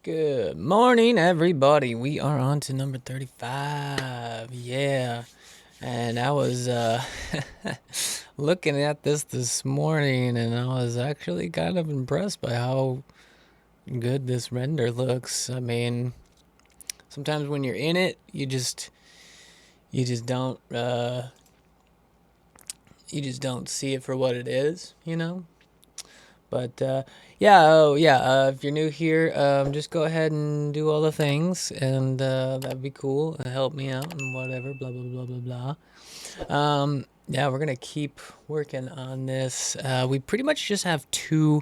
Good morning, everybody. We are on to number 35. Yeah. And I was looking at this morning, and I was actually kind of impressed by how good this render looks. I mean, sometimes when you're in it, you just don't see it for what it is, you know? But if you're new here, just go ahead and do all the things, and that'd be cool. Help me out and whatever, blah blah blah blah blah. Yeah, we're gonna keep working on this. We pretty much just have two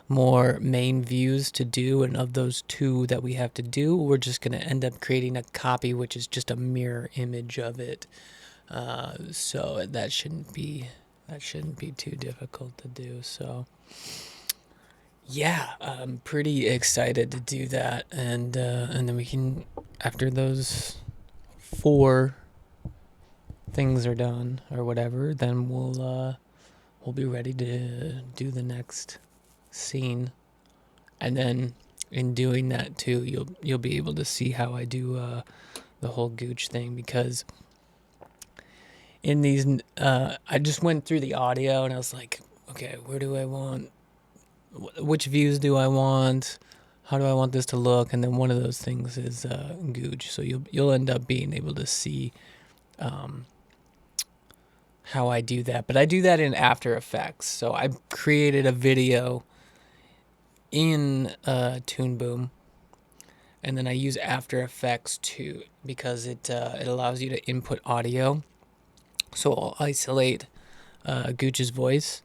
more main views to do, and of those two that we have to do, we're just gonna end up creating a copy, which is just a mirror image of it. So that shouldn't be too difficult to do. So. Yeah, I'm pretty excited to do that, and then we can, after those four things are done or whatever, then we'll be ready to do the next scene, and then in doing that too, you'll be able to see how I do the whole gooch thing, because in these I just went through the audio and I was like, okay, where do I want? Which views do I want? How do I want this to look? And then one of those things is gooch. So you'll end up being able to see how I do that. But I do that in After Effects. So I created a video in Toon Boom, and then I use After Effects too, because it allows you to input audio. So I'll isolate Gooch's voice,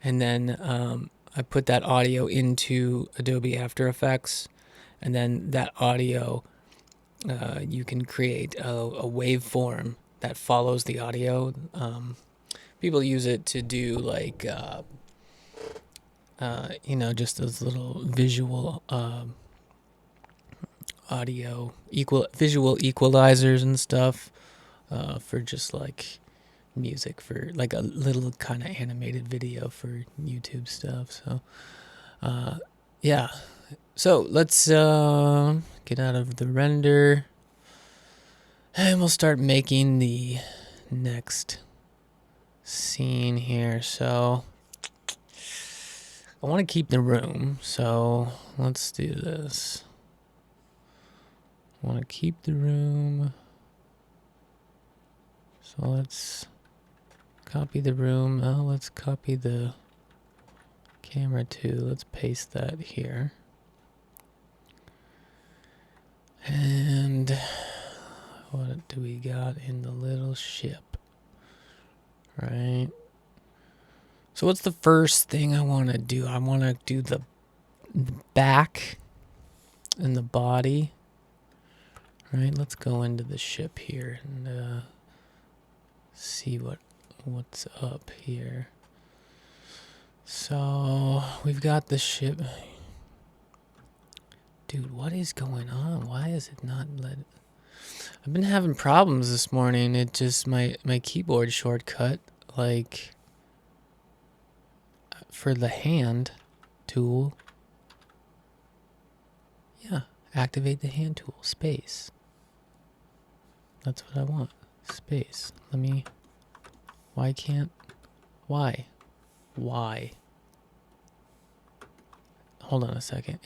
and then I put that audio into Adobe After Effects, and then that audio, you can create a waveform that follows the audio. People use it to do like, just those little visual visual equalizers and stuff, for just like music, for like a little kind of animated video for YouTube stuff. So yeah, so let's get out of the render, and we'll start making the next scene here. So I want to keep the room, so let's do this. I want to keep the room, so let's copy the room. Oh, let's copy the camera too. Let's paste that here. And what do we got in the little ship? Right. So what's the first thing I want to do? I want to do the back and the body. Right. Let's go into the ship here and see what's up here. So we've got the ship. Dude, what is going on? Why is it not let? I've been having problems this morning. It just my keyboard shortcut, like for the hand tool. Yeah, activate the hand tool, space. That's what I want. Space. Why? Hold on a second.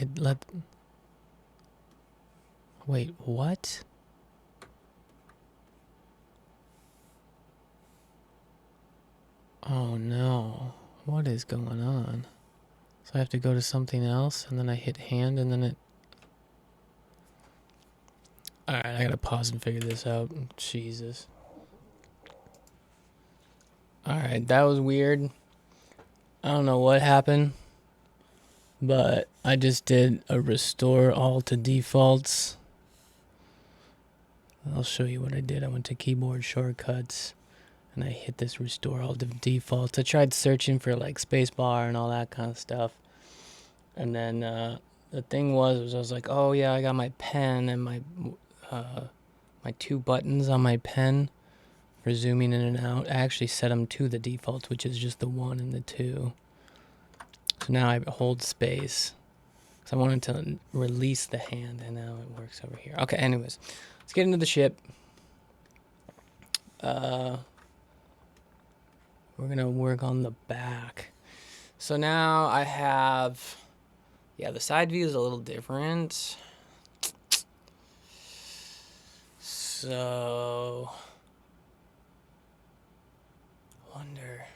Wait, what? Oh no. What is going on? So I have to go to something else, and then I hit hand, and then it... Alright, I gotta pause and figure this out. Jesus. Alright, that was weird. I don't know what happened, but I just did a restore all to defaults. I'll show you what I did. I went to keyboard shortcuts, and I hit this restore all to defaults. I tried searching for like spacebar and all that kind of stuff, and then the thing was I was like, oh yeah, I got my pen and my two buttons on my pen for zooming in and out. I actually set them to the defaults, which is just the 1 and the 2. So now I hold space. So I wanted to release the hand, and now it works over here. Okay, anyways, let's get into the ship. We're gonna work on the back. So now I have, yeah, the side view is a little different. So, I wonder.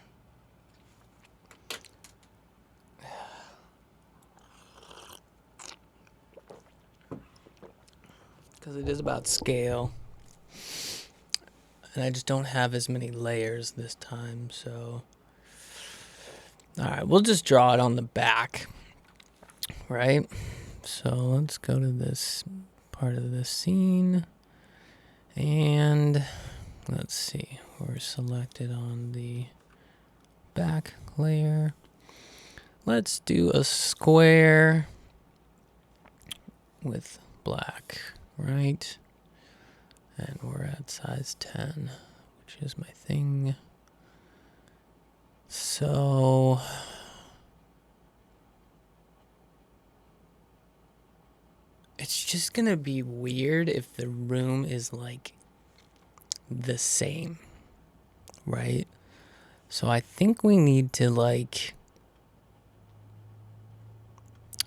Because it is about scale. And I just don't have as many layers this time, so. Alright, we'll just draw it on the back. Right? So let's go to this part of the scene. And let's see. We're selected on the back layer. Let's do a square with black, right? And we're at size 10, which is my thing. So it's just gonna be weird if the room is like the same, right? So I think we need to like,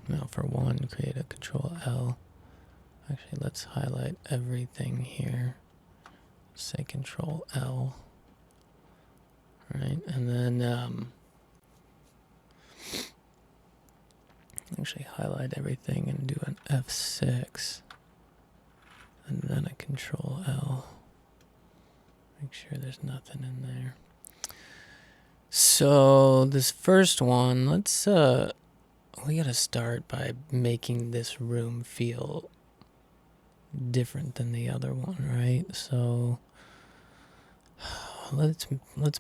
no, for one, create a Control L. Actually, let's highlight everything here. Say Control L. Right, and then actually highlight everything and do an F6. And then a Control L. Make sure there's nothing in there. So this first one, let's we gotta start by making this room feel different than the other one, right? So let's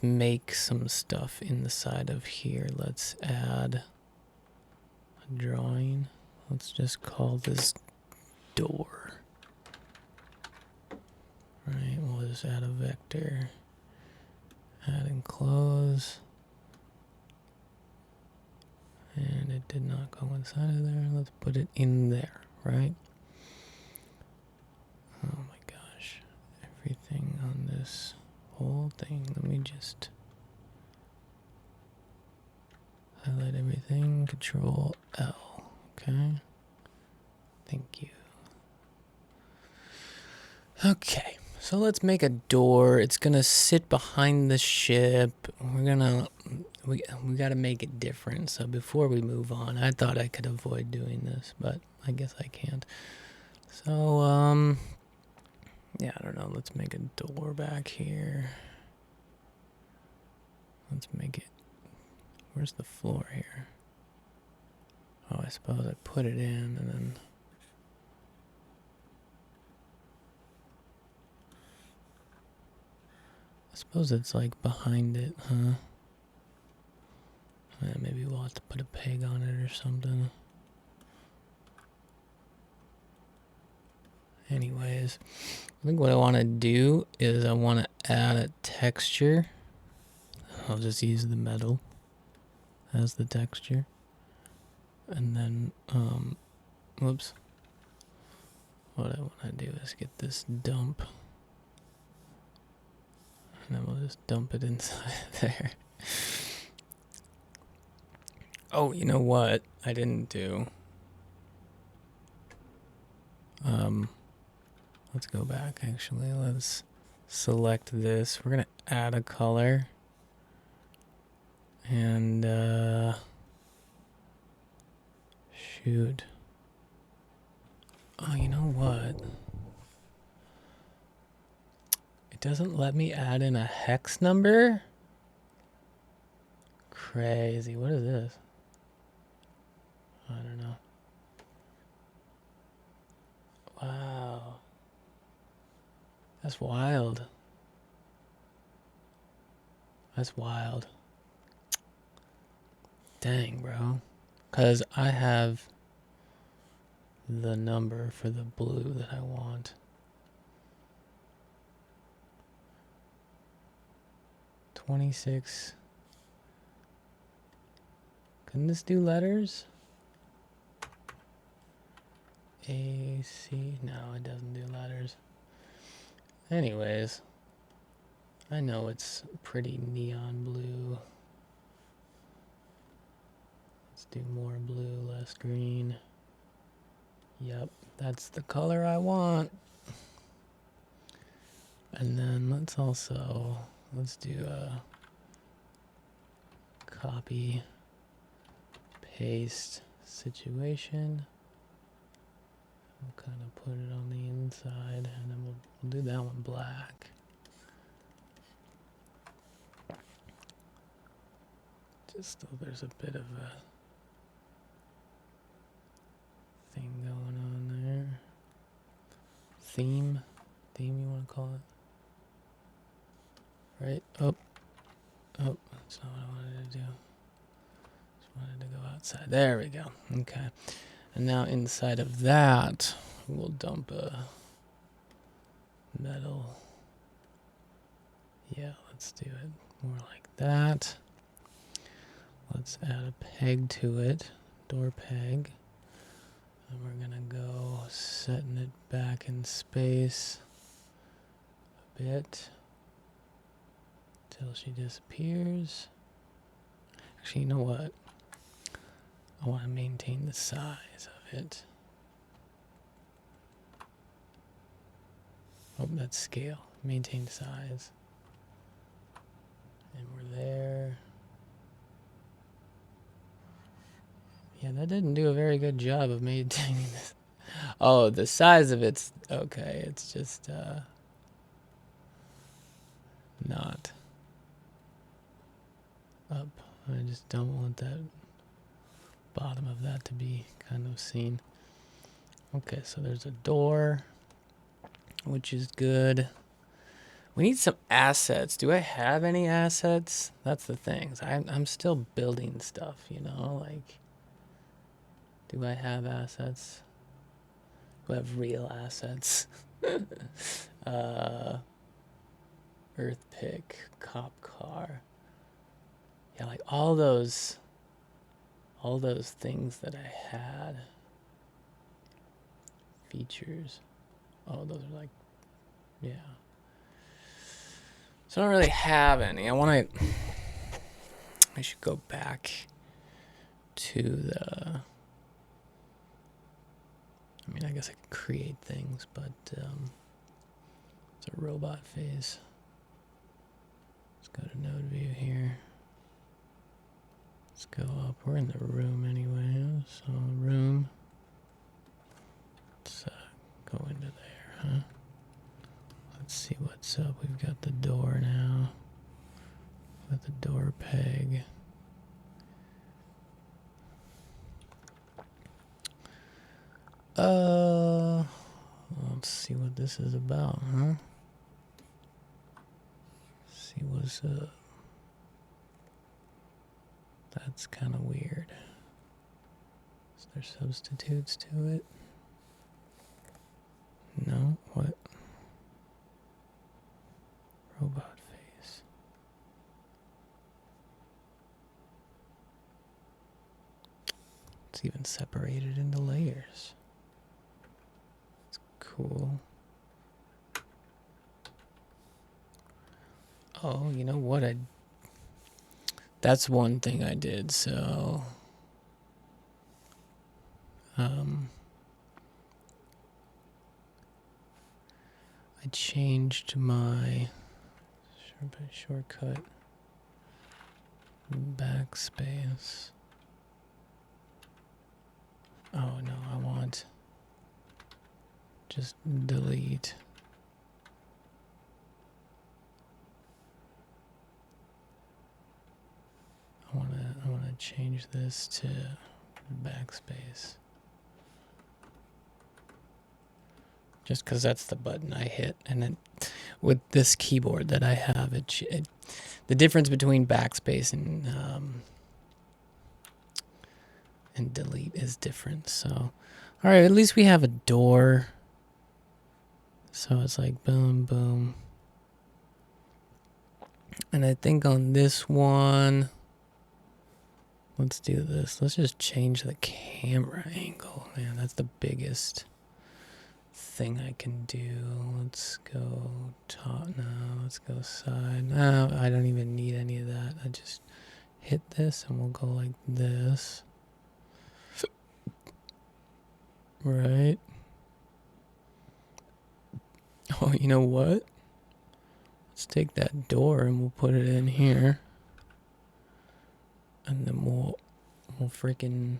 make some stuff in the side of here. Let's add a drawing. Let's just call this door. Right, we'll just add a vector. Add and close. And it did not go inside of there. Let's put it in there, right? Oh my gosh. Everything on this whole thing. Let me just highlight everything. Control L. Okay. Thank you. Okay. So let's make a door. It's gonna sit behind the ship. We gotta make it different. So before we move on, I thought I could avoid doing this, but I guess I can't. So yeah, I don't know. Let's make a door back here. Let's make it. Where's the floor here? Oh, I suppose I put it in and then. I suppose it's like behind it, huh? Yeah, maybe we'll have to put a peg on it or something. Anyways, I think what I want to do is I want to add a texture. I'll just use the metal as the texture. And then, whoops. What I want to do is get this dump. And then we'll just dump it inside there. Oh, you know what I didn't do? Let's go back actually. Let's select this. We're gonna add a color. And shoot. Oh, you know what? It doesn't let me add in a hex number? Crazy. What is this? I don't know. Wow. That's wild. That's wild. Dang, bro. Because I have the number for the blue that I want. 26. Couldn't this do letters? A, C. No, it doesn't do letters. Anyways, I know it's pretty neon blue. Let's do more blue, less green. Yep, that's the color I want. And then let's do a copy, paste situation. We'll kind of put it on the inside, and then we'll do that one black. Just so there's a bit of a thing going on there. Theme, you want to call it? Right? Oh, that's not what I wanted to do. Just wanted to go outside. There we go. Okay. And now inside of that, we'll dump a metal. Yeah, let's do it more like that. Let's add a peg to it, door peg. And we're gonna go setting it back in space a bit till she disappears. Actually, you know what? I want to maintain the size of it. Oh, that's scale. Maintain size. And we're there. Yeah, that didn't do a very good job of maintaining this. Oh, the size of it's okay. It's just not up. I just don't want that bottom of that to be kind of seen. Okay, so there's a door, which is good. We need some assets. Do I have any assets? That's the thing. I'm still building stuff, you know, like, do I have assets? Do I have real assets? Earth pick, cop car. Yeah, like all those things that I had. Features. Oh, those are like, yeah. So I don't really have any. I should go back to the, I mean, I guess I could create things, but it's a robot phase. Let's go to node view here. Let's go up. We're in the room anyway, so room. Let's go into there, huh? Let's see what's up. We've got the door now. With the door peg. Let's see what this is about, huh? See what's up. That's kind of weird. Is there substitutes to it? No? What? Robot face. It's even separated into layers. It's cool. Oh, you know what? That's one thing I did, so I changed my shortcut backspace. Oh no, I want just delete. I wanna change this to backspace. Just because that's the button I hit, and then with this keyboard that I have, the difference between backspace and delete is different. So, all right, at least we have a door. So it's like boom, boom. And I think on this one, let's do this. Let's just change the camera angle. Man, that's the biggest thing I can do. Let's go top now. Let's go side. No, I don't even need any of that. I just hit this and we'll go like this. Right. Oh, you know what? Let's take that door and we'll put it in here. And then we'll freaking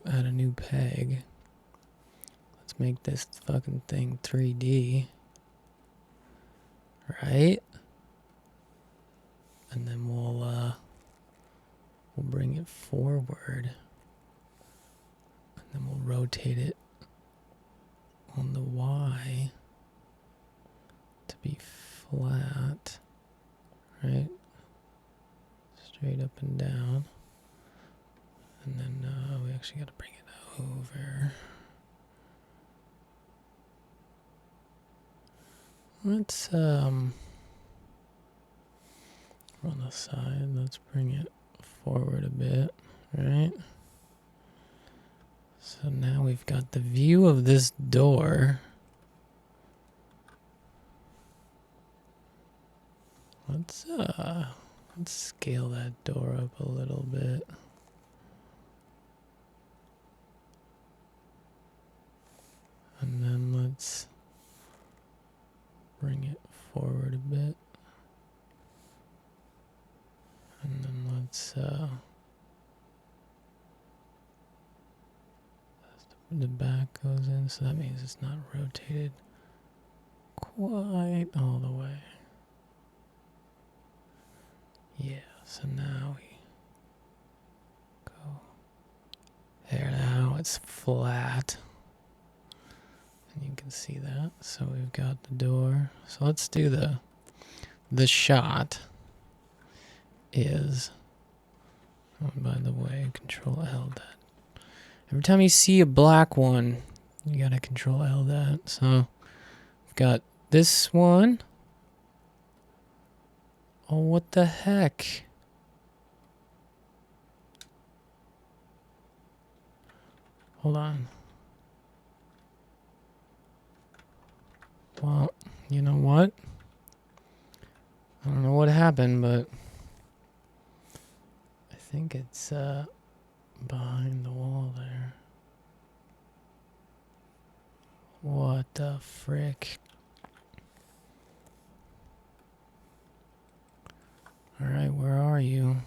add a new peg. Let's make this fucking thing 3D. Right? And then we'll bring it forward. And then we'll rotate it on the Y to be flat. Right? Straight up and down. And then we actually got to bring it over. Let's on the side, let's bring it forward a bit, right? So now we've got the view of this door. Let's scale that door up a little bit. And then let's bring it forward a bit. And then let's the back goes in, so that means it's not rotated quite all the way. Yeah, so now we go there. Now it's flat. And you can see that. So we've got the door. So let's do the shot is, oh, by the way, Control L that. Every time you see a black one, you gotta Control L that. So we've got this one. Oh, what the heck? Hold on. Well, you know what? I don't know what happened, but I think it's behind the wall there. What the frick? Alright, where are you?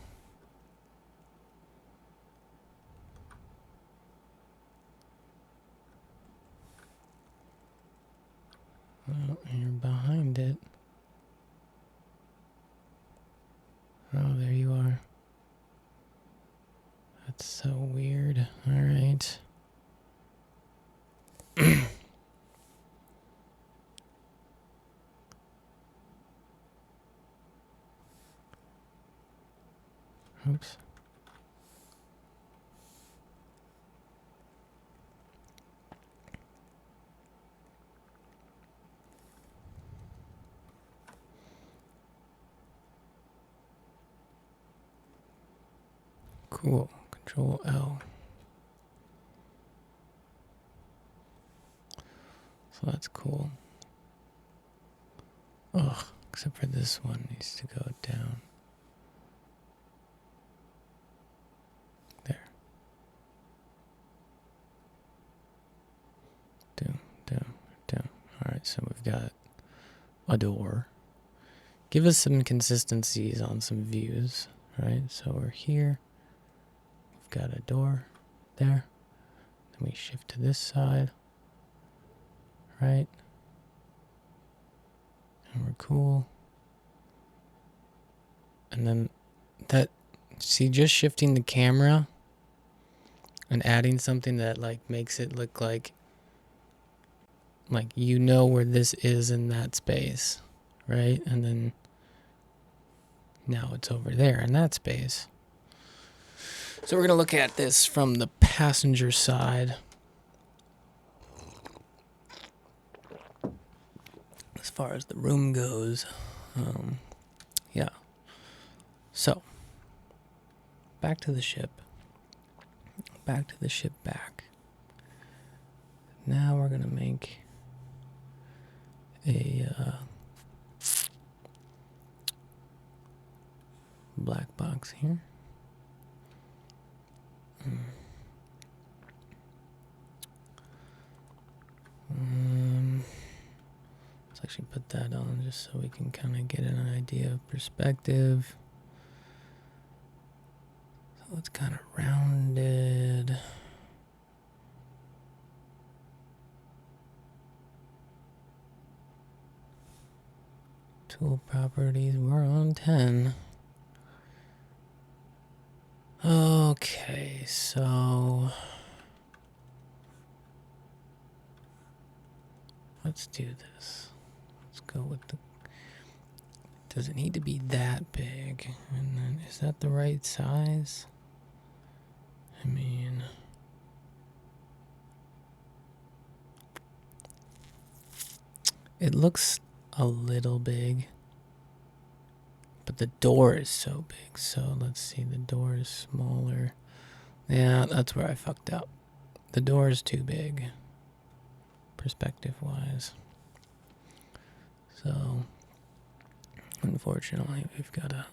Oh, you're behind it. Oh, there you are. That's so weird. Alright. Oops. Cool. Control L. So that's cool. Ugh, except for this one needs to go down. There. Down. Alright, so we've got a door. Give us some consistencies on some views, right? So we're here. We've got a door there. Then we shift to this side, right? And we're cool. And then that, see, just shifting the camera and adding something that like makes it look like you know where this is in that space, right? And then now it's over there in that space. So we're going to look at this from the passenger side. As far as the room goes, Yeah. So, back to the ship. Back to the ship back. Now we're going to make a black box here. Let's actually put that on just so we can kind of get an idea of perspective. So it's kind of rounded. Tool properties, we're on 10. Okay, so let's do this. Let's go with the... Does it need to be that big? And then, is that the right size? I mean... It looks a little big. But the door is so big. So let's see, the door is smaller. Yeah, that's where I fucked up. The door is too big. Perspective-wise. So... Unfortunately, we've got to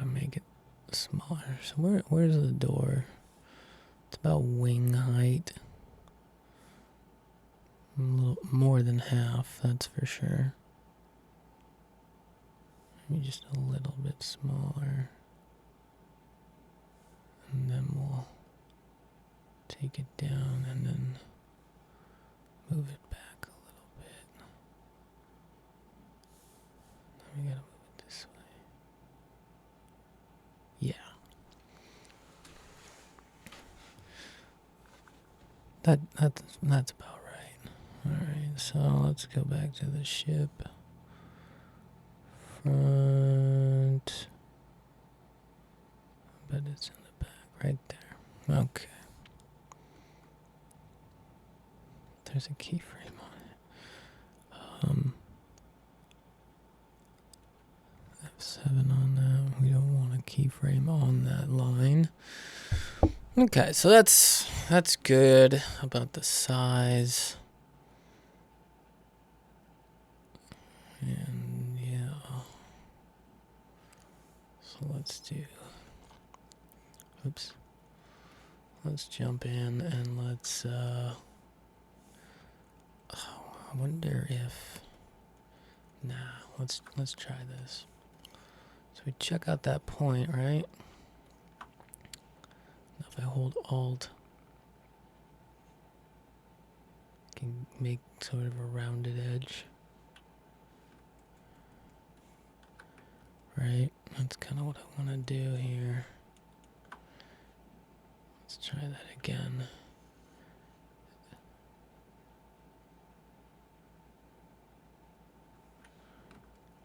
make it smaller. So where's the door? It's about wing height. A little more than half, that's for sure. Maybe just a little bit smaller. And then we'll take it down and then move it back a little bit. Now we gotta move it this way. Yeah. That's about right. Alright, so let's go back to the ship. Front. But it's in the back, right there. Okay. There's a keyframe on it. F7 on that. We don't want a keyframe on that line. Okay, so that's good about the size. And yeah. So let's do... Oops. Let's jump in and let's I wonder if... Nah, let's try this. So we check out that point, right? Now if I hold Alt, I can make sort of a rounded edge. Right? That's kind of what I want to do here. Let's try that again.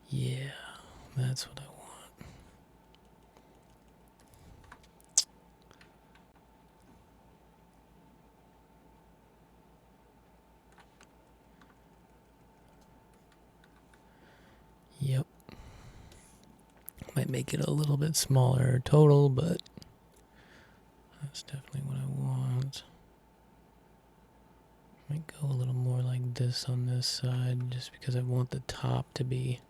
Yeah, that's what I want. Yep. Might make it a little bit smaller total, but that's definitely what I want. Might go a little more like this on this side, just because I want the top to be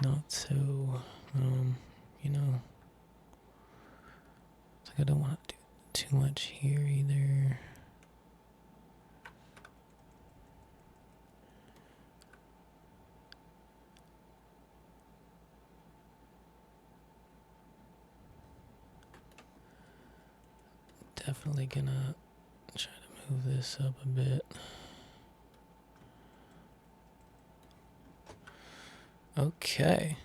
not so, you know, it's like I don't want to do too much here either. Definitely gonna try to move this up a bit. Okay.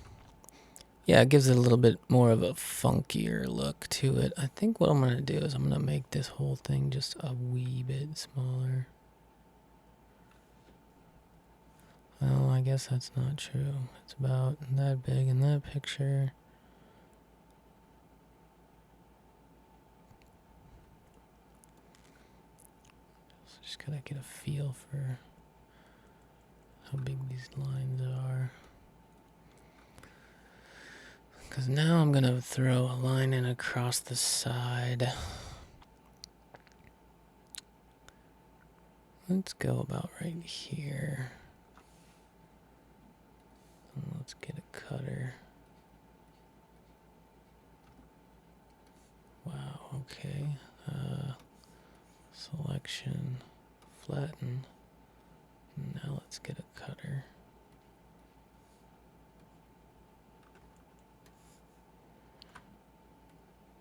Yeah, it gives it a little bit more of a funkier look to it. I think what I'm going to do is I'm going to make this whole thing just a wee bit smaller. Well, I guess that's not true. It's about that big in that picture. Just Gotta get a feel for how big these lines are. Because now I'm gonna throw a line in across the side. Let's go about right here. And let's get a cutter. Wow, okay. Selection, flatten. Now let's get a cutter.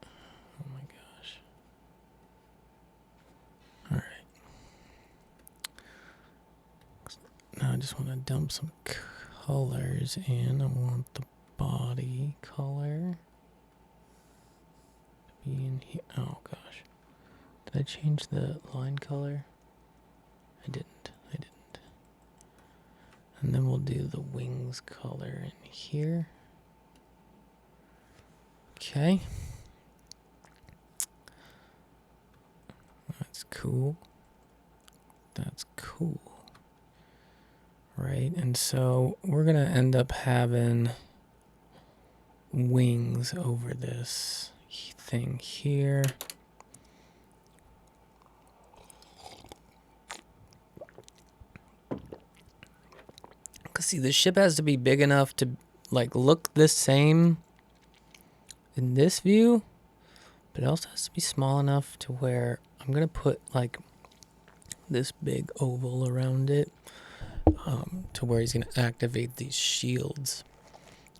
Oh my gosh. All right. Now I just want to dump some colors in. I want the body color to be in here. Oh gosh. Did I change the line color? I didn't. And then we'll do the wings color in here. Okay. That's cool. That's cool. Right, and so we're gonna end up having wings over this thing here. Cause see, the ship has to be big enough to like look the same in this view, but it also has to be small enough to where I'm gonna put like this big oval around it, to where he's gonna activate these shields.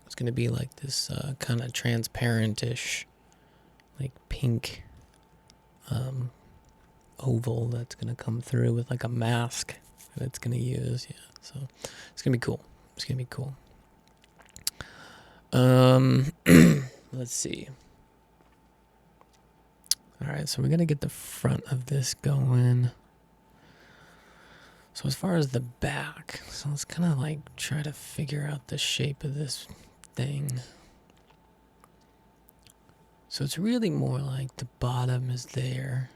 It's gonna be like this kind of transparent-ish, like pink oval that's gonna come through with like a mask that it's gonna use. Yeah, so it's gonna be cool. It's gonna be cool. Let's see. All right, so we're gonna get the front of this going. So as far as the back, so let's kind of like try to figure out the shape of this thing. So it's really more like the bottom is there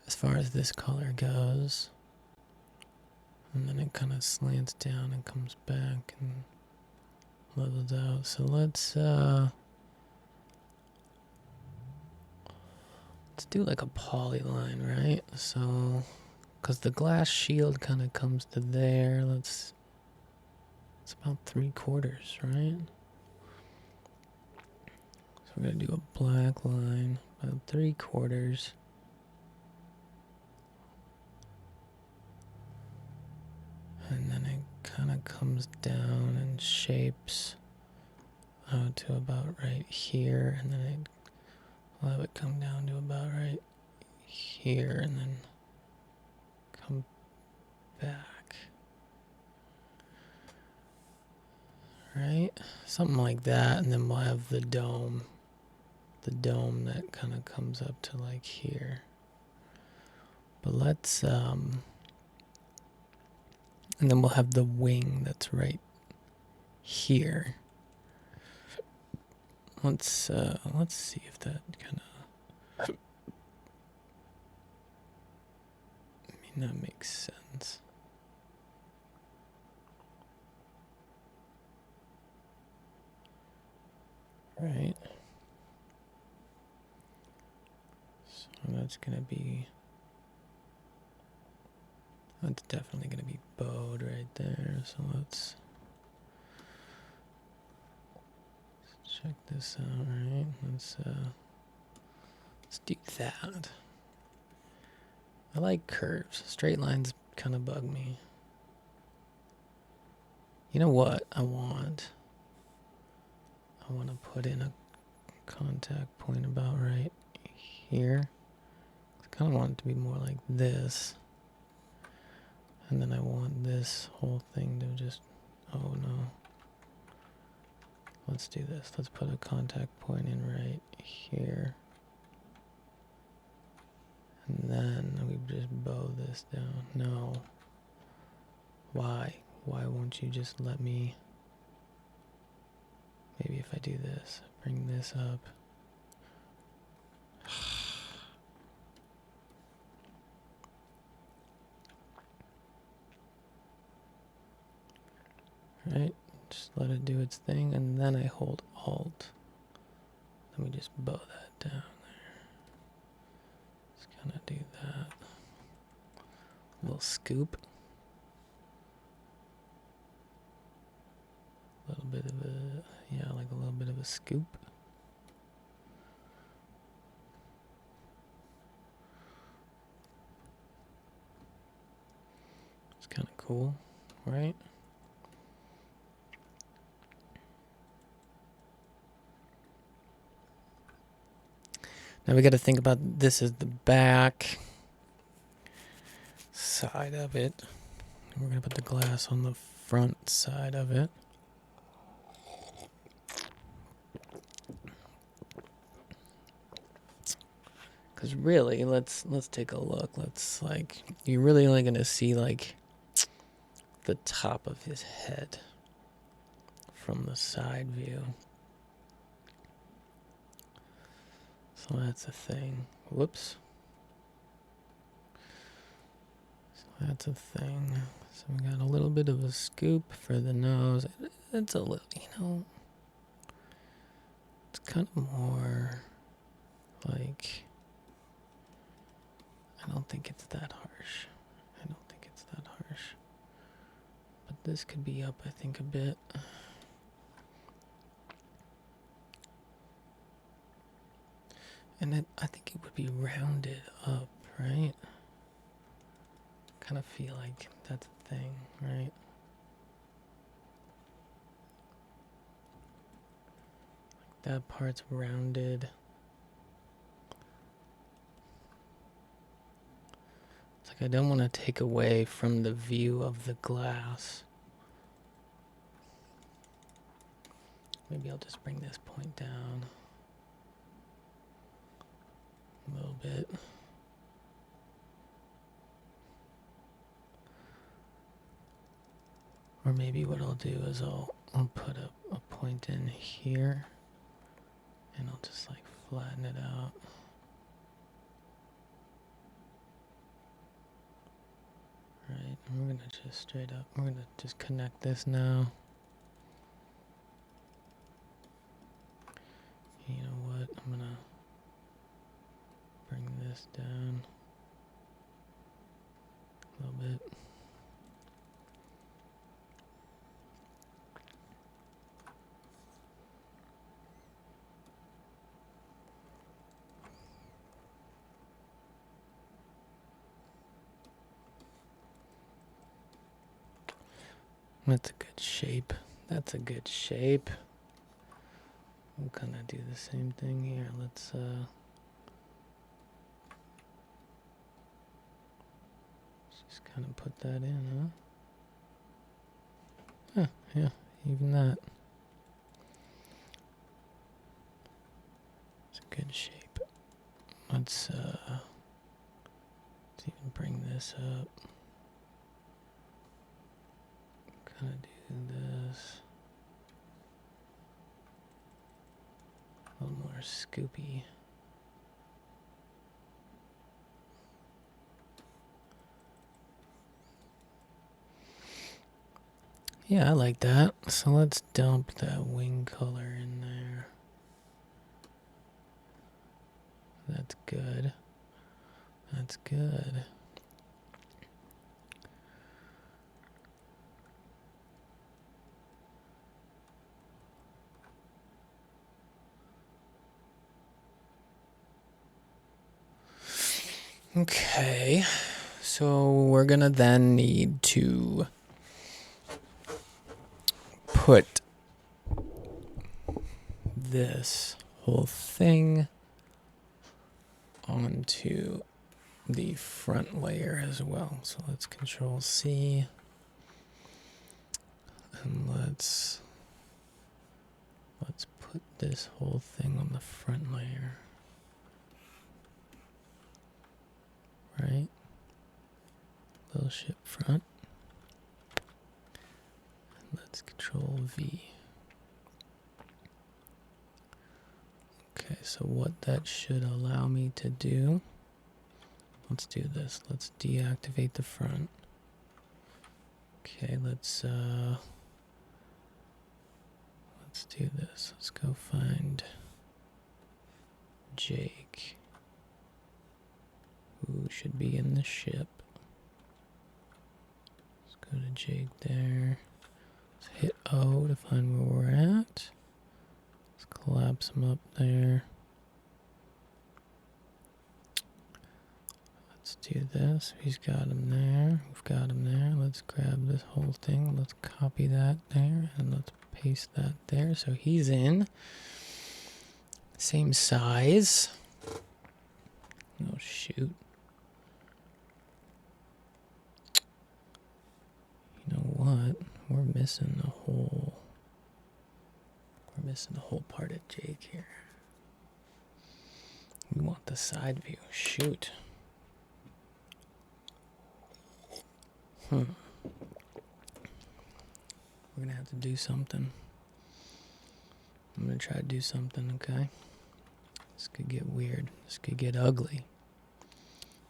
as far as this color goes. And then it kind of slants down and comes back and levels out. So let's do like a polyline, right? So, because the glass shield kind of comes to there, it's about 3/4, right? So we're gonna do a black line, about 3/4. And then it kind of comes down and shapes out to about right here, and then I'll have it come down to about right here, and then come back. Right? Something like that, and then we'll have the dome. The dome that kind of comes up to like here. But let's, and then we'll have the wing that's right here. Let's see if that kind of, that makes sense. Right. So that's gonna be, that's definitely gonna be bowed right there. So let's check this out, right? Let's do that. I like curves. Straight lines kind of bug me. You know what I want? I want to put in a contact point about right here. I kind of want it to be more like this. And then I want this whole thing to just, oh no. Let's do this. Let's put a contact point in right here. And then we just bow this down. No. Why? Why won't you just let me? Maybe if I do this, bring this up. Just let it do its thing, and then I hold Alt. Let me just bow that down there. Just kind of do that. A little scoop. A little bit of a, yeah, like a little bit of a scoop. It's kind of cool, right? Now we got to think about this as the back side of it. We're going to put the glass on the front side of it. Because really, let's take a look. Let's like, you're really only going to see like the top of his head from the side view. So that's a thing. Whoops. So that's a thing. So we got a little bit of a scoop for the nose. It's a little, you know, it's kind of more like, I don't think it's that harsh. I don't think it's that harsh. But this could be up, I think, a bit. And I think it would be rounded up, right? Kind of feel like that's a thing, right? Like that part's rounded. It's like I don't want to take away from the view of the glass. Maybe I'll just bring this point down a little bit. Or maybe what I'll do is I'll put a point in here and I'll just like flatten it out. Right, and we're gonna just straight up, we're gonna just connect this now. You know what, I'm gonna bring this down a little bit. That's a good shape. That's a good shape. We'll kind of do the same thing here. Let's just kind of put that in, huh? Yeah, even that. It's a good shape. Let's even bring this up. Kind of do this. A little more scoopy. Yeah, I like that. So let's dump that wing color in there. That's good. That's good. Okay, so we're gonna then need to put this whole thing onto the front layer as well. So let's Control C and let's put this whole thing on the front layer. Right? Little ship front. And let's Control V. Okay, so what that should allow me to do, let's do this. Let's deactivate the front. Okay, let's Let's do this. Let's go find Jake, who should be in the ship. Let's go to Jake there. Let's hit O to find where we're at. Let's collapse him up there. Let's do this. He's got him there. We've got him there. Let's grab this whole thing. Let's copy that there. And let's paste that there. So he's in. Same size. Oh, shoot. You know what? We're missing the whole part of Jake here. We want the side view. Shoot. We're gonna have to do something. I'm gonna try to do something, okay? This could get weird. This could get ugly.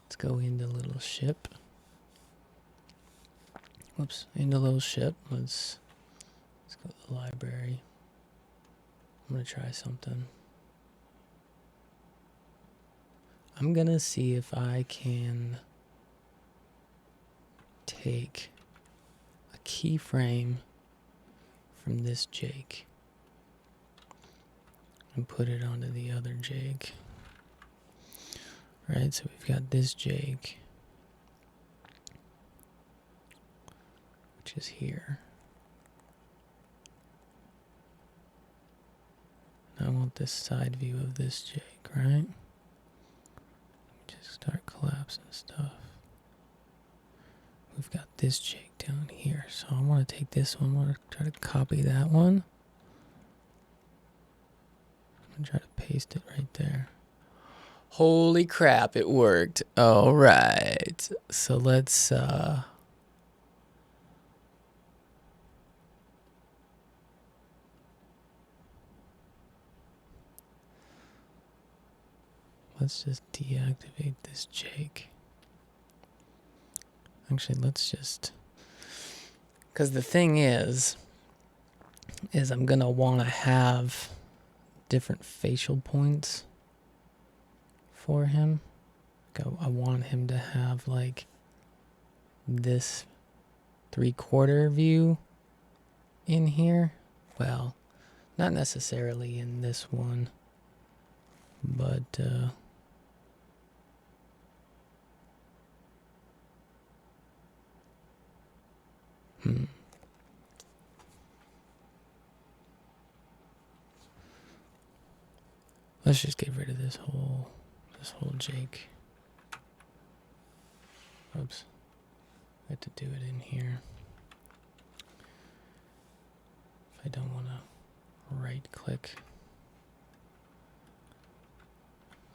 Let's go into little ship. Whoops, into little ship. Let's go to the library. I'm gonna try something. I'm gonna see if I can take a keyframe from this Jake and put it onto the other Jake. Right, so we've got this Jake, which is here. Now I want this side view of this Jake, right? Just start collapsing stuff. We've got this Jake down here, so I want to take this one. I want to try to copy that one. I'm going to try to paste it right there. Holy crap, it worked. All right. So let's just deactivate this Jake. Actually, let's just, because the thing is I'm gonna want to have different facial points for him. I want him to have like this 3/4 view in here. Well, not necessarily in this one, but let's just get rid of this whole Jake. Oops. I have to do it in here. If I don't want to right click.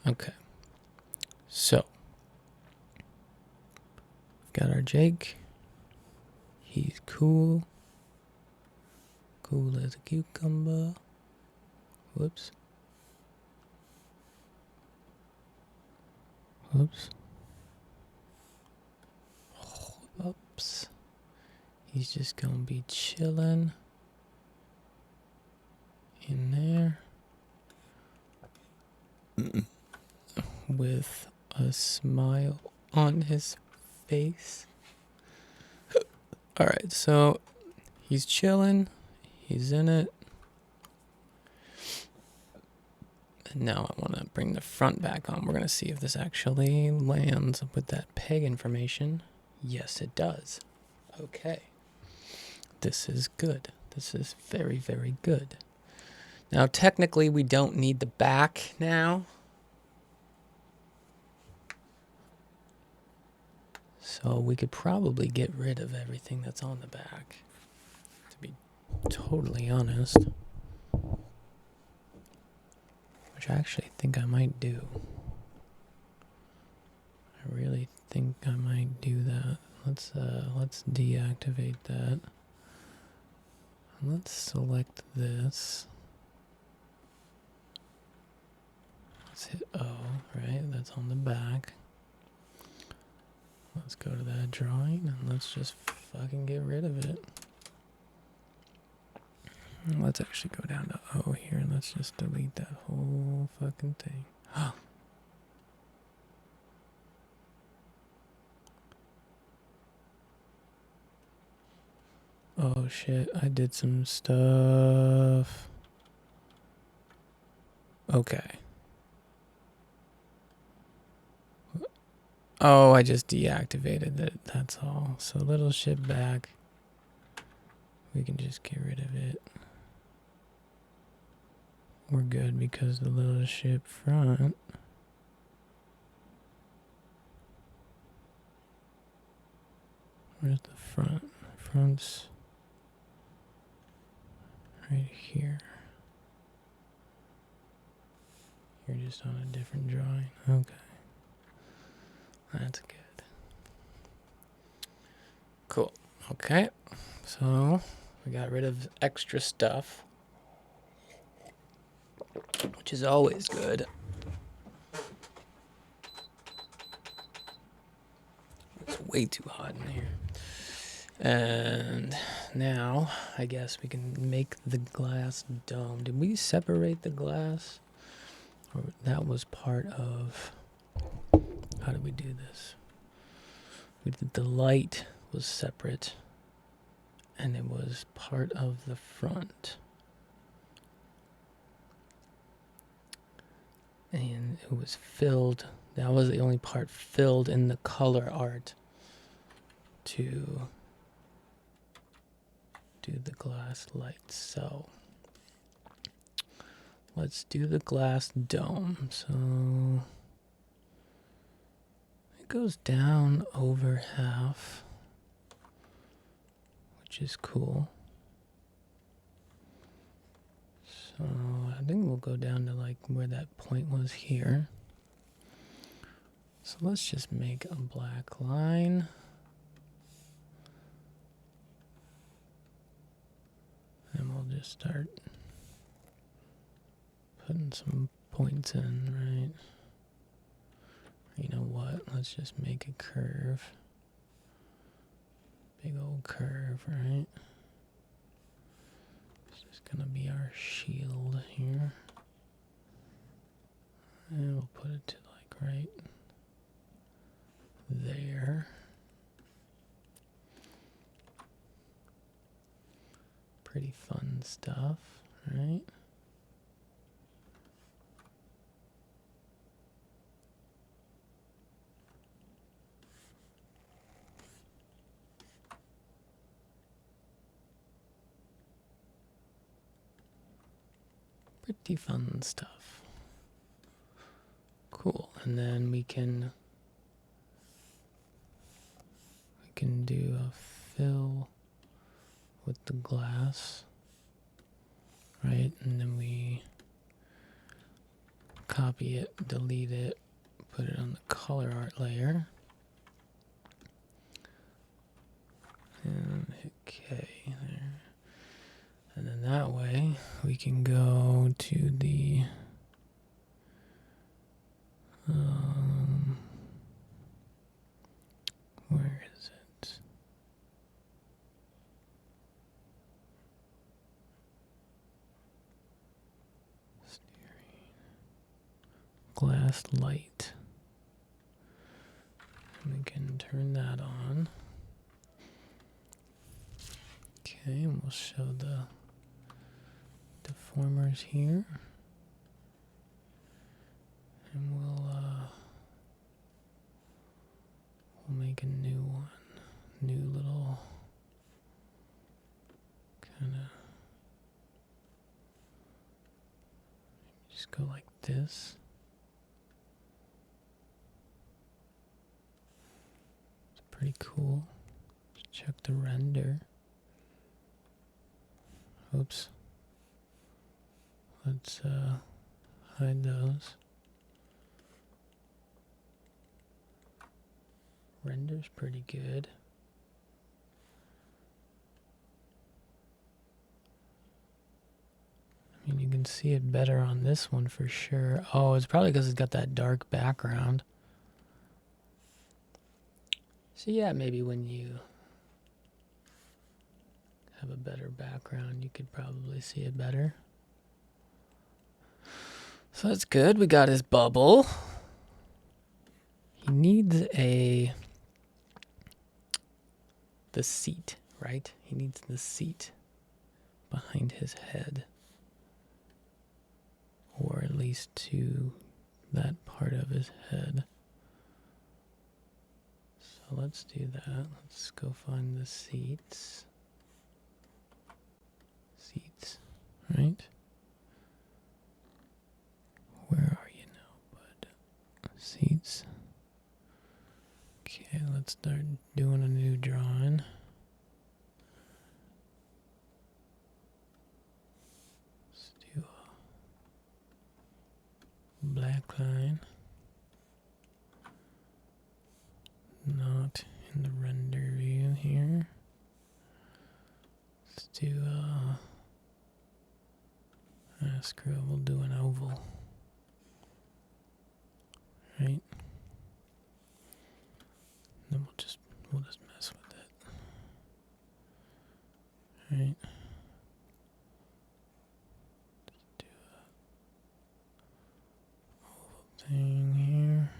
Okay. So, we've got our Jake. He's cool. Cool as a cucumber. Whoops. Whoops. Oops. He's just gonna be chilling in there with a smile on his face. Alright, so he's chilling. He's in it. And now I want to bring the front back on. We're going to see if this actually lands with that peg information. Yes, it does. Okay. This is good. This is very, very good. Now, technically, we don't need the back now. So we could probably get rid of everything that's on the back, to be totally honest. Which I actually think I might do. I really think I might do that. Let's deactivate that. And let's select this. Let's hit O, right? That's on the back. Let's go to that drawing and let's just fucking get rid of it. Let's actually go down to O here and let's just delete that whole fucking thing. Oh shit, I did some stuff. Okay. Oh, I just deactivated it, that's all. So little ship back. We can just get rid of it. We're good because the little ship front. Where's the front? Front's right here. You're just on a different drawing. Okay. That's good. Cool. Okay. So we got rid of extra stuff, which is always good. It's way too hot in here. And now I guess we can make the glass dome. Did we separate the glass? Or that was part of... How did we do this? We did the light was separate and it was part of the front. And it was filled. That was the only part filled in the color art to do the glass light. So let's do the glass dome. So it goes down over half, which is cool. So I think we'll go down to like where that point was here. So let's just make a black line. And we'll just start putting some points in, right? You know what? Let's just make a curve. Big old curve, right? This is gonna be our shield here. And we'll put it to like right there. Pretty fun stuff, right? Pretty fun stuff. Cool. And then we can do a fill with the glass, right? And then we copy it, delete it, put it on the color art layer. And hit K there. And then that way we can go to the where is it? Steering. Glass light. And we can turn that on. Okay, and we'll show the deformers here. And we'll make a new one. New little kind of, just go like this. It's pretty cool. Just check the render. Oops. Let's hide those. Render's pretty good. I mean, you can see it better on this one for sure. Oh, it's probably because it's got that dark background. So yeah, maybe when you have a better background, you could probably see it better. So that's good. We got his bubble. He needs the seat, right? He needs the seat behind his head. Or at least to that part of his head. So let's do that. Let's go find the seats. Seats, right? Where are you now, bud? Seats. Okay, let's start doing a new drawing. Let's do a black line. Not in the render view here. Let's do screw it, we'll do an oval. Right? Then we'll just mess with it. Right? Just do a oval thing here.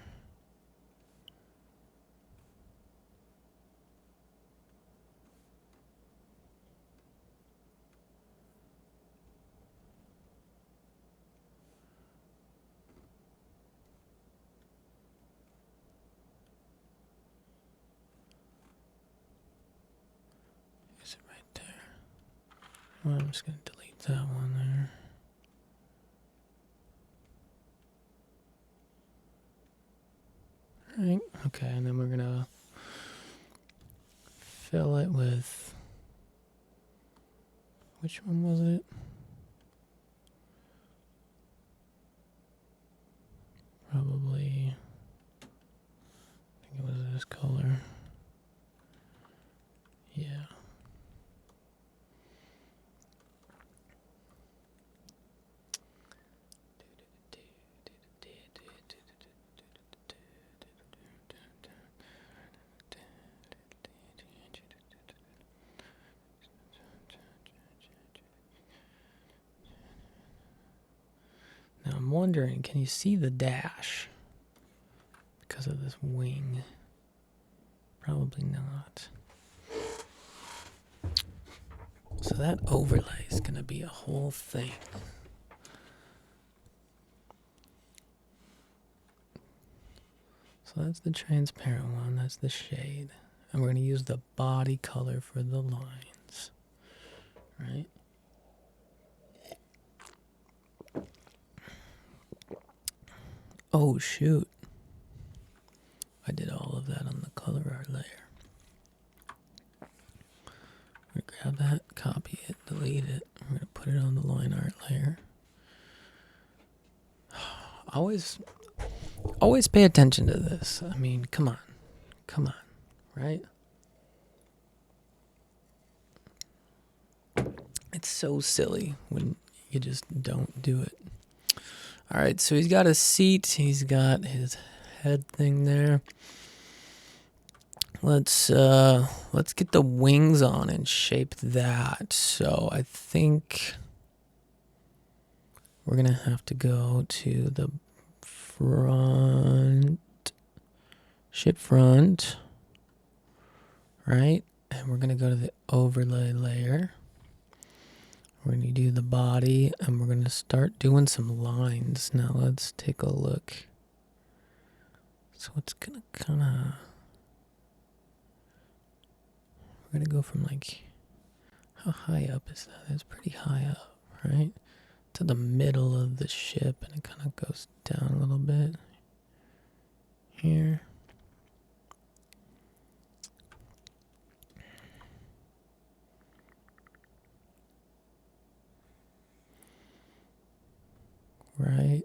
Is it right there? Well, I'm just going to delete that one there. Right, okay, and then we're going to fill it with, which one was it? Probably, I think it was this color. Yeah. Now I'm wondering, can you see the dash because of this wing? Probably not. So that overlay is going to be a whole thing. So that's the transparent one, that's the shade. And we're going to use the body color for the lines, right? Oh shoot. I did all of that on the color art layer. We're going to grab that, copy it, delete it. We're going to put it on the line art layer. Always pay attention to this. I mean, come on, right? It's so silly when you just don't do it. All right, so he's got a seat. He's got his head thing there. Let's get the wings on and shape that. So I think we're gonna have to go to the front, ship front, right? And we're gonna go to the overlay layer. We're gonna do the body, and we're gonna start doing some lines. Now let's take a look. So it's gonna kinda, we're gonna go from like, how high up is that? It's pretty high up, right? To the middle of the ship, and it kind of goes down a little bit here. Right.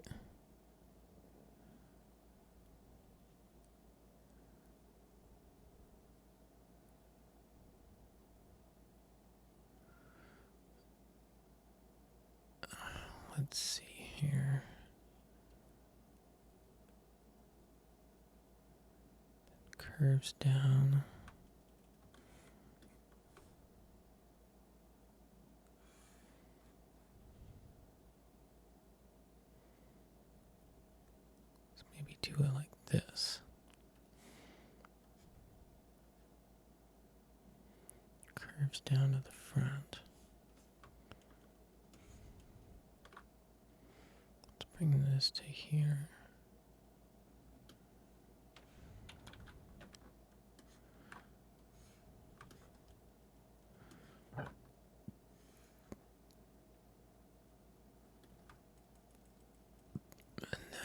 Let's see here. Curves down. do it like this. Curves down to the front. Let's bring this to here.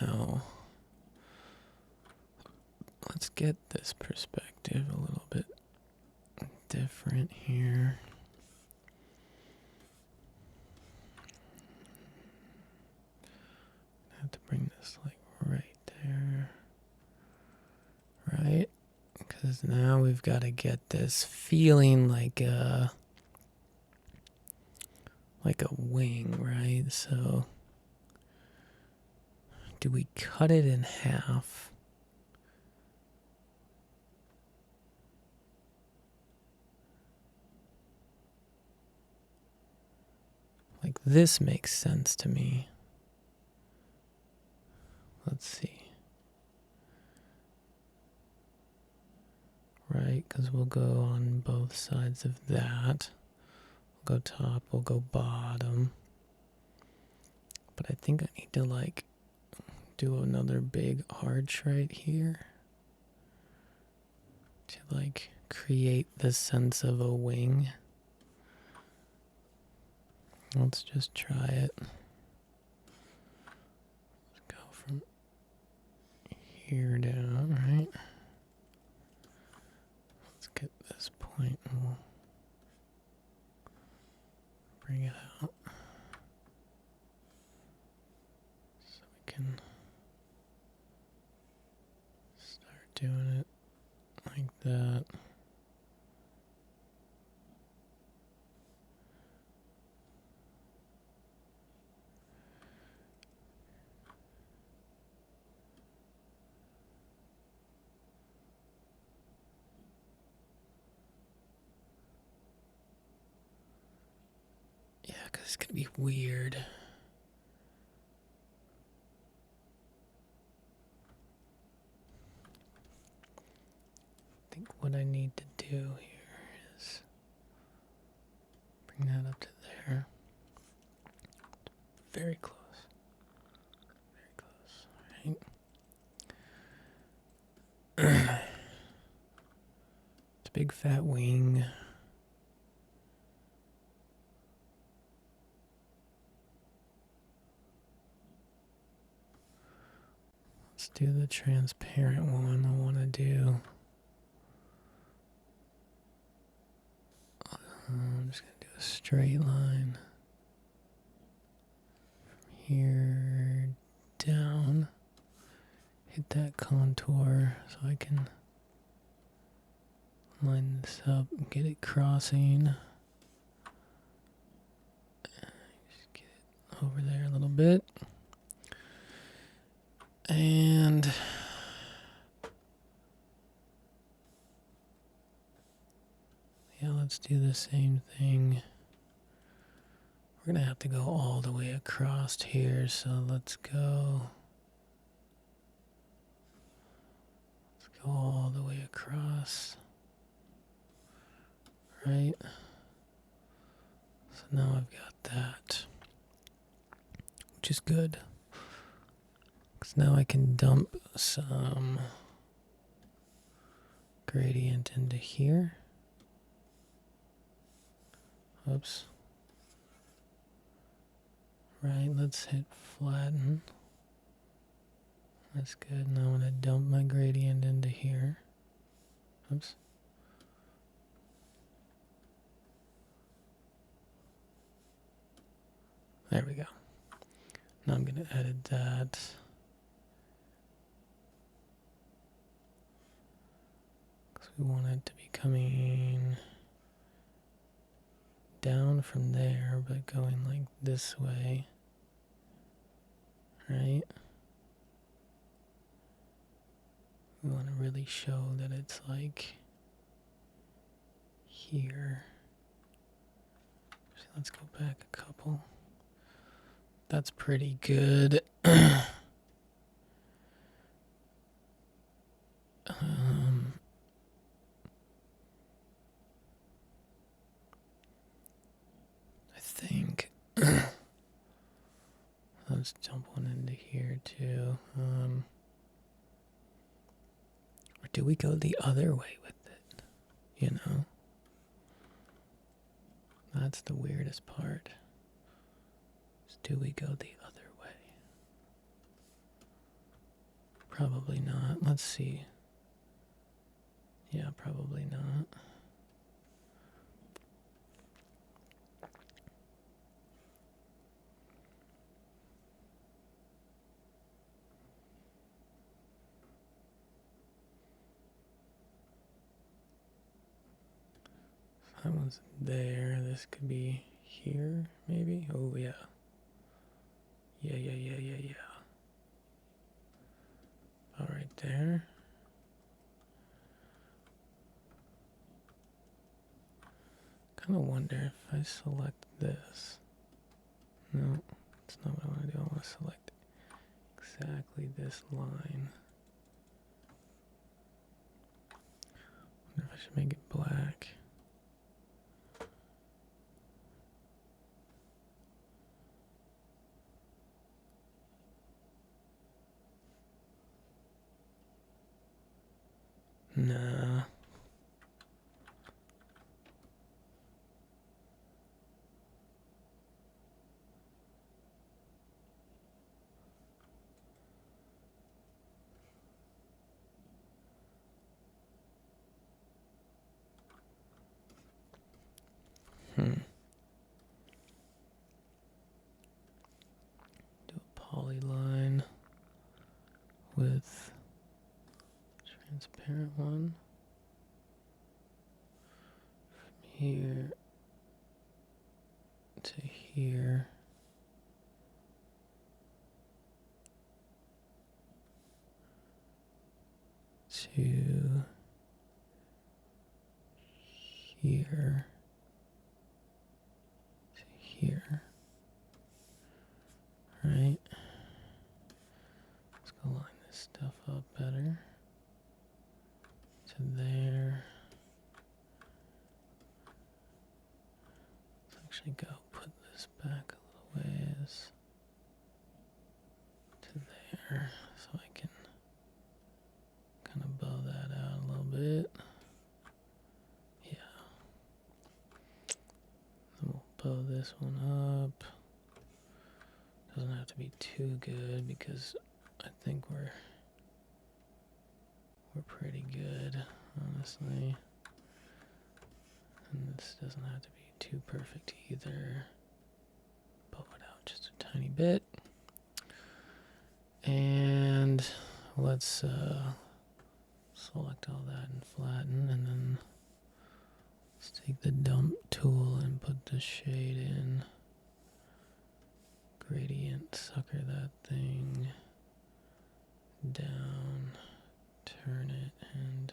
Now, let's get this perspective a little bit different here. I have to bring this like right there. Right? Because now we've got to get this feeling like a wing, right? So do we cut it in half? Like this makes sense to me. Let's see. Right, because we'll go on both sides of that. We'll go top, we'll go bottom. But I think I need to like do another big arch right here to like create the sense of a wing. Let's just try it. Let's go from here down, right? Let's get this point and we'll bring it out so we can start doing it like that. Yeah, because it's going to be weird. I think what I need to do here is bring that up to there. Very close. Very close, right? It's a big fat wing. Let's do the transparent one I want to do. I'm just going to do a straight line from here down. Hit that contour so I can line this up and get it crossing. Just get it over there a little bit. And yeah, let's do the same thing. We're gonna have to go all the way across here, so let's go all the way across. Right? So now I've got that, which is good. Because now I can dump some gradient into here. Oops. Right, let's hit flatten. That's good. Now I'm going to dump my gradient into here. Oops. There we go. Now I'm going to edit that. Because we want it to be coming down from there, but going like this way. Right? We want to really show that it's like here. So let's go back a couple. That's pretty good. let's jump one into here too. Or do we go the other way with it? You know? That's the weirdest part. Do we go the other way? Probably not. Let's see. Yeah, probably not. That one's there. This could be here, maybe? Oh, yeah. Yeah. All right there. Kind of wonder if I select this. No, that's not what I want to do. I want to select exactly this line. Wonder if I should make it black. Nah. Do a polyline with transparent one. From here to here. To here. To here. Right? Let's go line this stuff up better. To there. Let's actually go put this back a little ways. To there. So I can kind of bow that out a little bit. Yeah. Then we'll bow this one up. Doesn't have to be too good because I think we're pretty good, honestly. And this doesn't have to be too perfect either. Bow it out just a tiny bit. And let's select all that and flatten, and then let's take the dump tool and put the shade in. Gradient, sucker that thing down, turn it, and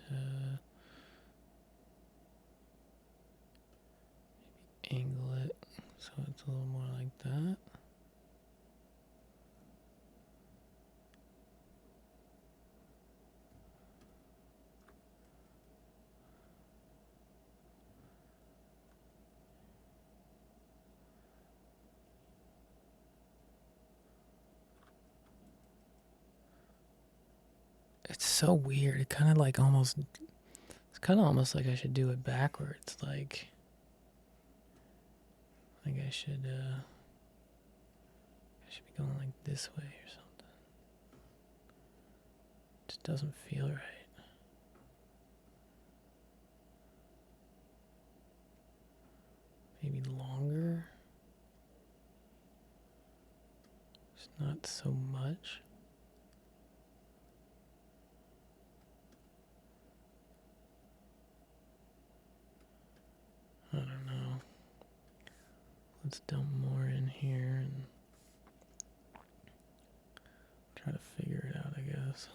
maybe angle it so it's a little more like that. It's so weird. It kind of like almost, it's kind of almost like I should do it backwards. Like I should be going like this way or something. It just doesn't feel right. Maybe longer. Just not so much. I don't know. Let's dump more in here and try to figure it out, I guess.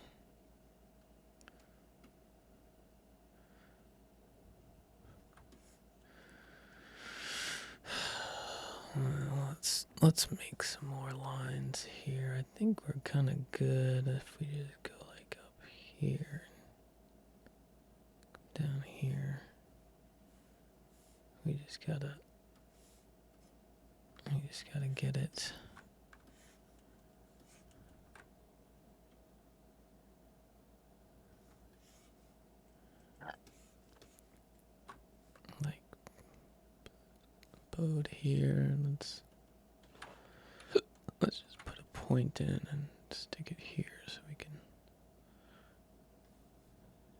Well, let's make some more lines here. I think we're kind of good if we just go like up here, down here. We just gotta get it code here. Let's just put a point in and stick it here so we can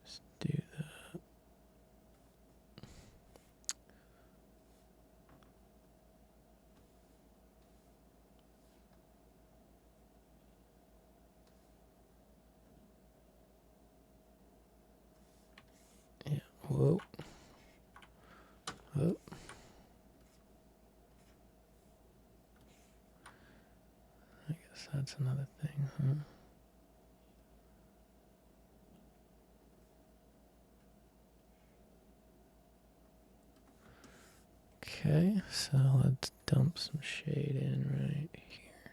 just do that. Yeah, whoa. Whoa. I guess that's another thing, huh? Okay, so let's dump some shade in right here.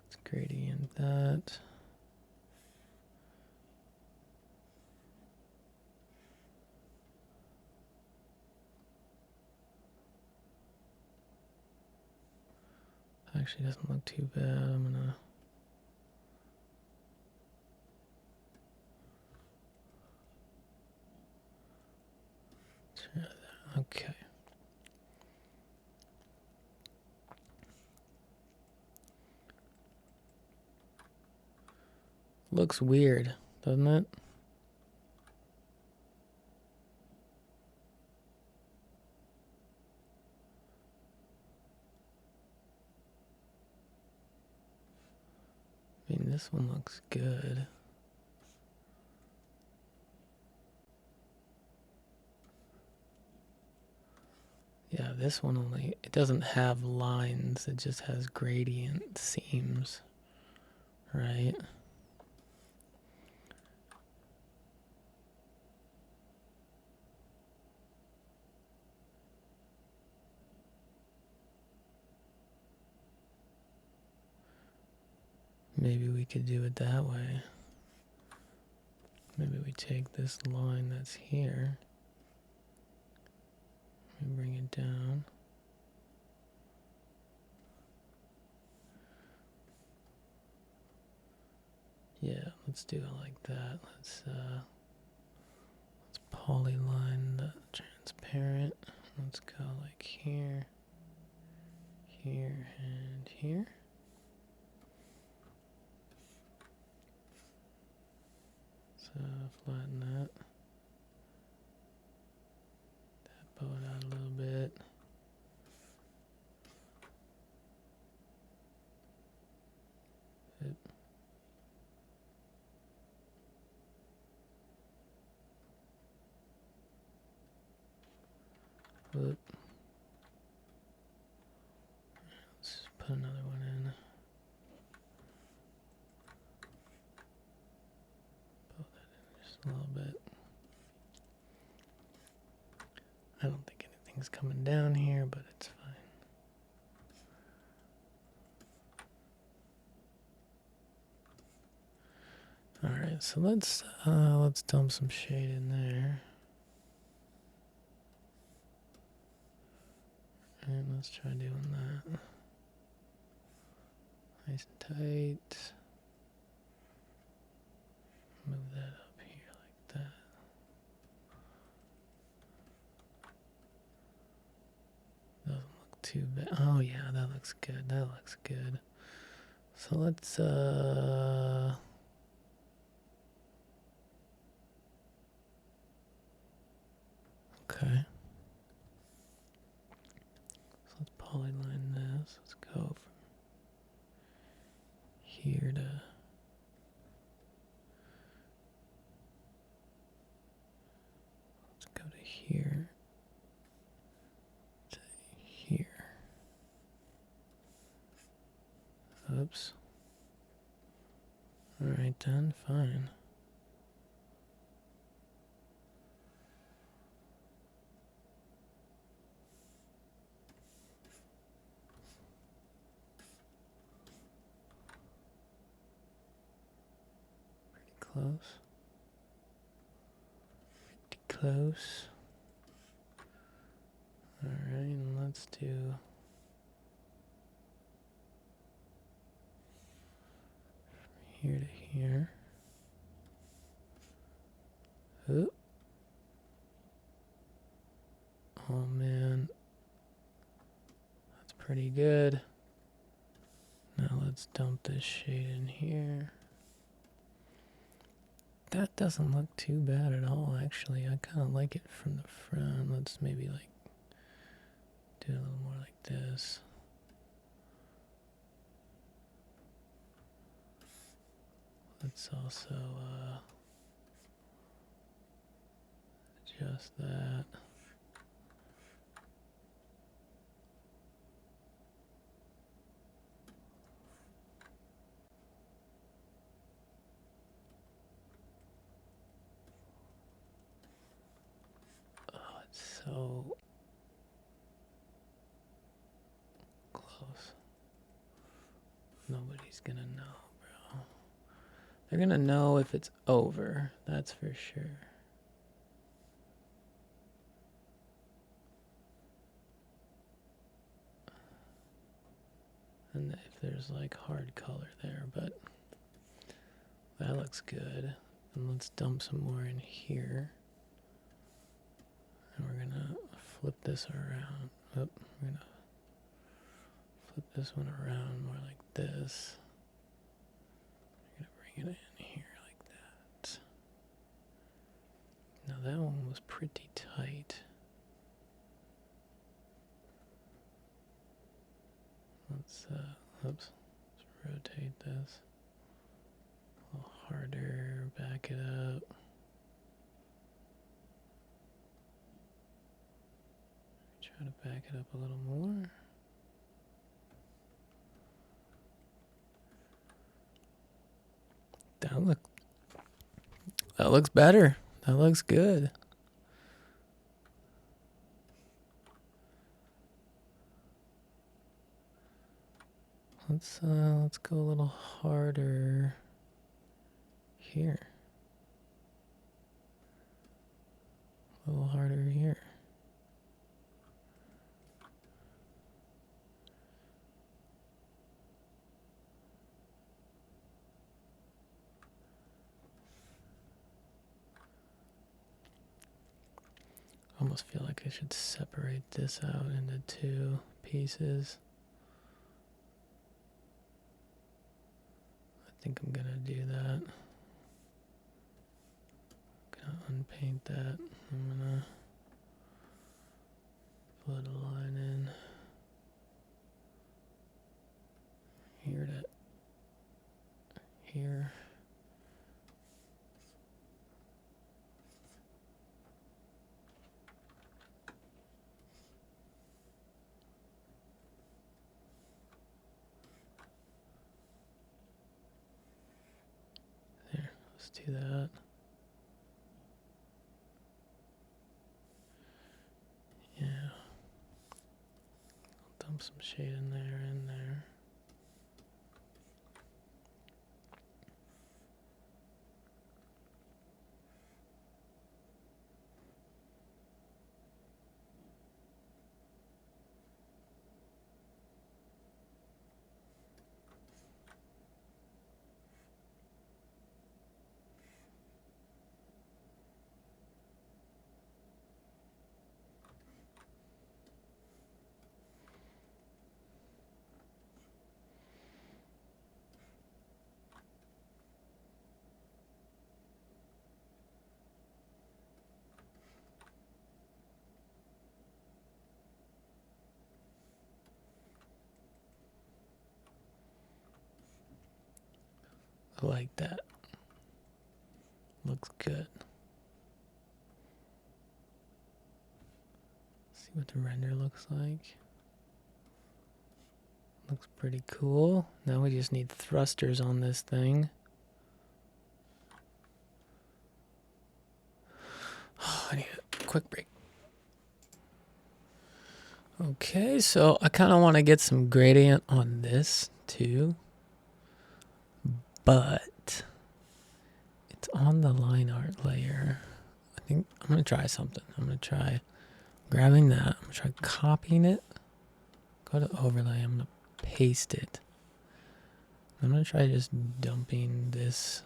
Let's gradient that. Actually doesn't look too bad. I'm gonna try that. Okay. Looks weird, doesn't it? I mean, this one looks good. Yeah, this one only, it doesn't have lines, it just has gradient seams, right? Maybe we could do it that way. Maybe we take this line that's here, we bring it down. Yeah, let's do it like that. Let's polyline the transparent. Let's go like here, here, and here. So flatten that. Bow it out a little bit. Whoop. Let's just put another one in. Pull that in just a little bit. I don't think anything's coming down here, but it's fine. All right, so let's dump some shade in there. And let's try doing that. Nice and tight. Move that up here like that. Doesn't look too bad. Oh yeah, that looks good. That looks good. So let's okay. So let's polyline this. Let's go from here to go to here to here. Oops. Alright then, fine. Pretty close. Pretty close. Alright, and let's do from here to here. Oop. Oh man. pretty good. Now let's dump this shade in here. That doesn't look too bad at all, actually. I kind of like it from the front. Let's maybe like do a little more like this. Let's also adjust that. Oh, it's so close. Nobody's gonna know, bro. They're gonna know if it's over, that's for sure. And if there's like hard color there, but that looks good. And let's dump some more in here. And we're gonna flip this around. Oh, we're gonna flip this one around more like this. We're gonna bring it in here like that. Now that one was pretty tight. Let's let's rotate this a little harder, back it up. Try to back it up a little more. That looks better. That looks good. Let's go a little harder here. A little harder here. I almost feel like I should separate this out into two pieces. I think I'm gonna do that. I'm gonna unpaint that. I'm gonna put a line in here to here. There, let's do that. Yeah. I'll dump some shade in there, I like that. Looks good. See what the render looks like. Looks pretty cool. Now we just need thrusters on this thing. Oh, I need a quick break. Okay, so I kind of want to get some gradient on this too. But it's on the line art layer. I think I'm going to try something. I'm going to try grabbing that. I'm going to try copying it. Go to overlay. I'm going to paste it. I'm going to try just dumping this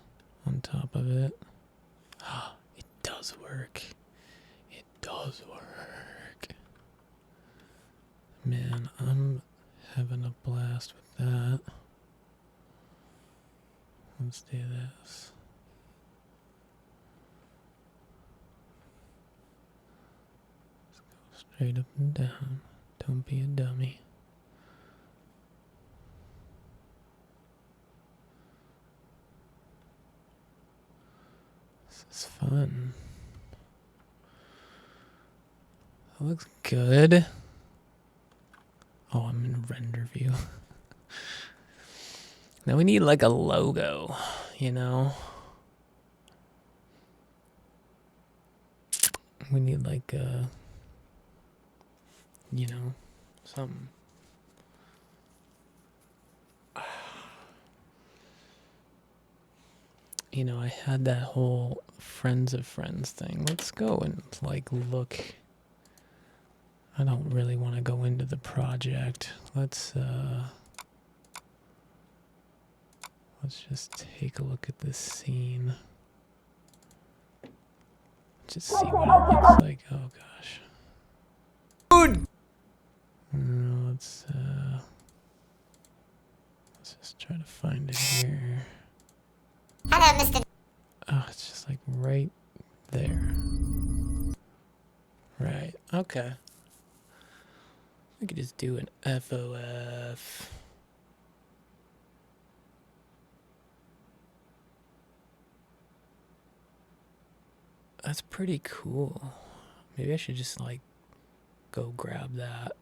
on top of it. Oh, it does work. It does work. Man, I'm having a blast with that. Let's do this. Let's go straight up and down. Don't be a dummy. This is fun. That looks good. Oh, I'm in render view. Now we need like a logo, you know? We need like a, you know, something. You know, I had that whole Friends of Friends thing. Let's go and like look. I don't really want to go into the project. Let's just take a look at this scene. Just see what it looks like. Oh gosh. Dude! Let's just try to find it here. Hello, Mr. Oh, it's just like right there. Right. Okay. We could just do an FOF. That's pretty cool. Maybe I should just like go grab that.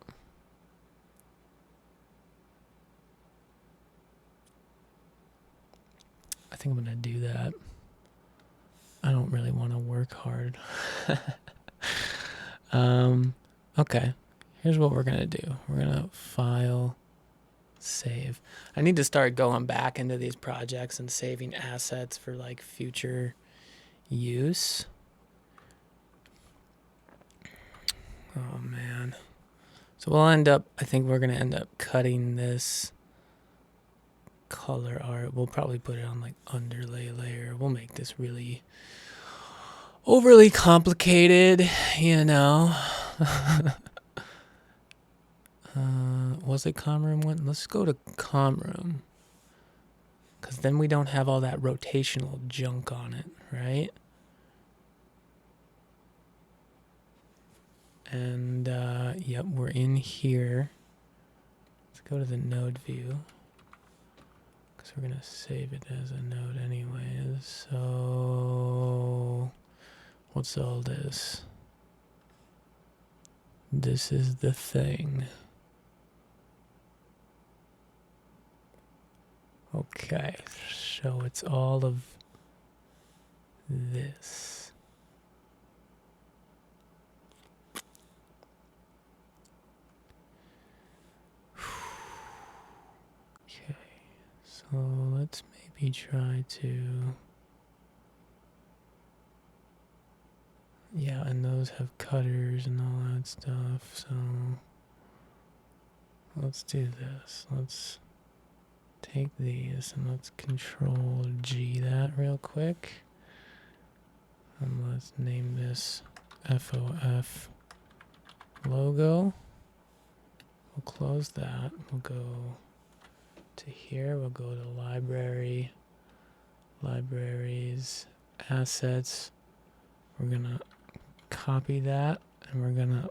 I think I'm gonna do that. I don't really want to work hard. Okay. Here's what we're gonna do. We're gonna file, save. I need to start going back into these projects and saving assets for like future use. Oh man. So we'll end up, I think we're gonna end up cutting this color art. We'll probably put it on like underlay layer. We'll make this really overly complicated, you know. Was it com room one? Let's go to com room, because then we don't have all that rotational junk on it, right? And yep, we're in here. Let's go to the node view, because we're gonna save it as a node anyways. So what's all this? This is the thing. Okay, so it's all of this. Okay, so let's maybe try to... Yeah, and those have cutters and all that stuff, so... Let's do this. Let's take these and let's Control G that real quick. And let's name this FOF logo. We'll close that. We'll go to here. We'll go to library, libraries, assets. We're gonna copy that and we're gonna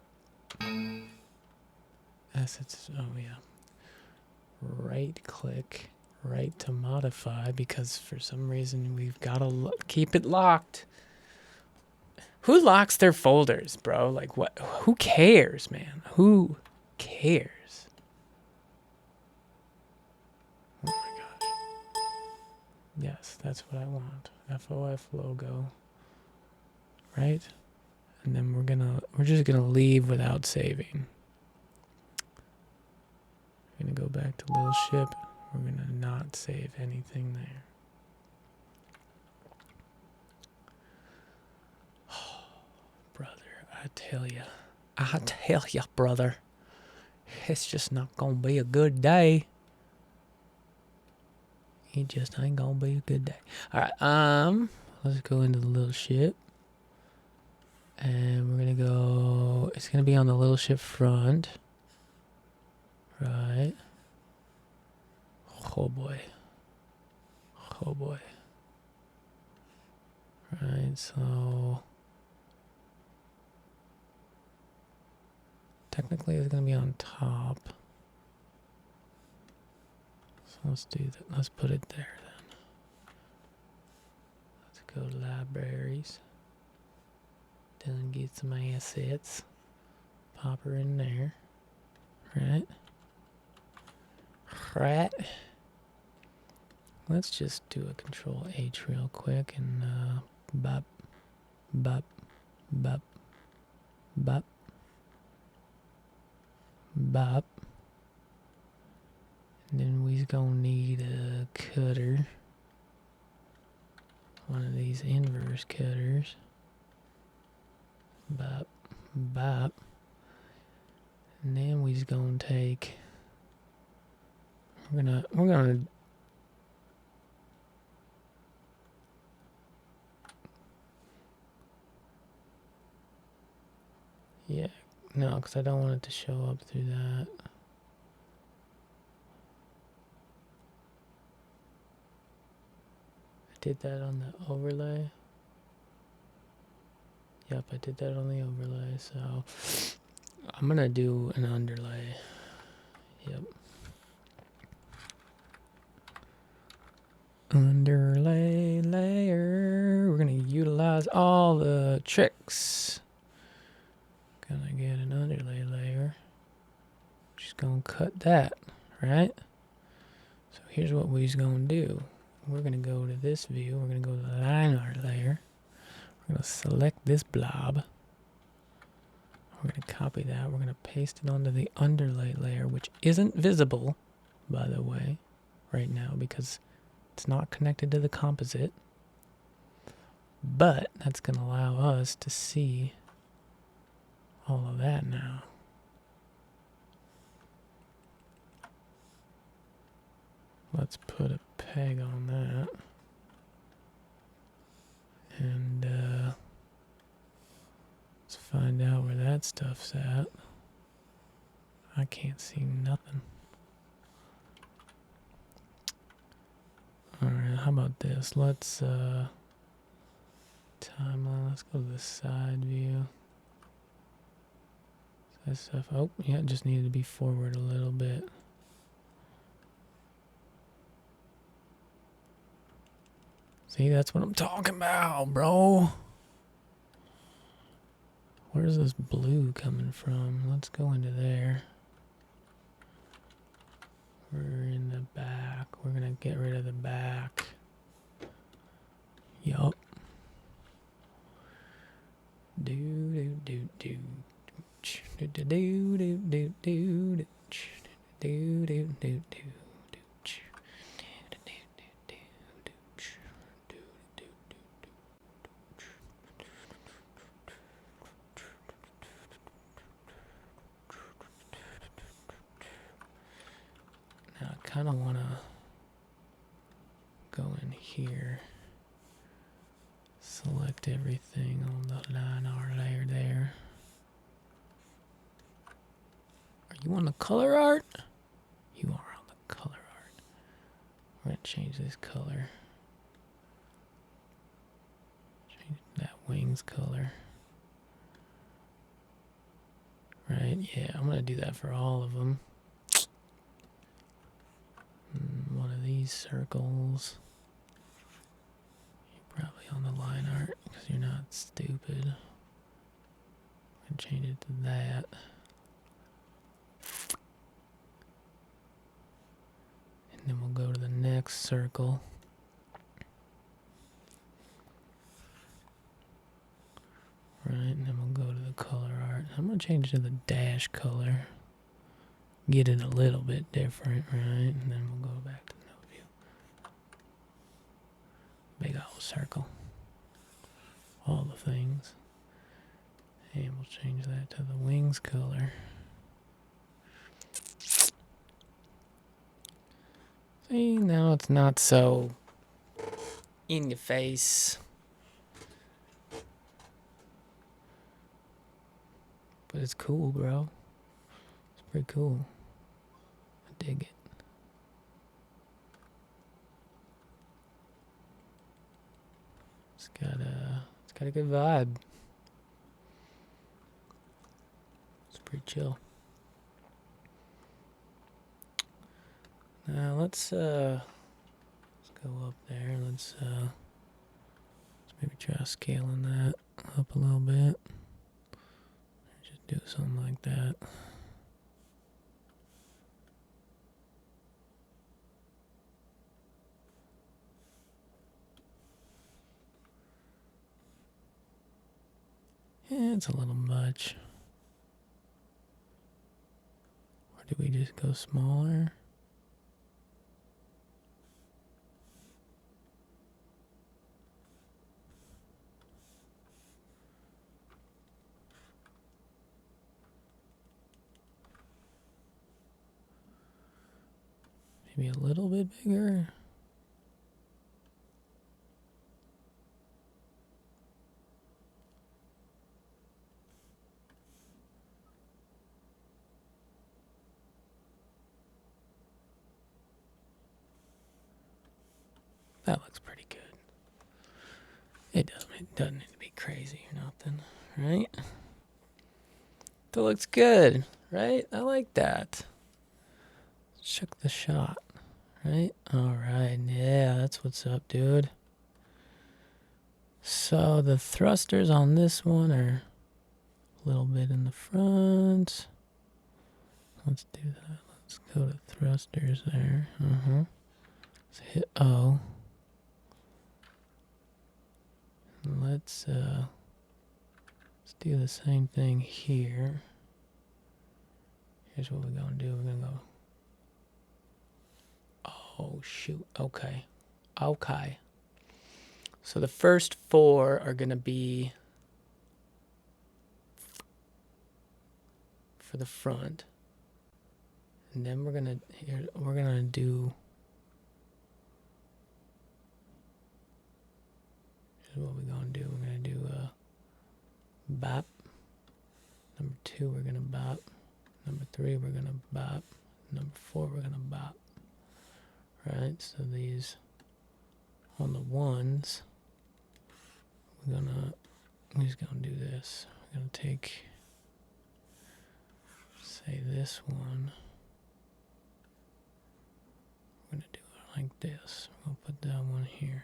assets. Oh yeah. Right click, right to modify, because for some reason we've got to keep it locked. Who locks their folders, bro? Like what? Who cares, man? Who cares? Oh my gosh. Yes, that's what I want. FOF logo. Right? And then we're just gonna leave without saving. We're gonna go back to little ship. We're gonna not save anything there. Oh, brother, I tell ya, brother, it's just not gonna be a good day. It just ain't gonna be a good day. All right, let's go into the little ship, and we're gonna go. It's gonna be on the little ship front, right? Oh boy. Oh boy. Right, so technically it's gonna be on top. So let's do that. Let's put it there then. Let's go to libraries. Then get some assets. Pop her in there. Right. Right. Let's just do a Control H real quick and bop, bop, bop, bop, bop. And then we's gonna need a cutter. One of these inverse cutters. Bop, bop. And then we's gonna take. We're gonna. Yeah, no, because I don't want it to show up through that. I did that on the overlay. Yep, I did that on the overlay, so I'm gonna do an underlay. Yep. Underlay layer. We're gonna utilize all the tricks. Gonna get an underlay layer. Just gonna cut that, right? So here's what we're gonna do. We're gonna go to this view. We're gonna go to the line art layer. We're gonna select this blob. We're gonna copy that. We're gonna paste it onto the underlay layer, which isn't visible, by the way, right now because it's not connected to the composite. But that's gonna allow us to see all of that now. Let's put a peg on that. And let's find out where that stuff's at. I can't see nothing. Alright, how about this? Let's timeline, let's go to the side view. That stuff, oh yeah, it just needed to be forward a little bit. See, that's what I'm talking about, bro. Where's this blue coming from? Let's go into there. We're in the back. We're gonna get rid of the back. Yup. Do do do do do do do do do do do do do do. Now I kind of want to go in here, select everything on the line art layer there. Are you on the color art? You are on the color art. We're going to change this color. Change that wings color. Right, yeah, I'm going to do that for all of them. One of these circles. You're probably on the line art because you're not stupid. I'm going to change it to that. And then we'll go to the next circle. Right, and then we'll go to the color art. I'm going to change it to the dash color. Get it a little bit different, right? And then we'll go back to no view. Big old circle. All the things. And we'll change that to the wings color. See, now it's not so in your face. But it's cool, bro. It's pretty cool. I dig it. It's got a good vibe. It's pretty chill. Now let's go up there. Let's maybe try scaling that up a little bit. Just do something like that. Yeah, it's a little much. Or do we just go smaller? Maybe a little bit bigger? That looks pretty good. It doesn't need to be crazy or nothing, right? That looks good, right? I like that. Check the shot, right? Alright, yeah, that's what's up, dude. So the thrusters on this one are a little bit in the front. Let's do that. Let's go to thrusters there. Let's hit O. Let's do the same thing here. Here's what we're gonna do. We're gonna go. Oh shoot. Okay. Okay. So the first four are gonna be for the front, and then we're gonna do. Here's what we're gonna do. We're gonna do a bop. Number 2, we're gonna bop. Number 3, we're gonna bop. Number 4, we're gonna bop. Right. So these on the ones, we're just gonna do this. We're gonna take, say, this one. We're gonna do it like this. We're gonna put that one here.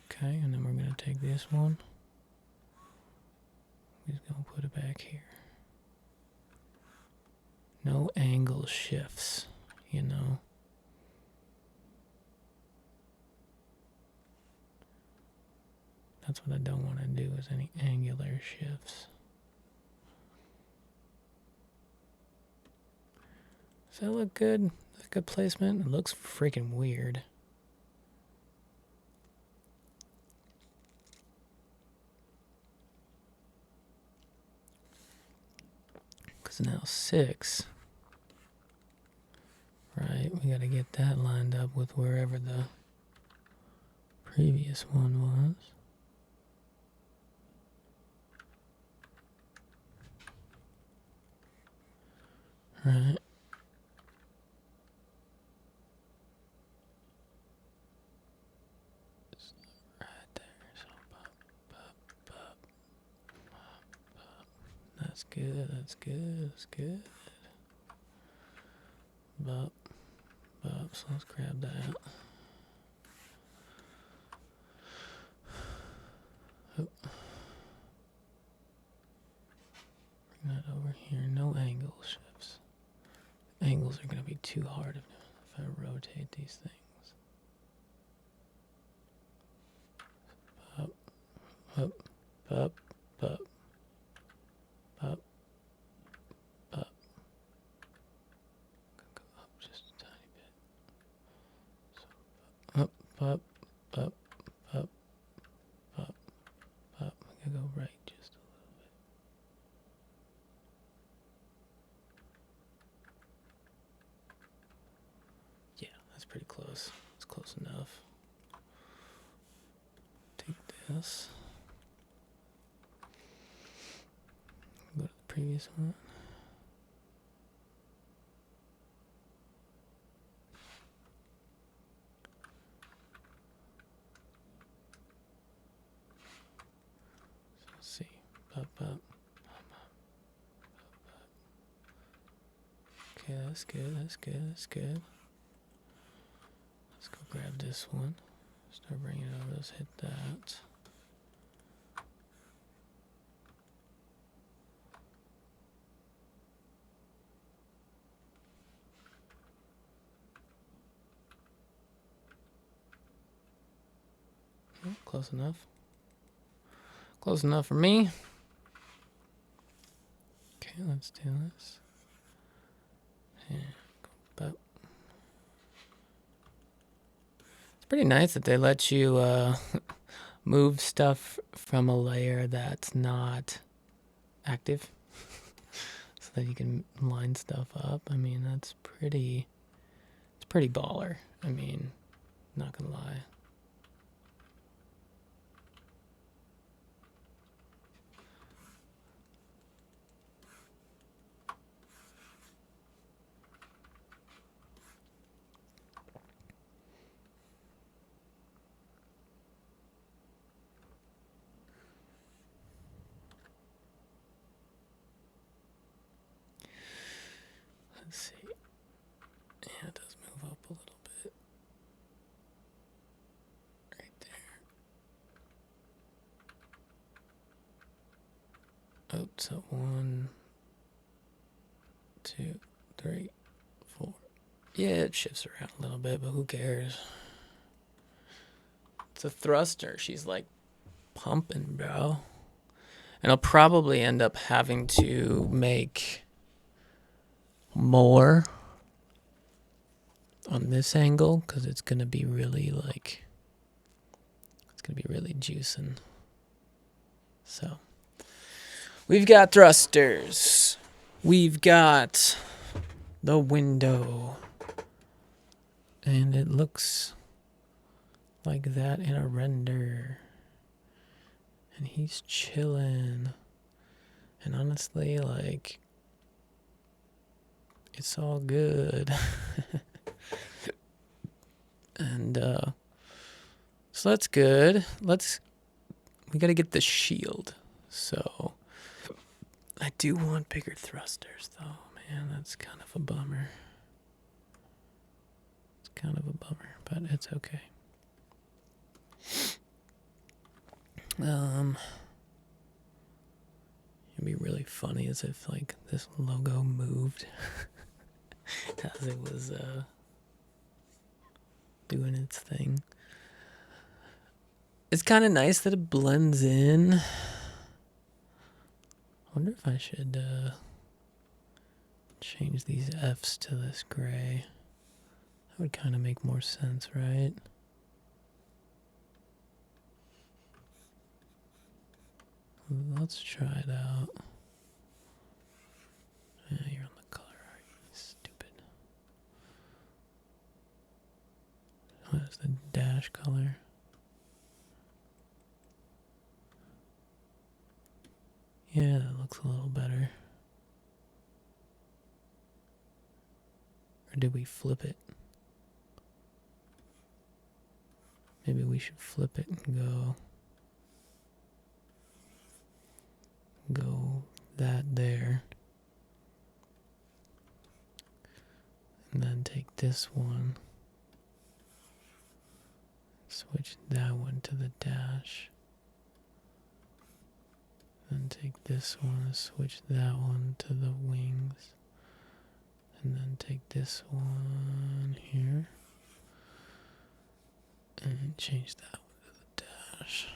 Okay, and then we're gonna take this one. We're just gonna put it back here. No angle shifts, you know. That's what I don't want to do, is any angular shifts. Does that look good? Is that good placement? It looks freaking weird. Because now 6, right? We got to get that lined up with wherever the previous one was. Right. Right there. So pop. That's good. That's good. That's good. Bop. So let's grab that. Bring that over here. No angle shifts. Angles are going to be too hard if I rotate these things. Up. Up. Up. Up. Up. Up. Go up just a tiny bit. So up. Up. Up. Up. Up. Up. I'm going to go right just a little bit. Yeah, that's pretty close. It's close enough. Take this. Go to the previous one. up. Okay, that's good. Let's go grab this one. Start bringing it over. Let's hit that. Okay, close enough. Close enough for me. Okay, let's do this. Yeah, but it's pretty nice that they let you move stuff from a layer that's not active, so that you can line stuff up. I mean, it's pretty baller. I mean, not gonna lie. Let's see. Yeah, it does move up a little bit. Right there. Oh, so 1, 2, 3, 4. Yeah, it shifts around a little bit, but who cares? It's a thruster. She's like pumping, bro. And I'll probably end up having to make more on this angle because it's going to be really like, it's going to be really juicing. So we've got thrusters. We've got the window. And it looks like that in a render. And he's chilling. And honestly, like, it's all good. And so that's good. We gotta get the shield. So I do want bigger thrusters though, man. That's kind of a bummer. It's kind of a bummer, but it's okay. It'd be really funny as if like this logo moved as it was doing its thing. It's kind of nice that it blends in. I wonder if I should change these F's to this gray. That would kind of make more sense, right? Let's try it out. Yeah, you're on the color, are you? Stupid. What is the dash color? Yeah, that looks a little better. Or did we flip it? Maybe we should flip it and go that there. And then take this one. Switch that one to the dash. Then take this one, switch that one to the wings. And then take this one here. And change that one to the dash.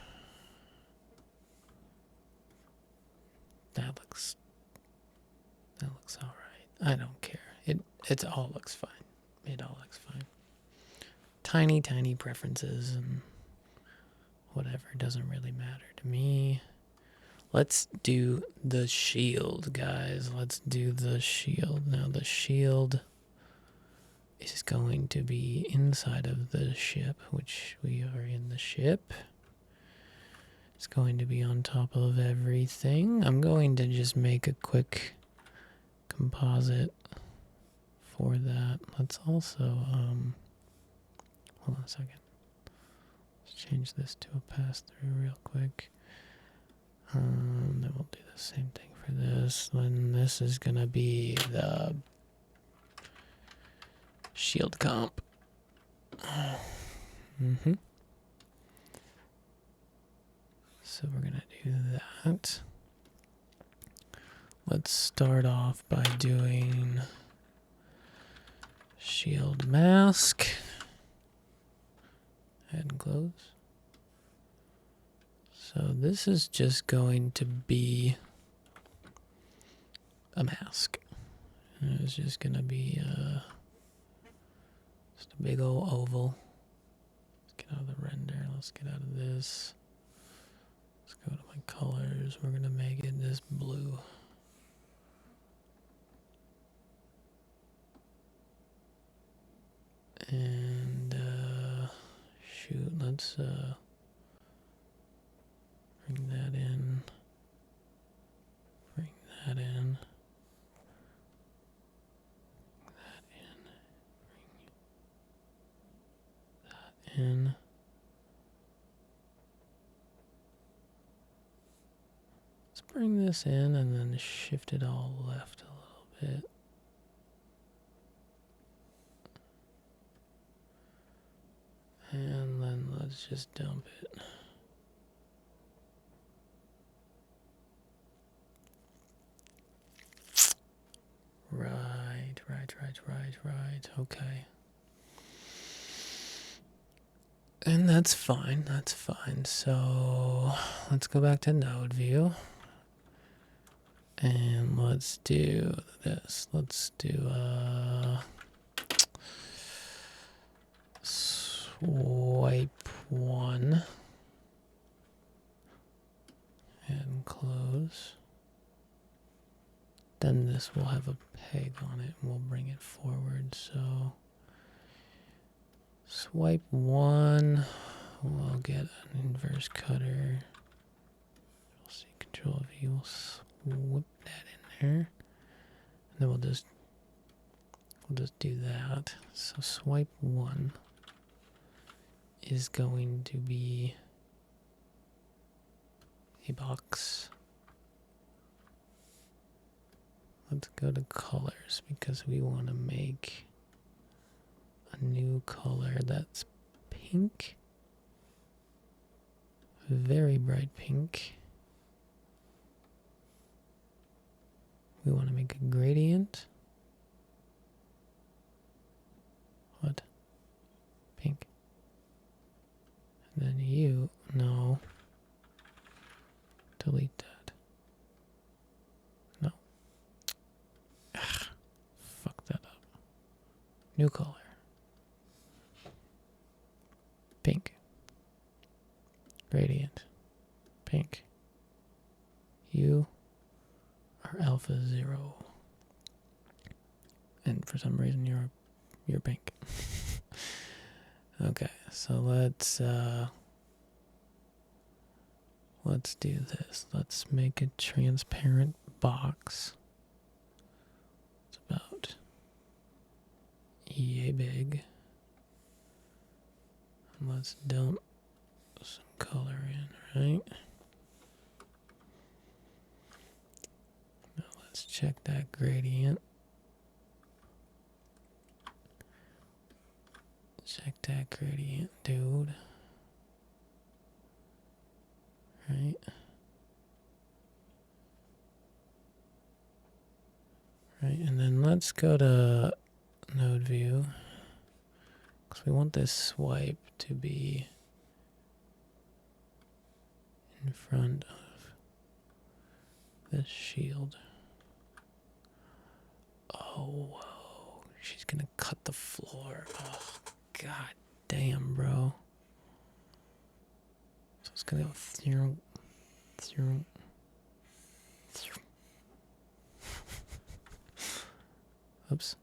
That looks alright. I don't care. It all looks fine. It all looks fine. Tiny preferences and whatever, doesn't really matter to me. Let's do the shield, guys. Let's do the shield. Now the shield is going to be inside of the ship, which we are in the ship. It's going to be on top of everything. I'm going to just make a quick composite for that. Let's also, hold on a second. Let's change this to a pass-through real quick. Then we'll do the same thing for this. Then this is gonna be the shield comp. So we're gonna do that. Let's start off by doing shield mask. And close. So this is just going to be a mask. And it's just gonna be just a big old oval. Let's get out of the render. Let's get out of this. Let's go to my colors. We're gonna make it this blue. And shoot, let's bring that in. Bring that in. That in. Bring that in. Let's bring this in and then shift it all left a little bit. And then let's just dump it. Right. Okay. And that's fine. That's fine. So let's go back to node view. And let's do this. Let's do swipe 1 and close. Then this will have a peg on it and we'll bring it forward. So swipe 1, we'll get an inverse cutter. We'll see Control V, we'll whip that in there. And then we'll just do that. So swipe 1 is going to be a box. Let's go to colors because we want to make a new color that's pink. Very bright pink. We want to make a gradient. What? Pink. And then you, no. Delete that. No. Ugh, fuck that up. New color. Pink. Gradient. Pink. You are alpha 0. And for some reason you're pink. Okay, so let's do this. Let's make a transparent box. It's about yay big. And let's dump some color in, right? Now let's check that gradient. Check that gradient, dude. Right? Right, and then let's go to node view. Because we want this swipe to be in front of this shield. Oh, whoa. She's gonna cut the floor. Oh, god damn, bro. So it's gonna go through. Oops.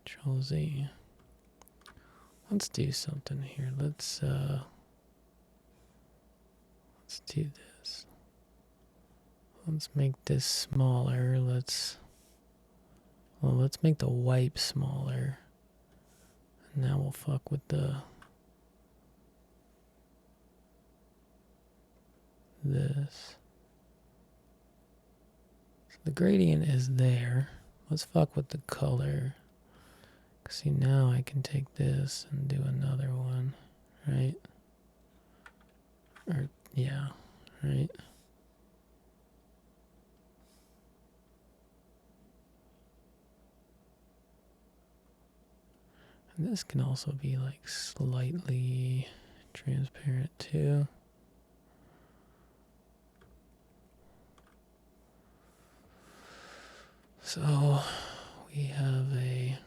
Control Z. Let's do something here. Let's do this. Let's make this smaller. Let's make the wipe smaller. And now we'll fuck with this. The gradient is there. Let's fuck with the color. See, now I can take this and do another one, right? Or, yeah, right? And this can also be like slightly transparent too. So we have a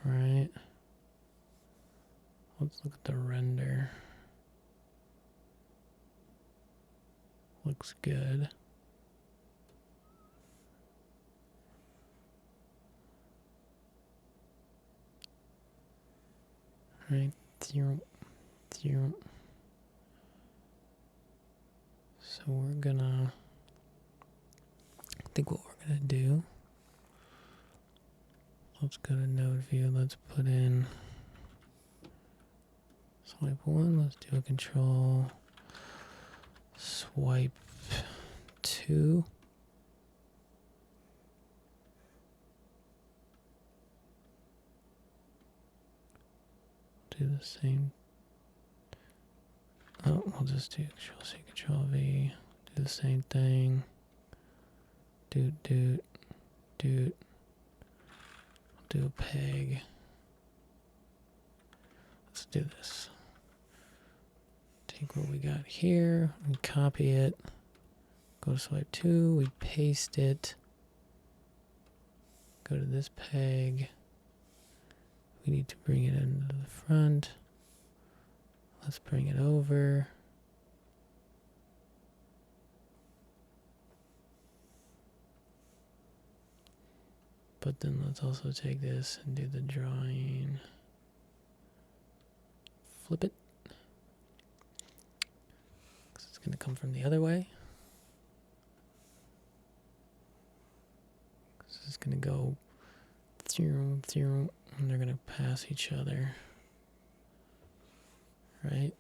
right? Let's look at the render. Looks good. Right, zero. So we're gonna, I think what we're gonna do, let's go to node view, let's put in swipe 1, let's do a control swipe 2. Do the same. Oh, we'll just do control C, control V, do the same thing. Do a peg. Let's do this. Take what we got here and copy it. Go to swipe 2, we paste it. Go to this peg. We need to bring it into the front. Let's bring it over. But then let's also take this and do the drawing. Flip it. 'Cause it's going to come from the other way. So it's going to go 0, 0, and they're going to pass each other. Right?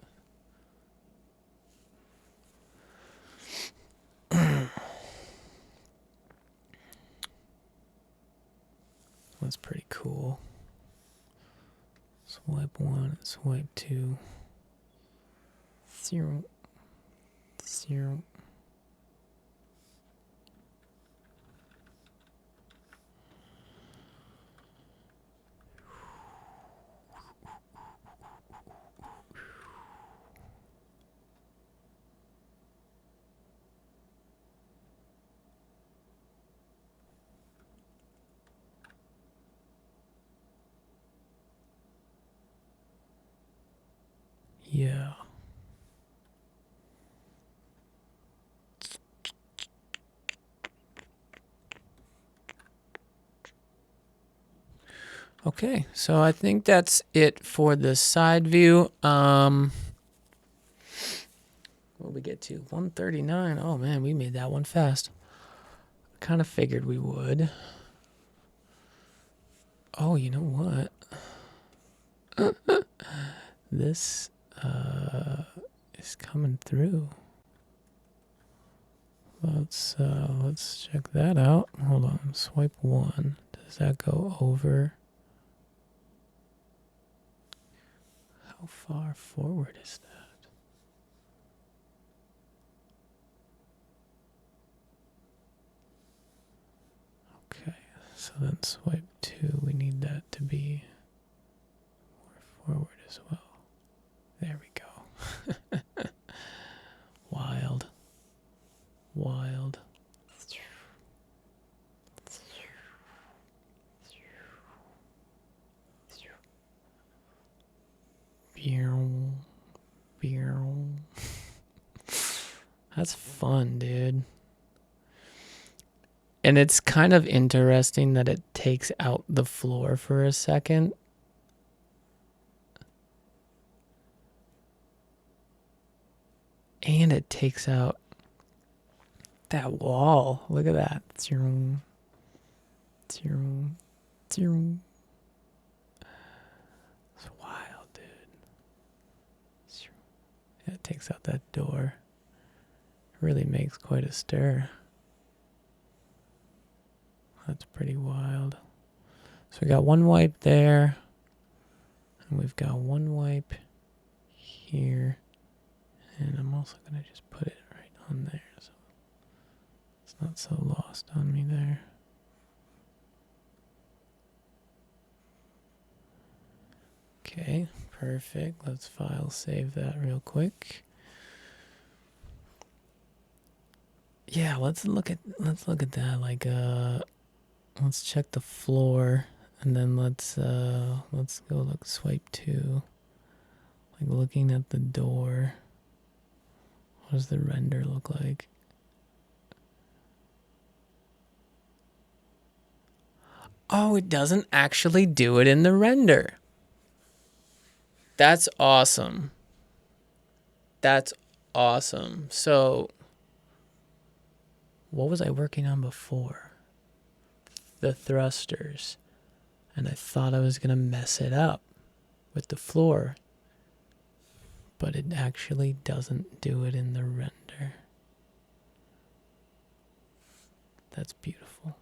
That's pretty cool. Swipe 1, swipe 2. 0, 0. Yeah. Okay, so I think that's it for the side view. What we get to? 139. Oh man, we made that one fast. Kind of figured we would. Oh, you know what? This is coming through. Let's check that out. Hold on. Swipe 1. Does that go over? How far forward is that? Okay, so then swipe 2, we need that to be more forward as well. There we go. Wild. Wild. That's fun, dude. And it's kind of interesting that it takes out the floor for a second. And it takes out that wall. Look at that. Zero, zero, zero. It's wild, dude. Yeah, it takes out that door. Really makes quite a stir. That's pretty wild. So we got one wipe there, and we've got one wipe here, and I'm also gonna just put it right on there so it's not so lost on me there. Okay, perfect. Let's file save that real quick. Yeah, let's look at that. Like let's check the floor, and then let's go look swipe 2. Like looking at the door. What does the render look like? Oh, it doesn't actually do it in the render. That's awesome. That's awesome. So, what was I working on before? The thrusters. And I thought I was going to mess it up with the floor. But it actually doesn't do it in the render. That's beautiful.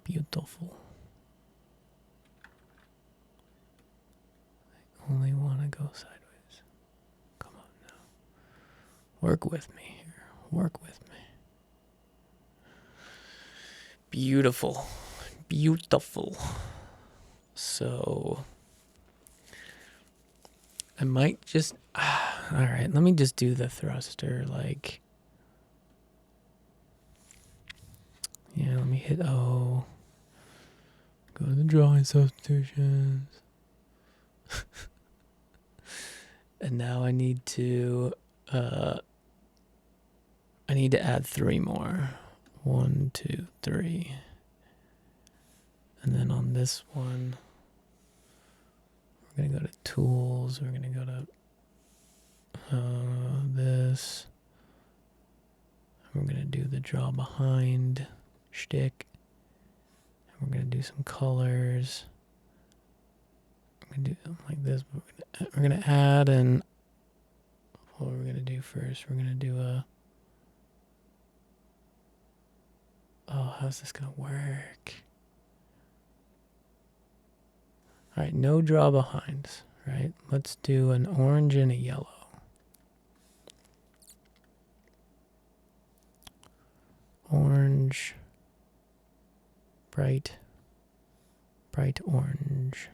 Beautiful. I only want to go sideways. Come on now. Work with me here. Work with me. Beautiful. Beautiful. So I might just all right, let me just do the thruster like yeah, let me hit O. Go to the drawing substitutions. And now I need to add 3 more. 1, 2, 3. And then on this one, we're gonna go to tools. We're gonna go to this. We're gonna do the draw behind shtick. And we're gonna do some colors. I'm gonna do something like this. But we're gonna add and what we're gonna do first. We're gonna do a. Oh, how's this gonna work? All right, no draw behinds, right? Let's do an orange and a yellow. Orange, bright orange.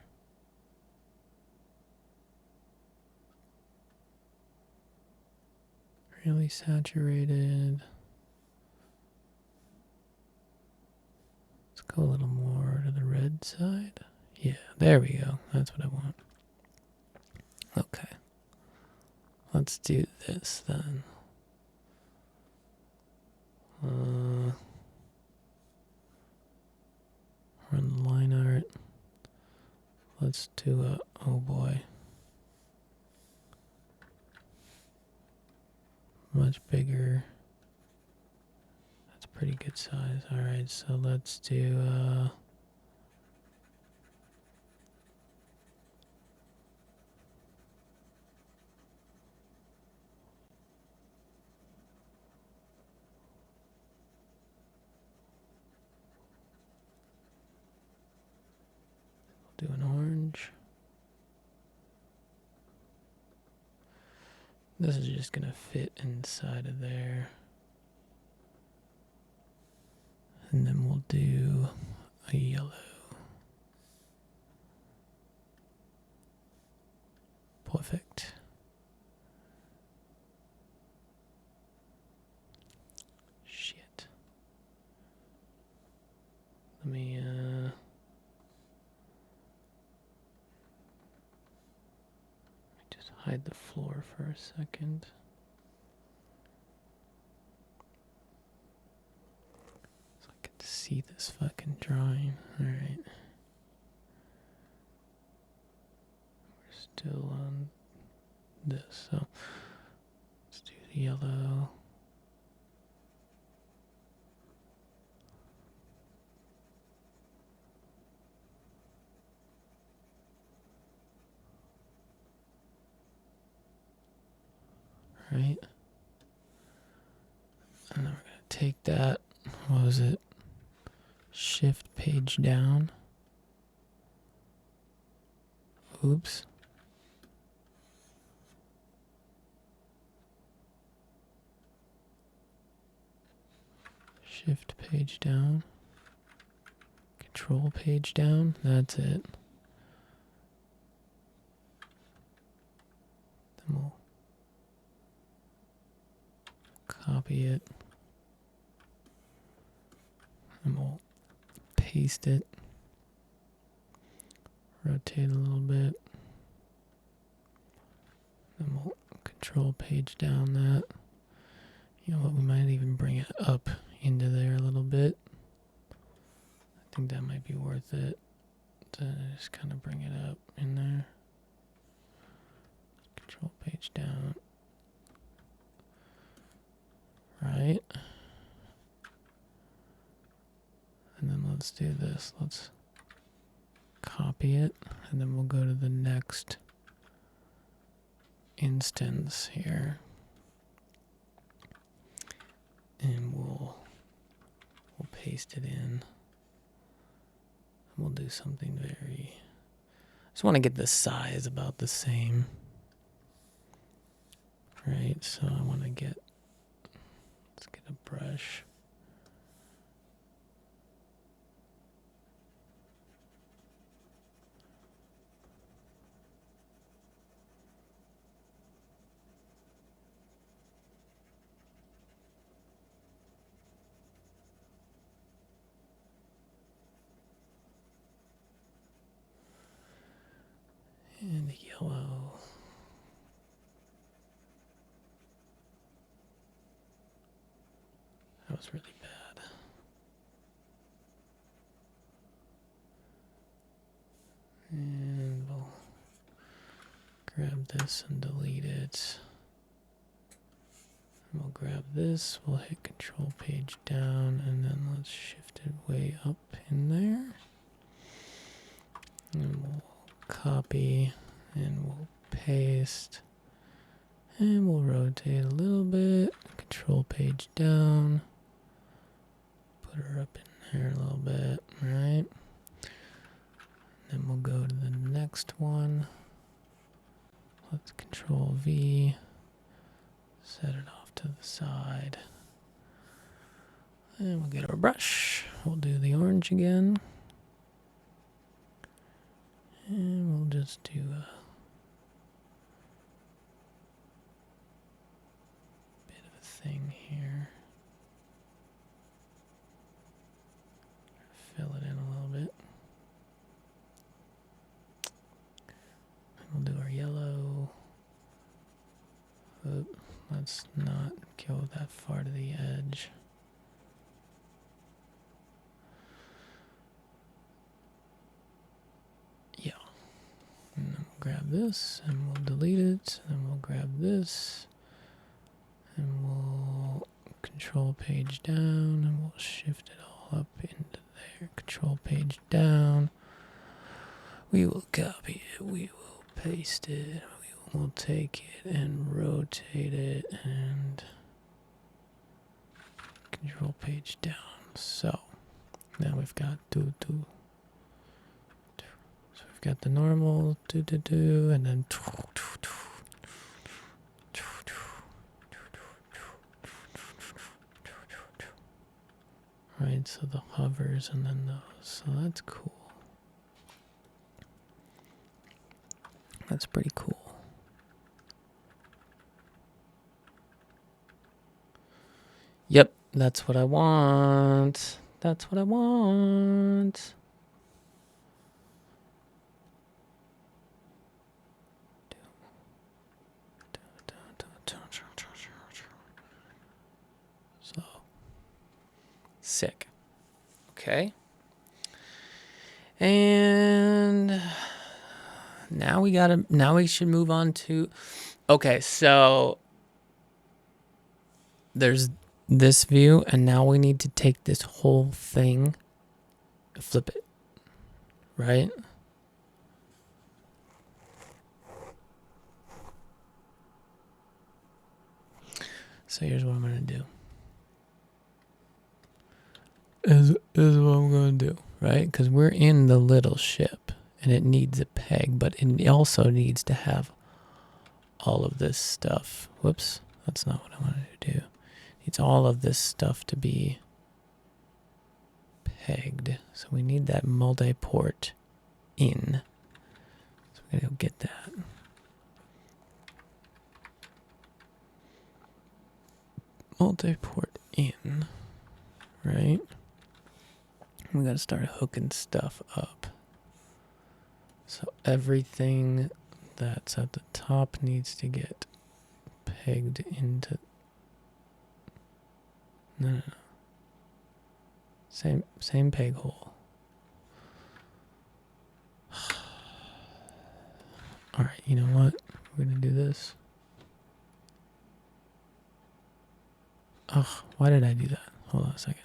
Really saturated. Let's go a little more to the red side. Yeah, there we go. That's what I want. Okay. Let's do this then. Run the line art. Let's do a, oh boy. Much bigger. That's a pretty good size. Alright, so let's do an orange. This is just gonna fit inside of there. And then we'll do a yellow. Perfect. Shit. Let me just hide the floor for a second. So I can see this fucking drawing. Alright. We're still on this, so let's do the yellow. right? And then we're going to take that, what was it? Shift page down. Oops. Shift page down. Control page down. That's it. Then we'll copy it. And we'll paste it. Rotate a little bit. Then we'll control page down that. You know what, we might even bring it up into there a little bit. I think that might be worth it to just kind of bring it up in there. Control page down. Right. And then let's do this. Let's copy it, and then we'll go to the next instance here. And we'll paste it in. And we'll do something very... I just want to get the size about the same. Right, so I want to get... Let's get a brush. And yellow. That was really bad. And we'll grab this and delete it. And we'll grab this, we'll hit control page down, and then let's shift it way up in there. And we'll copy, and we'll paste, and we'll rotate a little bit, control page down, put her up in there a little bit, right? Then we'll go to the next one. Let's control V, set it off to the side, and we'll get our brush. We'll do the orange again. And we'll just do a bit of a thing here. Fill it in a little bit. And we'll do our yellow. Oop, let's not go that far to the edge. And then we'll grab this, and we'll delete it, and we'll grab this, and we'll control page down, and we'll shift it all up into there. Control page down. We will copy it, we will paste it, we will take it and rotate it, and control page down. So, now we've got got the normal and then right, so the hovers and then those, so that's cool. That's pretty cool. Yep, that's what I want. That's what I want. So sick. Okay. And now we should move on to, okay, so there's this view, and now we need to take this whole thing, flip it, right? So here's what I'm going to do. Is what I'm going to do, right? Because we're in the little ship, and it needs a peg, but it also needs to have all of this stuff. Whoops, that's not what I wanted to do. It needs all of this stuff to be pegged. So we need that multi-port in. So we're going to go get that. Multi-port in, right? We got to start hooking stuff up. So everything that's at the top needs to get pegged into... No. Same peg hole. Alright, you know what? We're going to do this. Ugh, why did I do that? Hold on a second.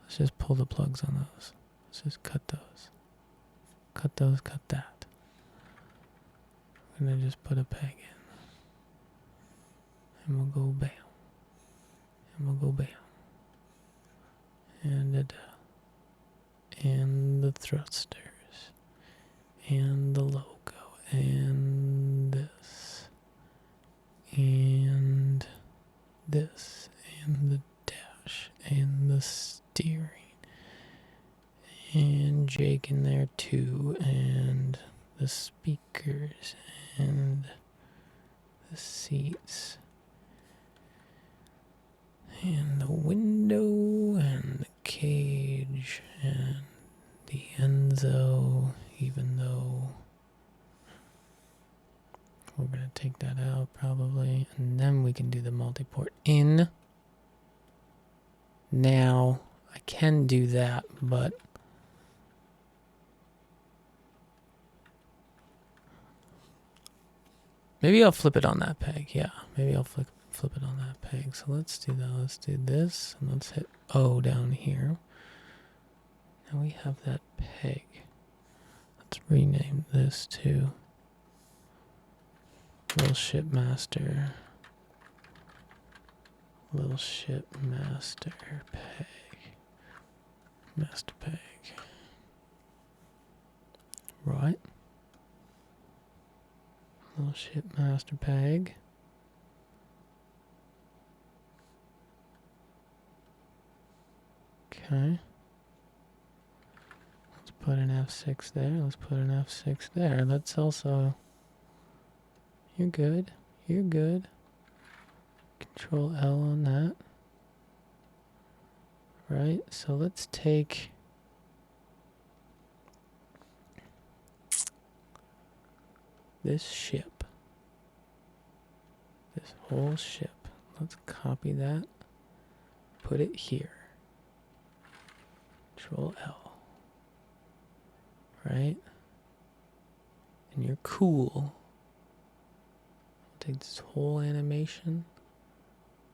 Let's just pull the plugs on those. Let's just cut those. Cut those, cut that. I'm going to just put a peg in. And we'll go bam. And we'll go bam. And da-da. And the thrusters. And the logo. And this. And this. And the dash. And the steering. And Jake in there too. And the speakers. And the seats. And the window. And the cage. And the Enzo. Even though we're going to take that out probably. And then we can do the multi-port in. Now, I can do that, but maybe I'll flip it on that peg. Yeah, maybe I'll flip it on that peg. So let's do that. Let's do this, and let's hit O down here. Now we have that peg. Let's rename this to Little Ship Master. Little Ship Master peg. Master peg. Right. Little Ship Master peg. Okay. Let's put an F6 there. Let's put an F6 there. Let's also... You're good. You're good. Control L on that. Right, so let's take... this ship. This whole ship. Let's copy that. Put it here. Control L. Right? And you're cool. I'll take this whole animation.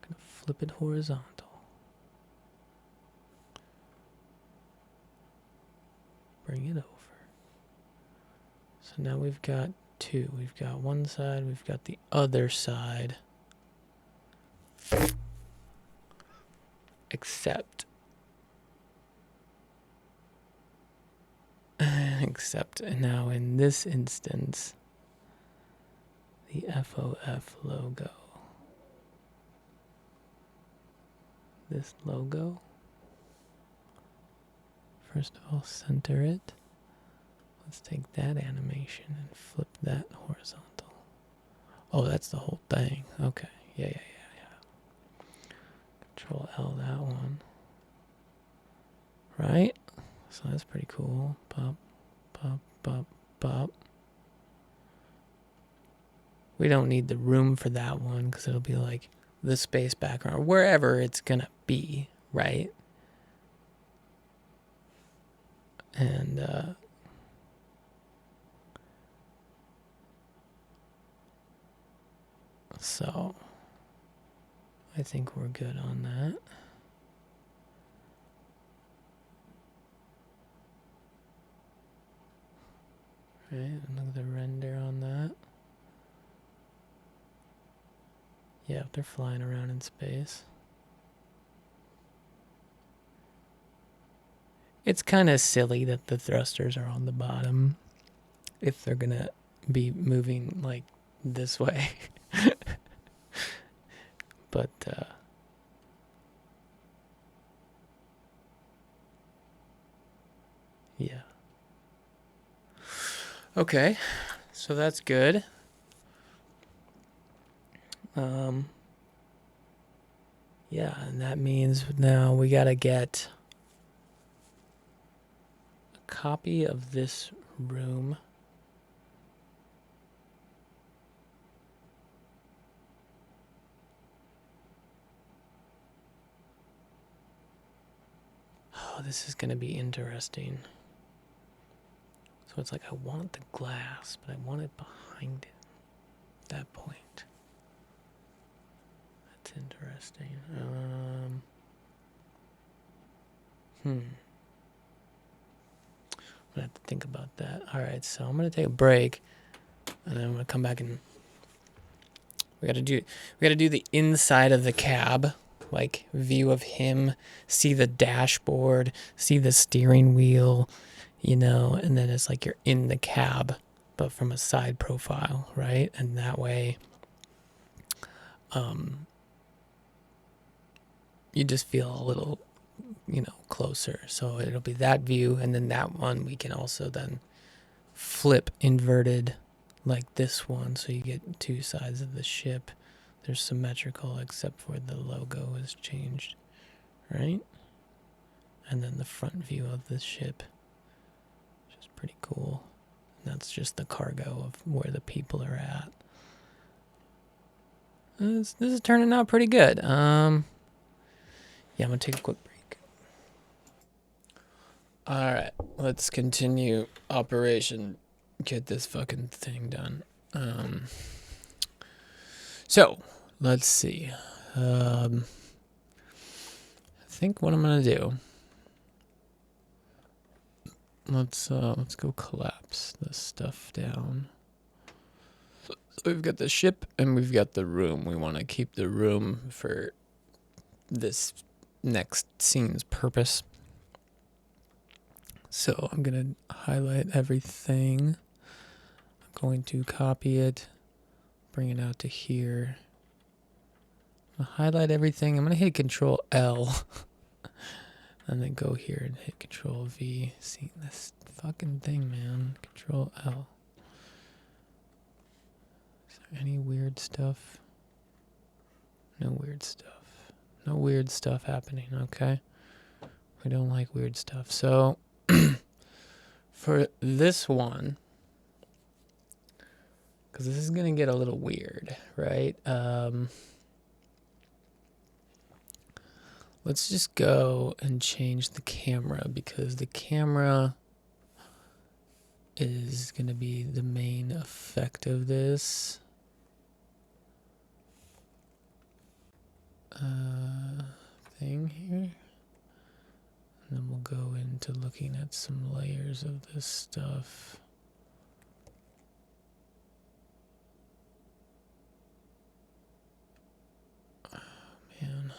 I'm gonna flip it horizontal. Bring it over. So now we've got two. We've got one side, we've got the other side. Except now in this instance, the FOF logo. This logo. First of all, center it. Let's take that animation and flip that horizontal. Oh, that's the whole thing. Okay. Yeah. Control L that one. Right? So that's pretty cool. Pop, pop, pop, pop. We don't need the room for that one because it'll be like the space background, wherever it's gonna be, right? And so I think we're good on that. Right, and look at the render on that. Yeah, if they're flying around in space. It's kind of silly that the thrusters are on the bottom if they're gonna be moving like this way. But yeah. Okay, so that's good. Yeah, and that means now we gotta get a copy of this room. Oh, this is gonna be interesting. So it's like I want the glass, but I want it behind it. At that point. That's interesting. I'm gonna have to think about that. All right, so I'm gonna take a break, and then I'm gonna come back and we gotta do the inside of the cab, like view of him, see the dashboard, see the steering wheel, and then it's like you're in the cab, but from a side profile, right? And that way, you just feel a little, closer. So it'll be that view, and then that one we can also then flip inverted like this one, so you get two sides of the ship. They're symmetrical except for the logo is changed, right? And then the front view of the ship, which is pretty cool. And that's just the cargo of where the people are at. This is turning out pretty good. Yeah, I'm gonna take a quick break. All right, let's continue Operation Get this fucking thing done. So let's see. I think what I'm gonna do. Let's go collapse this stuff down. So we've got the ship and we've got the room. We want to keep the room for this next scene's purpose. So I'm gonna highlight everything. I'm going to copy it, bring it out to here. I'm gonna highlight everything. I'm gonna hit Control L. And then go here and hit Control V. See this fucking thing, man. Control L. Is there any weird stuff? No weird stuff. No weird stuff happening, okay? We don't like weird stuff. So, for this one, because this is going to get a little weird, right? Let's just go and change the camera, because the camera is going to be the main effect of this. Thing here. And then we'll go into looking at some layers of this stuff. Oh, man.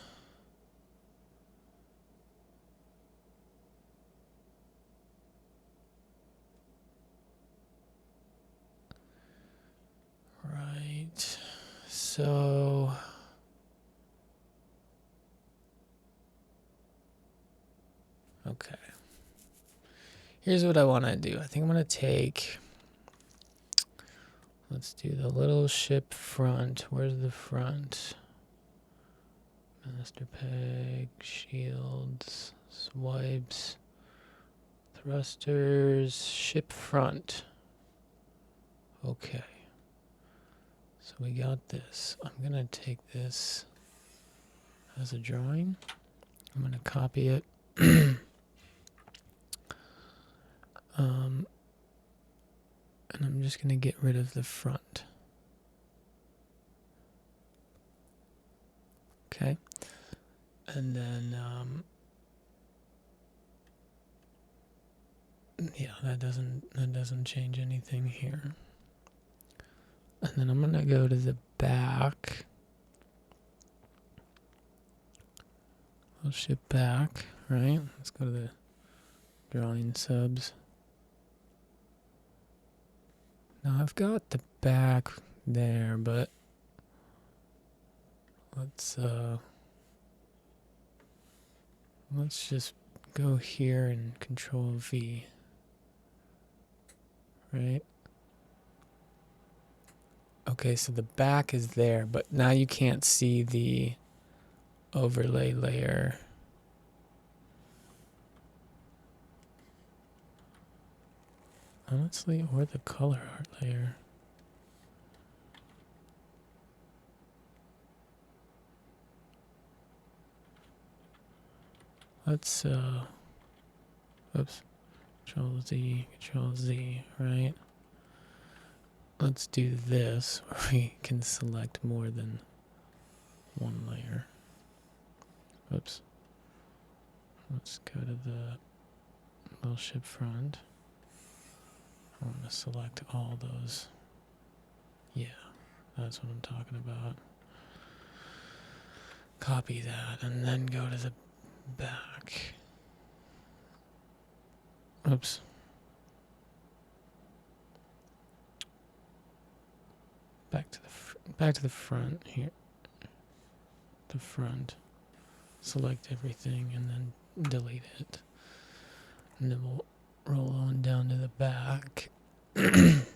Right. So okay. Here's what I want to do. I think I'm going to take, let's do the little ship front. Where's the front? Master peg, shields, swipes, thrusters, ship front. Okay. So we got this. I'm going to take this as a drawing. I'm going to copy it. And I'm just going to get rid of the front. Okay. And then, yeah, that doesn't change anything here. And then I'm going to go to the back. I'll ship back, right? Let's go to the drawing subs. Now I've got the back there, but let's just go here and control V, right? Okay, so the back is there, but now you can't see the overlay layer. Honestly, or the color art layer. Let's oops, Control Z, right? Let's do this where we can select more than one layer. Oops. Let's go to the little ship front. I want to select all those. Yeah, that's what I'm talking about. Copy that and then go to the back. Oops. Back to the front here. The front. Select everything and then delete it. And then we'll roll on down to the back. And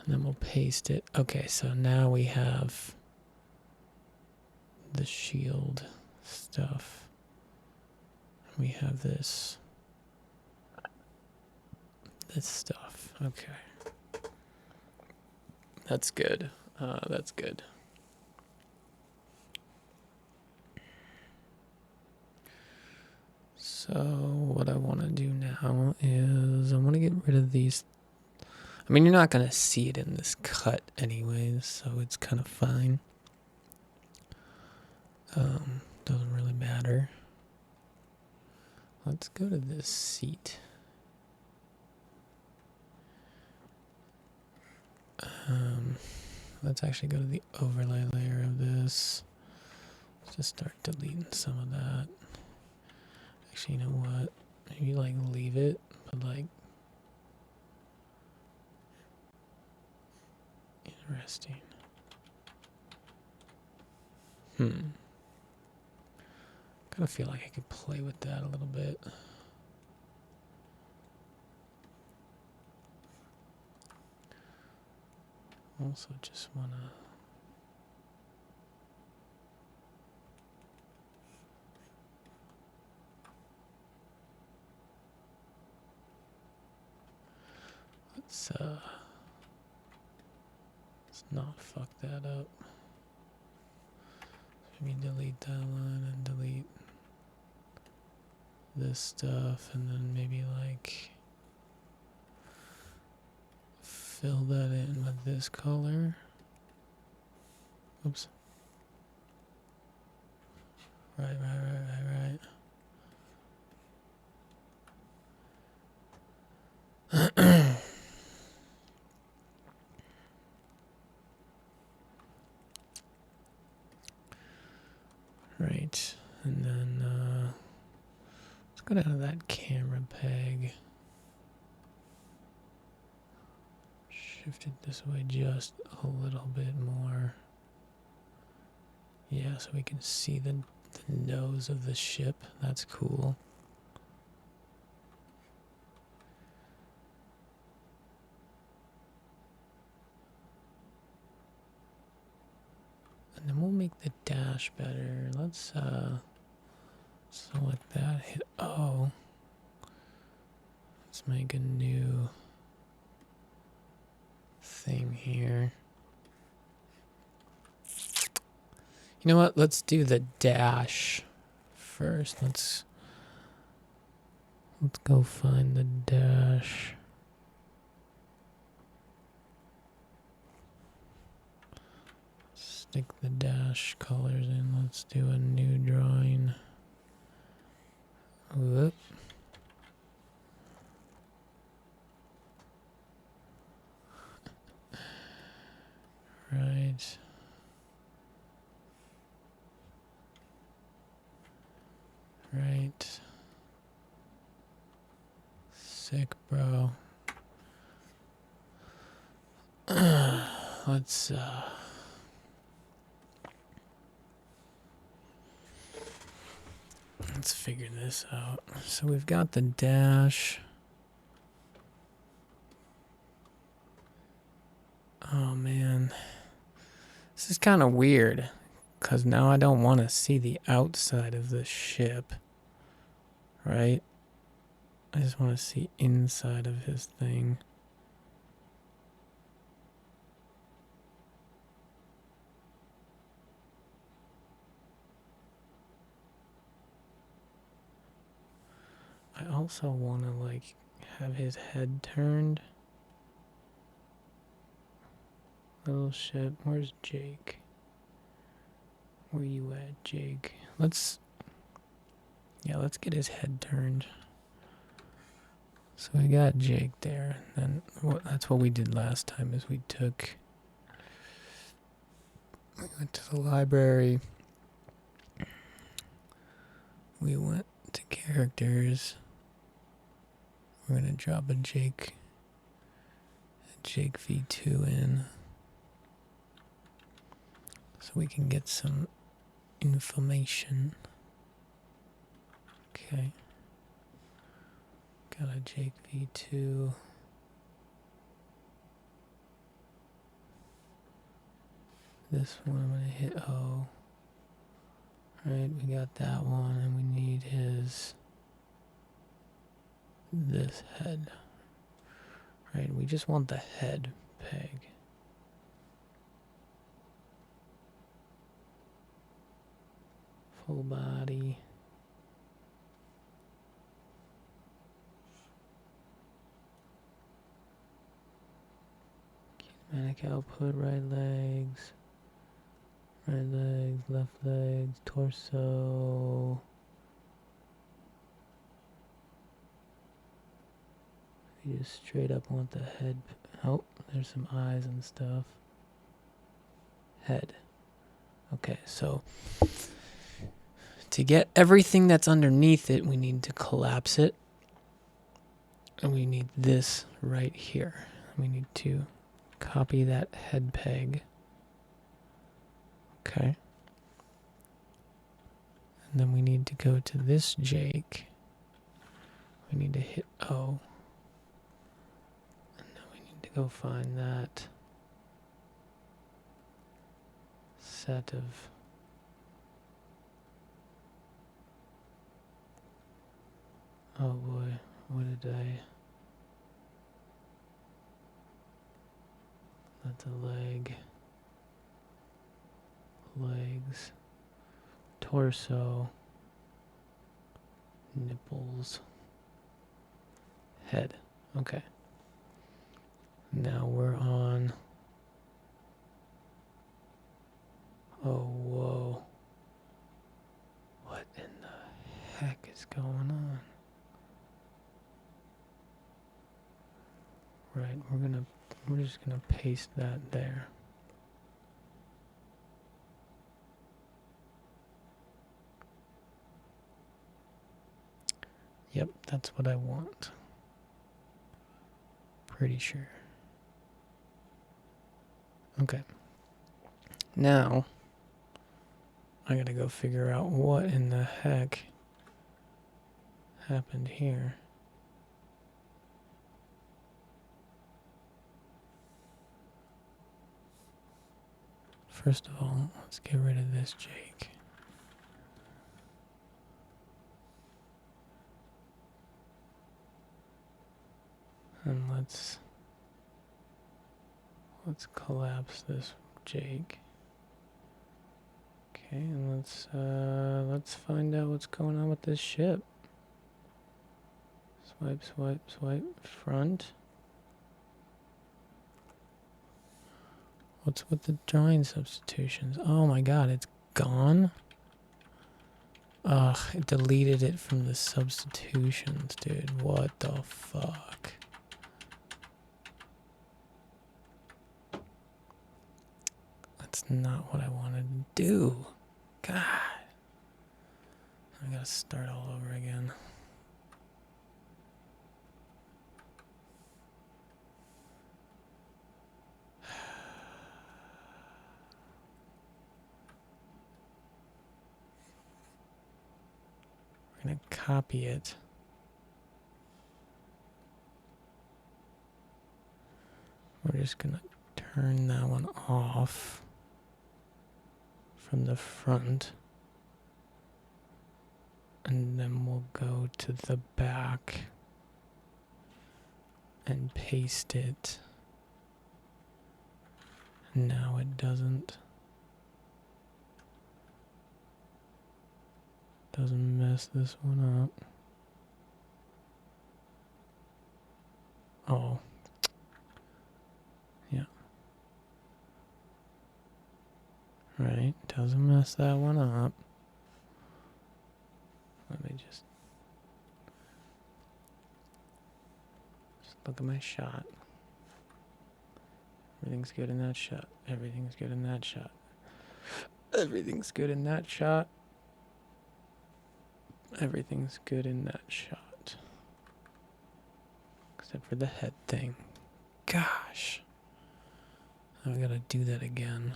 then we'll paste it. Okay, so now we have the shield stuff. We have this stuff. Okay. That's good. That's good. So what I want to do now is I want to get rid of these. I mean, you're not going to see it in this cut anyways, so it's kind of fine. Doesn't really matter. Let's go to this seat. Let's actually go to the overlay layer of this. Let's just start deleting some of that. Actually, you know what? Maybe like leave it, but like interesting. Kind of feel like I could play with that a little bit. Also, just wanna. Let's not fuck that up. Maybe delete that line and delete this stuff, and then maybe like fill that in with this color. Oops. Right. Right, and then let's go down to that camera peg. Shift it this way just a little bit more. Yeah, so we can see the nose of the ship. That's cool. And then we'll make the dash better. Let's select that, hit O. Let's make a new thing here. You know what? Let's do the dash first. Let's go find the dash. Stick the dash colors in. Let's do a new drawing. Whoop. Right. sick, bro. Let's figure this out. So we've got the dash. Oh man. This is kind of weird because now I don't want to see the outside of the ship. Right? I just want to see inside of his thing. I also want to like have his head turned. Little ship. Where's Jake? Where you at, Jake? Let's get his head turned. So we got Jake there. Then that's what we did last time. Is we went to the library. We went to characters. We're gonna drop a Jake V2 in, so we can get some information. Okay. Got a Jake V2. This one I'm gonna hit O. Right, we got that one, and we need this head. Right, we just want the head peg. Full body. Kinematic output, right legs, left legs, torso. You just straight up want the head. Oh, there's some eyes and stuff. Head. Okay, so to get everything that's underneath it, we need to collapse it. And we need this right here. We need to copy that head peg. Okay. And then we need to go to this Jake. We need to hit O. And then we need to go find that set of oh boy, what did I... That's a leg. Legs. Torso. Nipples. Head. Okay. Now we're on... Oh, whoa. What in the heck is going on? Right, we're just gonna paste that there. Yep, that's what I want. Pretty sure. Okay. Now, I gotta go figure out what in the heck happened here. First of all, let's get rid of this Jake. And let's collapse this Jake. Okay, and let's find out what's going on with this ship. Swipe, swipe, swipe. Front. What's with the drawing substitutions? Oh my god, it's gone? Ugh, it deleted it from the substitutions, dude. What the fuck? That's not what I wanted to do. God. I gotta start all over again. We're going to copy it. We're just going to turn that one off from the front. And then we'll go to the back and paste it. Now it doesn't mess this one up. Oh. Yeah. Right, doesn't mess that one up. Let me just look at my shot. Everything's good in that shot. Everything's good in that shot. Everything's good in that shot. Everything's good in that shot. Except for the head thing. Gosh. I gotta do that again.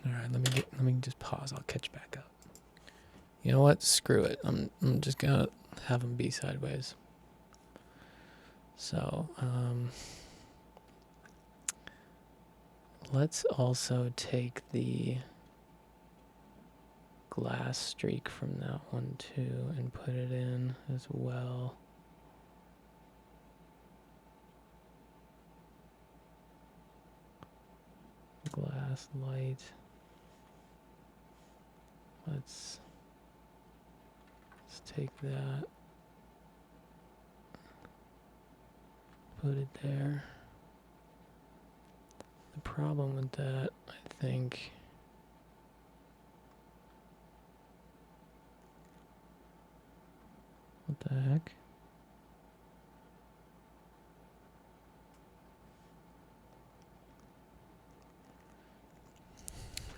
Alright, let me just pause. I'll catch back up. You know what? Screw it. I'm just gonna have them be sideways. So, let's also take the glass streak from that one too and put it in as well. Glass light. Let's take that, put it there. The problem with that, I think, what the heck?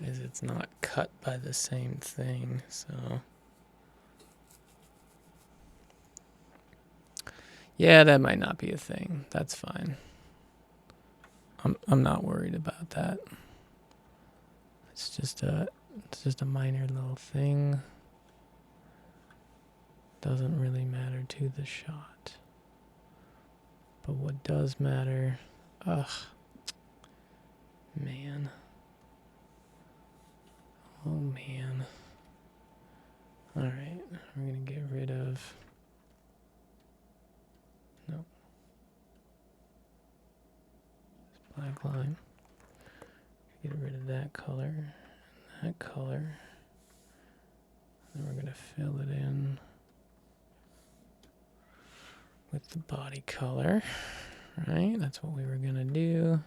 Is it's not cut by the same thing, so yeah, that might not be a thing. That's fine. I'm not worried about that. It's just a minor little thing. Doesn't really matter to the shot. But what does matter, man. Oh man. Alright, we're gonna get rid of, no, this black line. Get rid of that color, and that color. Then we're gonna fill it in with the body color, right? That's what we were gonna do.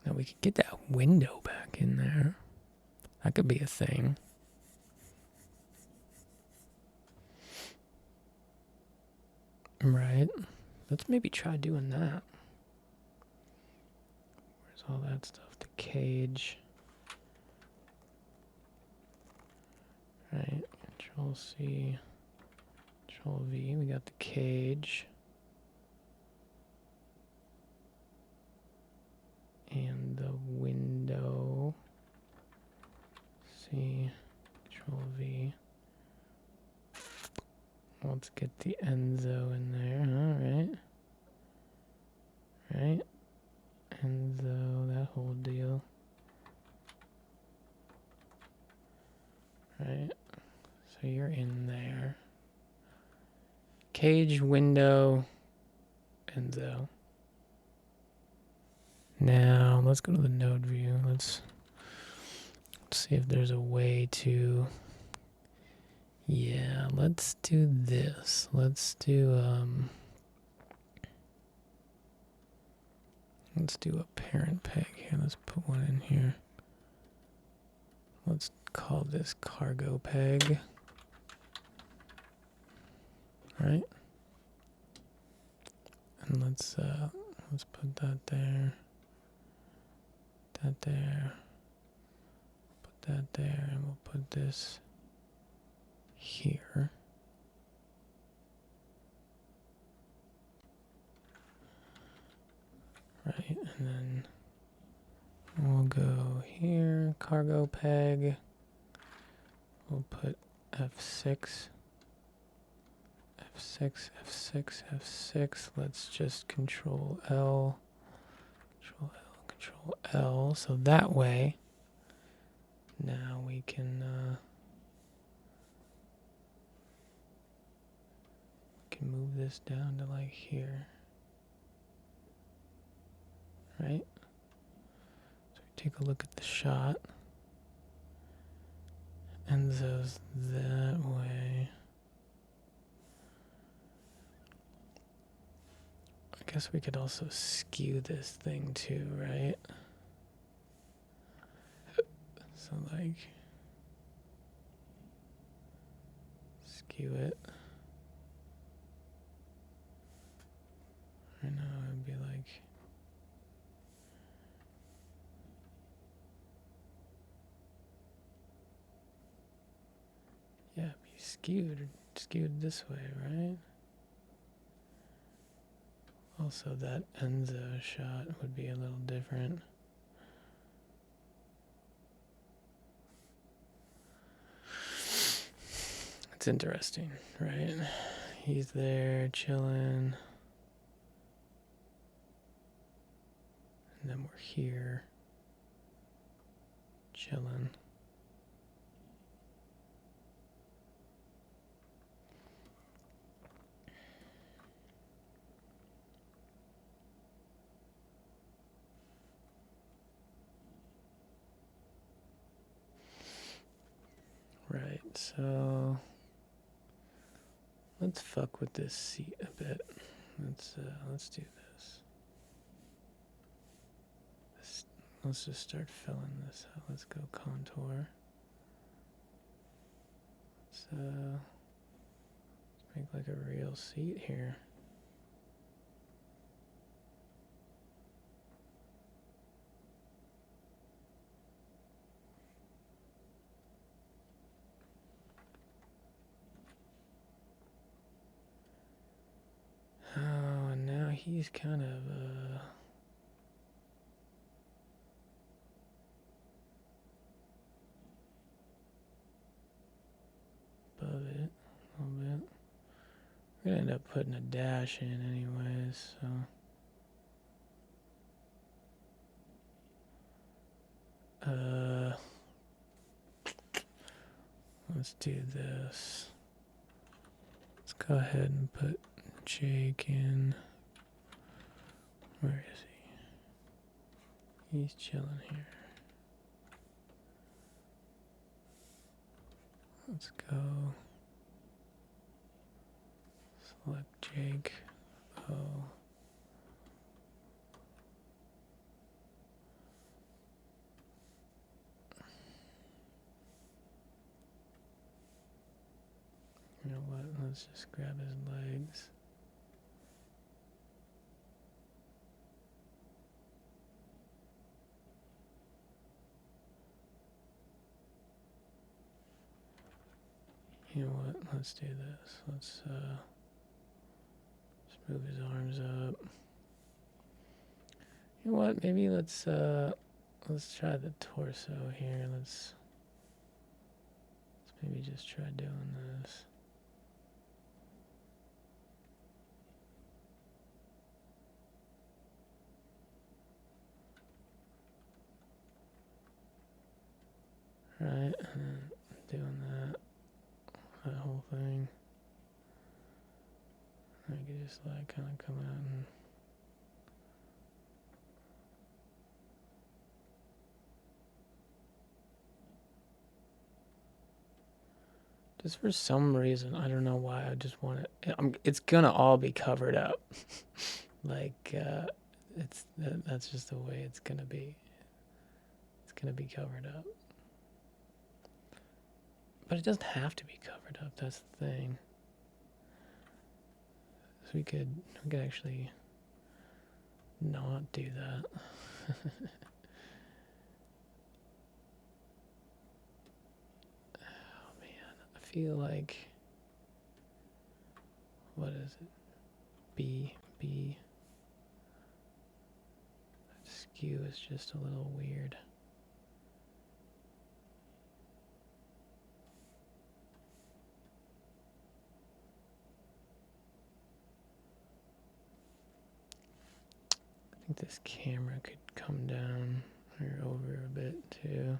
Now we could get that window back in there. That could be a thing. Right. Let's maybe try doing that. Where's all that stuff? The cage. Right. Control C. Control V. We got the cage. And the window. C. Control V. Let's get the Enzo in there. Alright. Right. Enzo, that whole deal. Right. So you're in there. Cage, window, Enzo. Now, let's go to the node view. Let's see if there's a way to... Yeah, let's do this. Let's do a parent peg here. Let's put one in here. Let's call this cargo peg. Right? And let's put that there. That there. Put that there, and we'll put this here. Right, and then we'll go here. Cargo peg. We'll put F6. F6, F6, F6. Let's just Control L. Control L, Control L. So that way, now we can move this down to like here. Right? So we take a look at the shot. Enzo's that way. I guess we could also skew this thing too, right? So like skew it. Right now it would be like yeah, be skewed this way, right? Also that Enzo shot would be a little different. It's interesting, right? He's there chilling. And then we're here chilling. Right, so let's fuck with this seat a bit. Let's do this. Let's just start filling this out. Let's go contour. Let's make like a real seat here. Oh, and now he's kind of above it a little bit. We're gonna end up putting a dash in anyways, so let's do this. Let's go ahead and put Jake in. Where is he? He's chilling here. Let's go. Select Jake. Oh. You know what? Let's just grab his legs. You know what? Let's do this. Let's move his arms up. You know what? Maybe let's try the torso here. Let's maybe just try doing this. Right, and then doing that whole thing. I could just like kind of come out and just for some reason, I don't know why, I just want it. It's gonna all be covered up. Like that's just the way it's gonna be. It's gonna be covered up. But it doesn't have to be covered up. That's the thing. So we could actually not do that. Oh man, I feel like, what is it? B. Skew is just a little weird. think this camera could come down or over a bit too.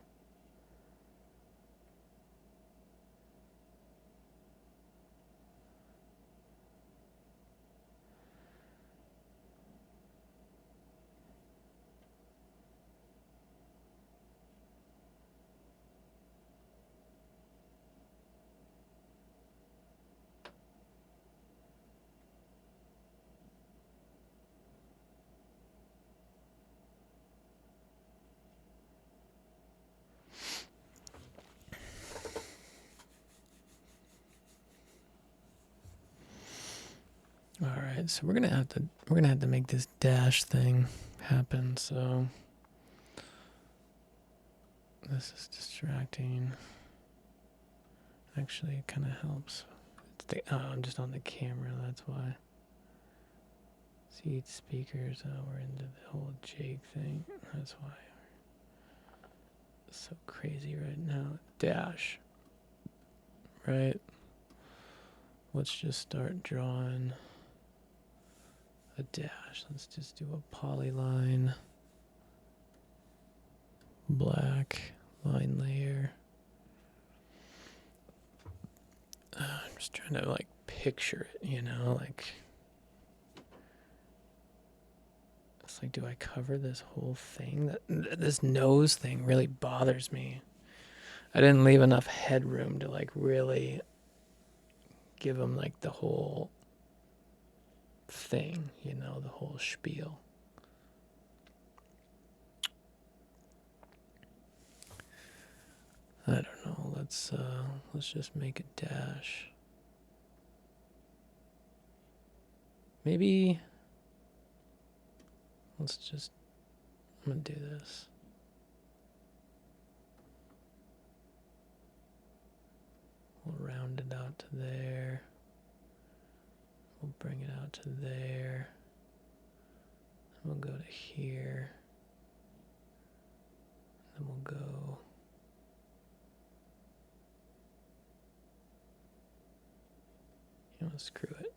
All right, so we're gonna have to make this dash thing happen. So this is distracting. Actually, it kind of helps. I'm just on the camera. That's why. Seat speakers. Oh, we're into the whole Jake thing. That's why. It's so crazy right now. Dash. Right. Let's just start drawing a dash. Let's just do a polyline. Black line layer. I'm just trying to like picture it, you know, like it's like, do I cover this whole thing? This nose thing really bothers me. I didn't leave enough headroom to like really give him like the whole thing, you know, the whole spiel. I don't know. Let's just make a dash. Maybe I'm gonna do this. We'll round it out to there. We'll bring it out to there. We'll go to here. Then we'll go. You know, screw it.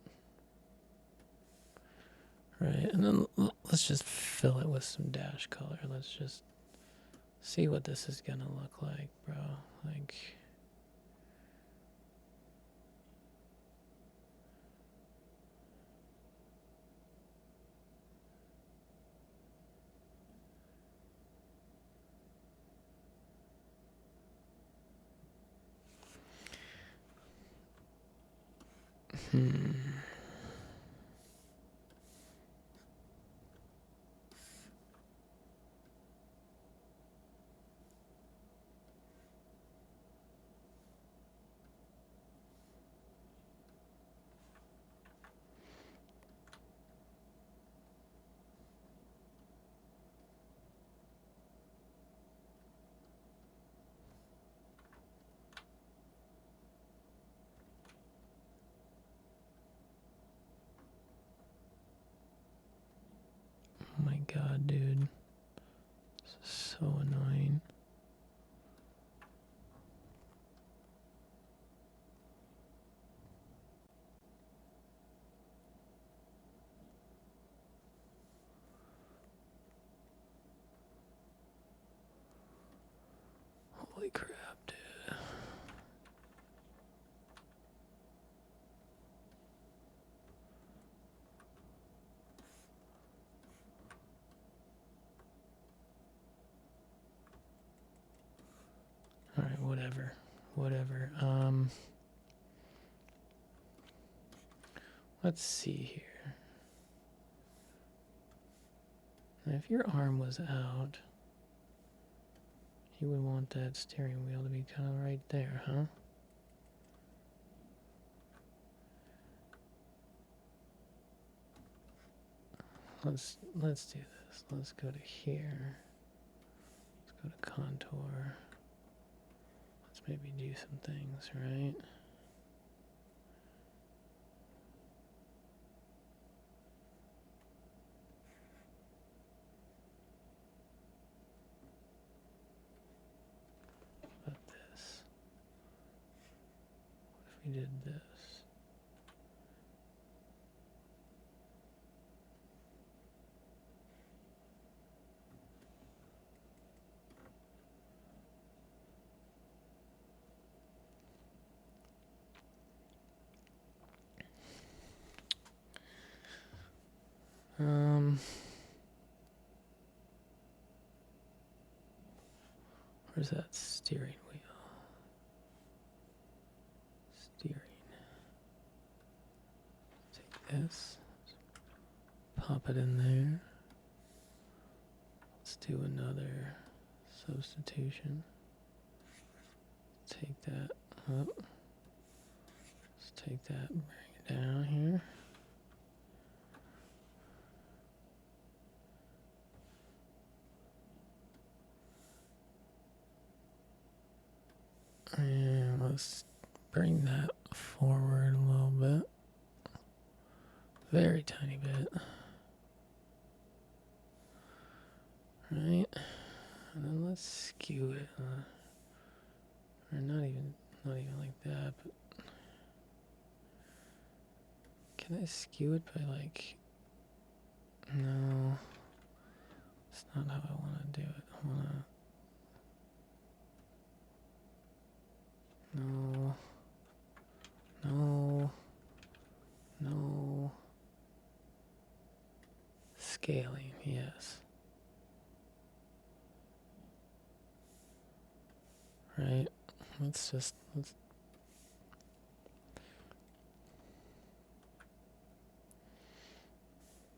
Right, and then let's just fill it with some dash color. Let's just see what this is gonna look like, bro. Like, oh my god, dude. This is so annoying. Holy crap, dude. Alright, whatever. Whatever. Let's see here. Now, if your arm was out, you would want that steering wheel to be kind of right there, huh? Let's do this. Let's go to here. Let's go to contour. Let's maybe do some things, right? What about this? What if we did this? Where's that steering wheel? Steering. Take this. Pop it in there. Let's do another substitution. Take that up. Let's take that, bring it down here. And let's bring that forward a little bit. Very tiny bit. Right? And then let's skew it. Or not even like that, but can I skew it by like, no, it's not how I want to do it. I want to, no, scaling, yes. Right, let's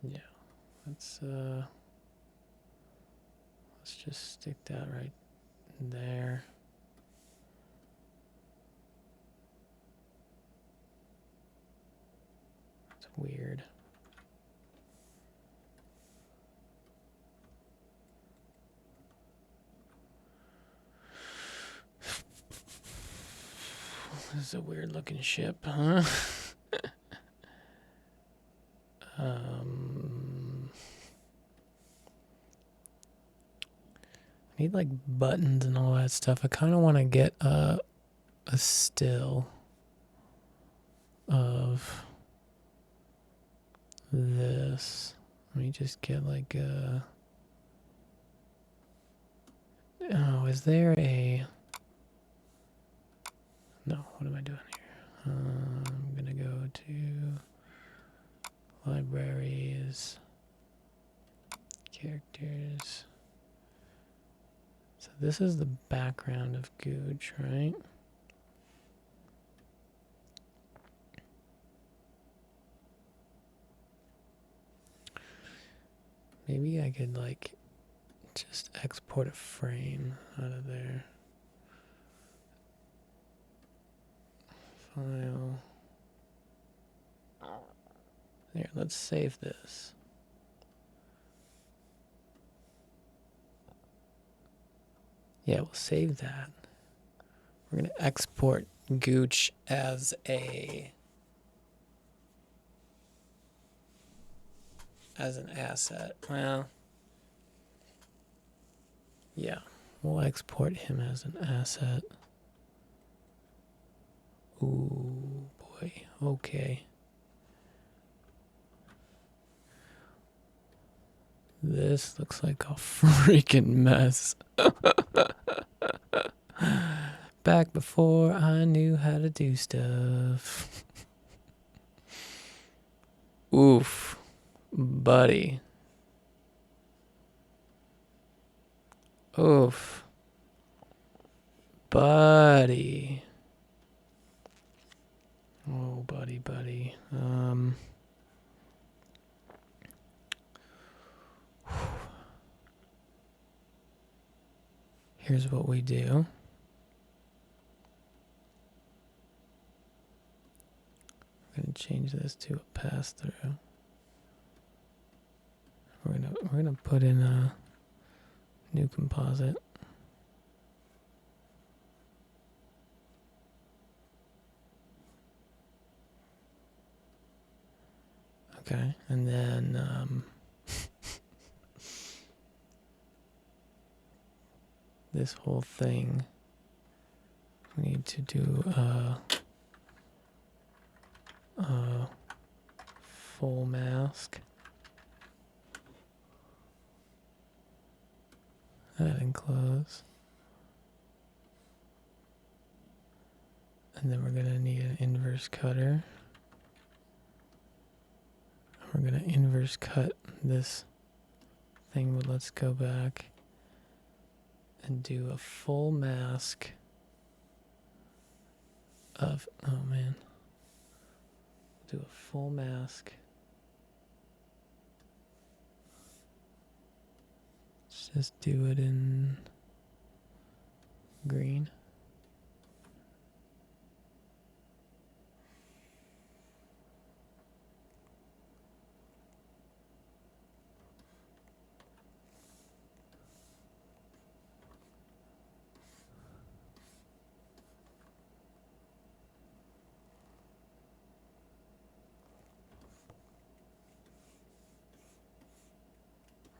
yeah, let's just stick that right there. It's weird. This is a weird looking ship, huh? I need like buttons and all that stuff. I kind of want to get a still of this. Let me just get like a. Oh, is there a. No, what am I doing here? I'm gonna go to libraries, characters. So this is the background of Gooch, right? Maybe I could like just export a frame out of there. File. There, let's save this. Yeah, we'll save that. We're going to export Gooch as an asset. Well, yeah, we'll export him as an asset. Ooh, boy. Okay. This looks like a freaking mess. Back before I knew how to do stuff. Oof, buddy. Oof, buddy. Oh, buddy. Here's what we do. We're gonna change this to a pass through. We're gonna put in a new composite. Okay, and then this whole thing we need to do full mask. That enclose. And then we're gonna need an inverse cutter. we're gonna inverse cut this thing, but let's go back and do a full mask of, oh man, do a full mask. Let's just do it in green.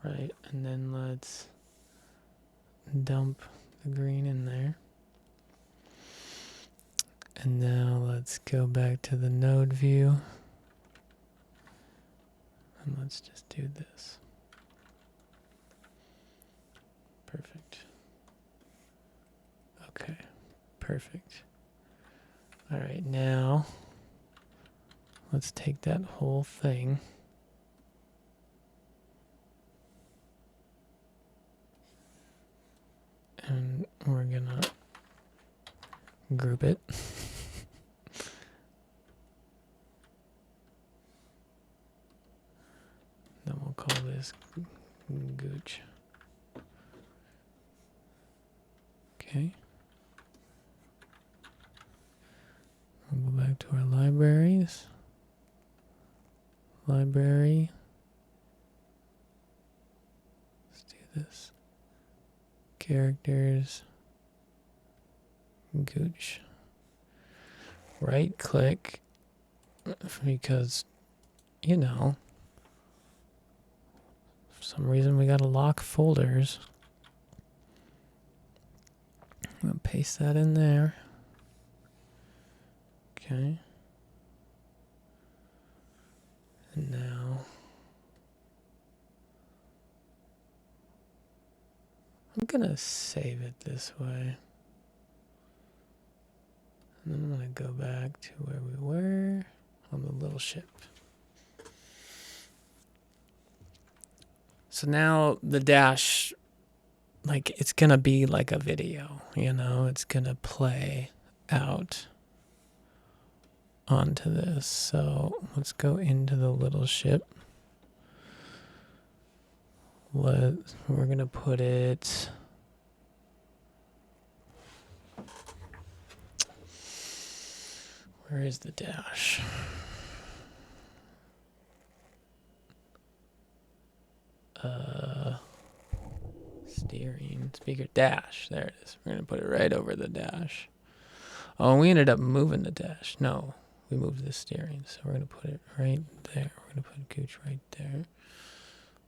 Right, and then let's dump the green in there. And now let's go back to the node view. And let's just do this. Perfect. Okay, perfect. All right, now let's take that whole thing and we're gonna group it. Then we'll call this gooch. Okay. We'll go back to our libraries. Library. Let's do this. Characters. Gooch. Right click. Because, you know, for some reason we gotta lock folders. I'm gonna paste that in there. Okay. And now I'm gonna save it this way. And then I'm gonna go back to where we were on the little ship. So now the dash, like, it's gonna be like a video, you know, it's gonna play out onto this. So let's go into the little ship. We're gonna put it, where is the dash? Steering, speaker, dash. There it is. We're gonna put it right over the dash. Oh, and we ended up moving the dash. No, we moved the steering. So we're gonna put it right there. We're gonna put gooch right there.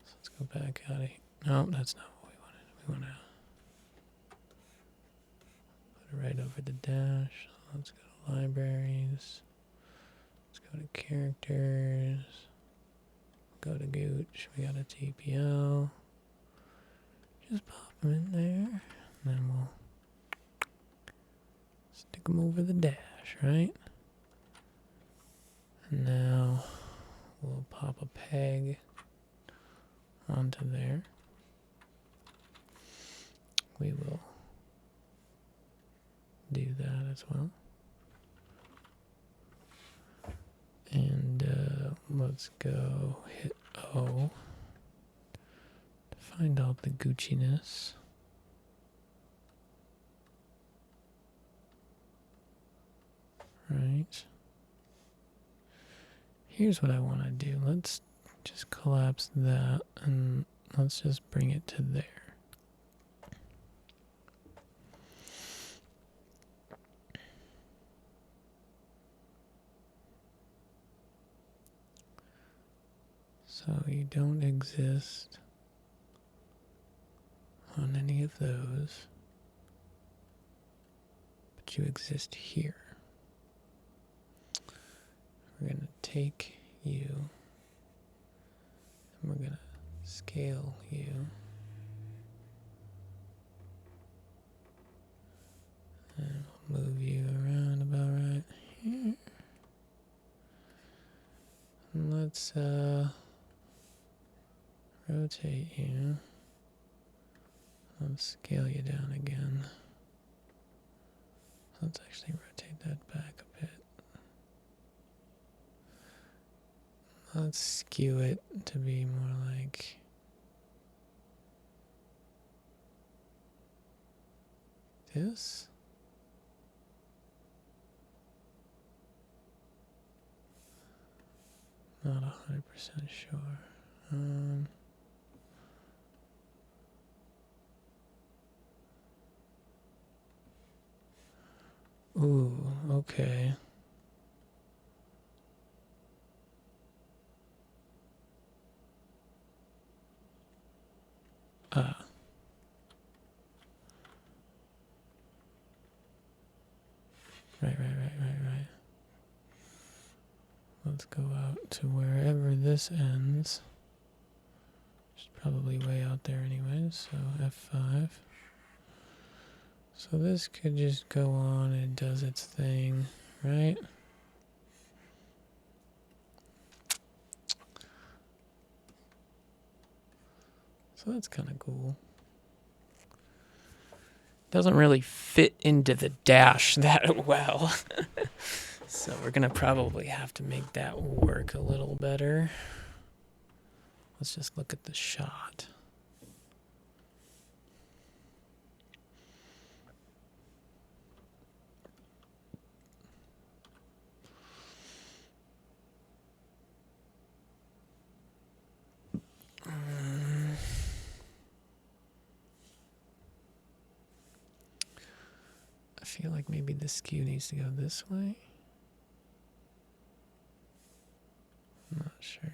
So let's go back out of here. No, that's not what we wanted. We want to put it right over the dash. Let's go to libraries. Let's go to characters. Go to gooch. We got a TPO. Just pop them in there. And then we'll stick them over the dash, right? And now we'll pop a peg onto there. We will do that as well. And let's go hit O to find out the Gucciness. Right. Here's what I want to do. Let's just collapse that and let's just bring it to there. So you don't exist on any of those, but you exist here. We're going to take you, and we're going to scale you. And we'll move you around about right here. Let's rotate you. Let's scale you down again. Let's actually rotate that back a bit. Let's skew it to be more like this. Not 100% sure. Ooh, okay. Ah. Right. Let's go out to wherever this ends. It's probably way out there anyways, so F5. So this could just go on and it does its thing, right? So that's kind of cool. Doesn't really fit into the dash that well. So we're gonna probably have to make that work a little better. Let's just look at the shot. I feel like maybe the skew needs to go this way. I'm not sure.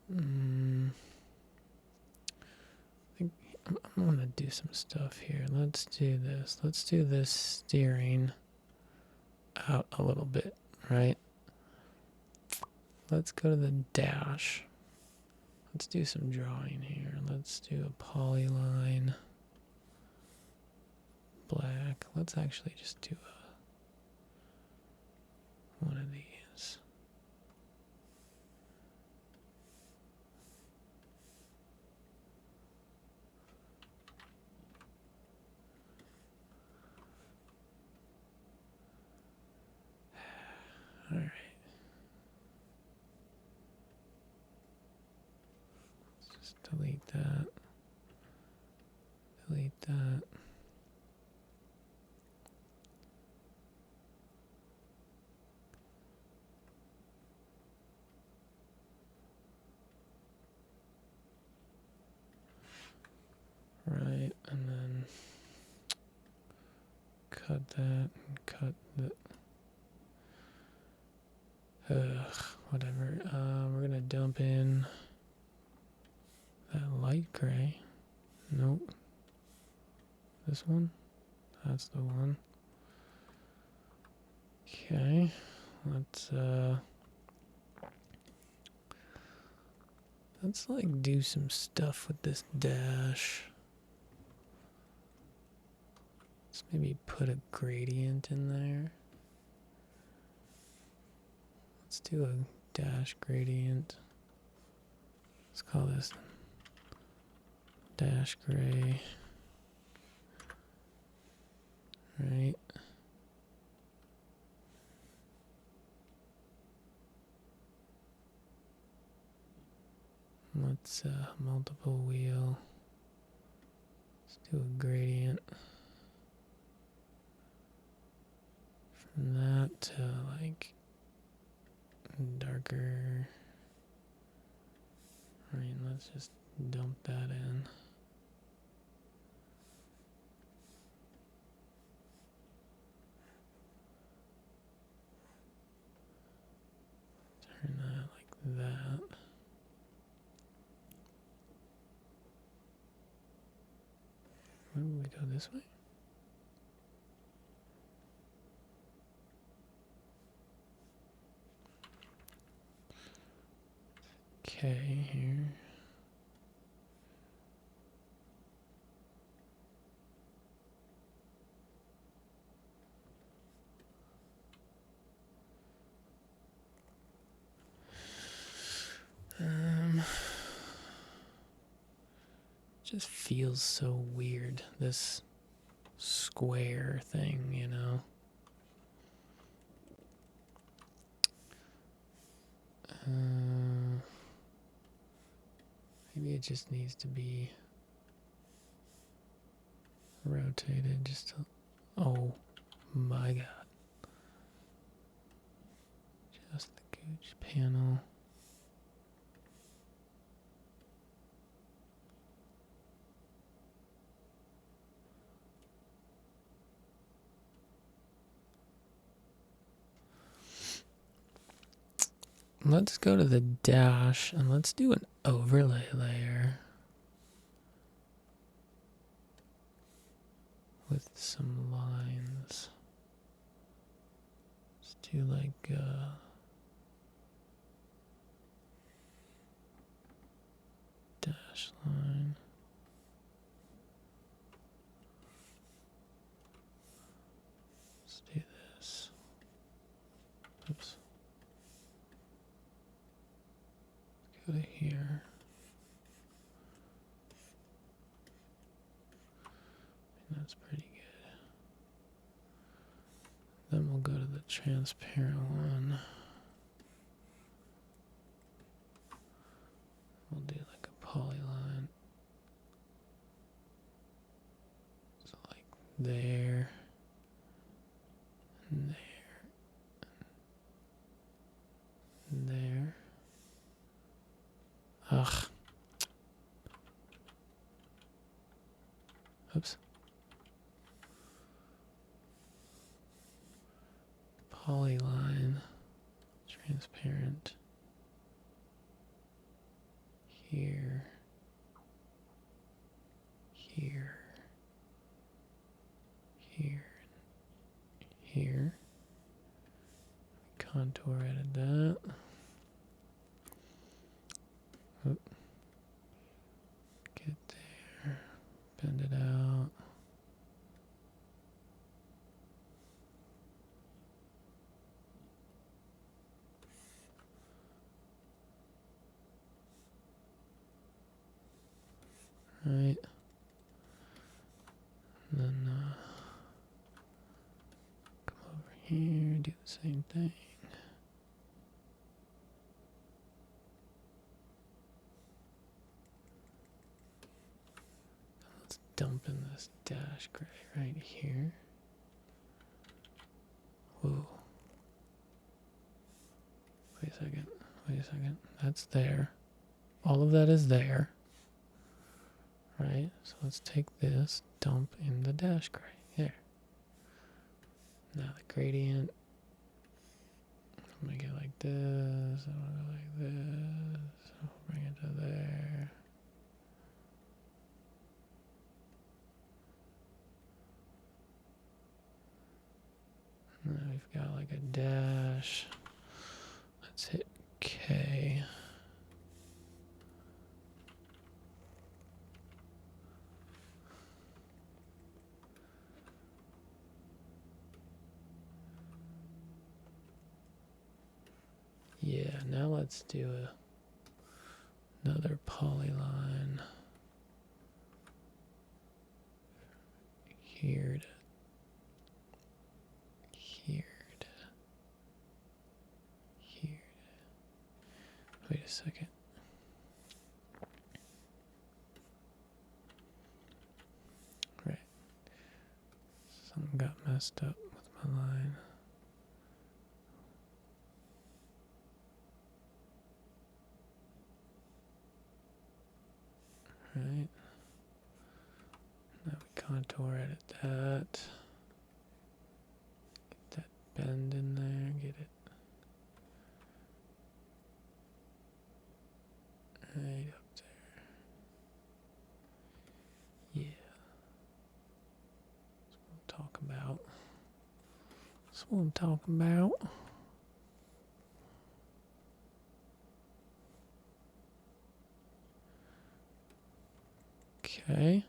I think I'm gonna do some stuff here. Let's do this. Let's do this steering out a little bit, right? Let's go to the dash. Let's do some drawing here. Let's do a polyline black. Let's actually just do one of these. All right. Let's just delete that. Delete that. Right, and then cut that and cut the. Whatever. We're gonna dump in that light gray. Nope. This one? That's the one. Okay. Let's like do some stuff with this dash. Let's maybe put a gradient in there. Let's do a dash gradient. Let's call this dash gray. Right. Let's multiple wheel. Let's do a gradient. From that to like darker. Right, let's just dump that in. Turn that like that. Where would we go this way? Okay, here. just feels so weird, this square thing, you know? Maybe it just needs to be rotated just to, oh my god. Just the gooch panel. Let's go to the dash and let's do an overlay layer with some lines. Let's do like dash line. Let's do this. Oops. Let's go to here. That's pretty good. Then we'll go to the transparent one. We'll do like a polyline. So like there, and there, and there. Ugh. Oops. Polyline, transparent. Here, here, here, here. Contour edit that. Oop. Get there, bend it out. Right. And then come over here, do the same thing. Let's dump in this dash gray right here. Whoa. Wait a second. Wait a second. That's there. All of that is there. Right? So let's take this, dump in the dash gray. There. Now the gradient. I'll make it like this. I'll go like this. I'll bring it to there. Now we've got like a dash. Let's hit K. Yeah, now let's do another polyline here to here to here to. Wait a second. Right. Something got messed up with my line. Right. Now we contour edit that. Get that bend in there, get it right up there. Yeah. That's what I'm talking about. That's what I'm talking about. Okay.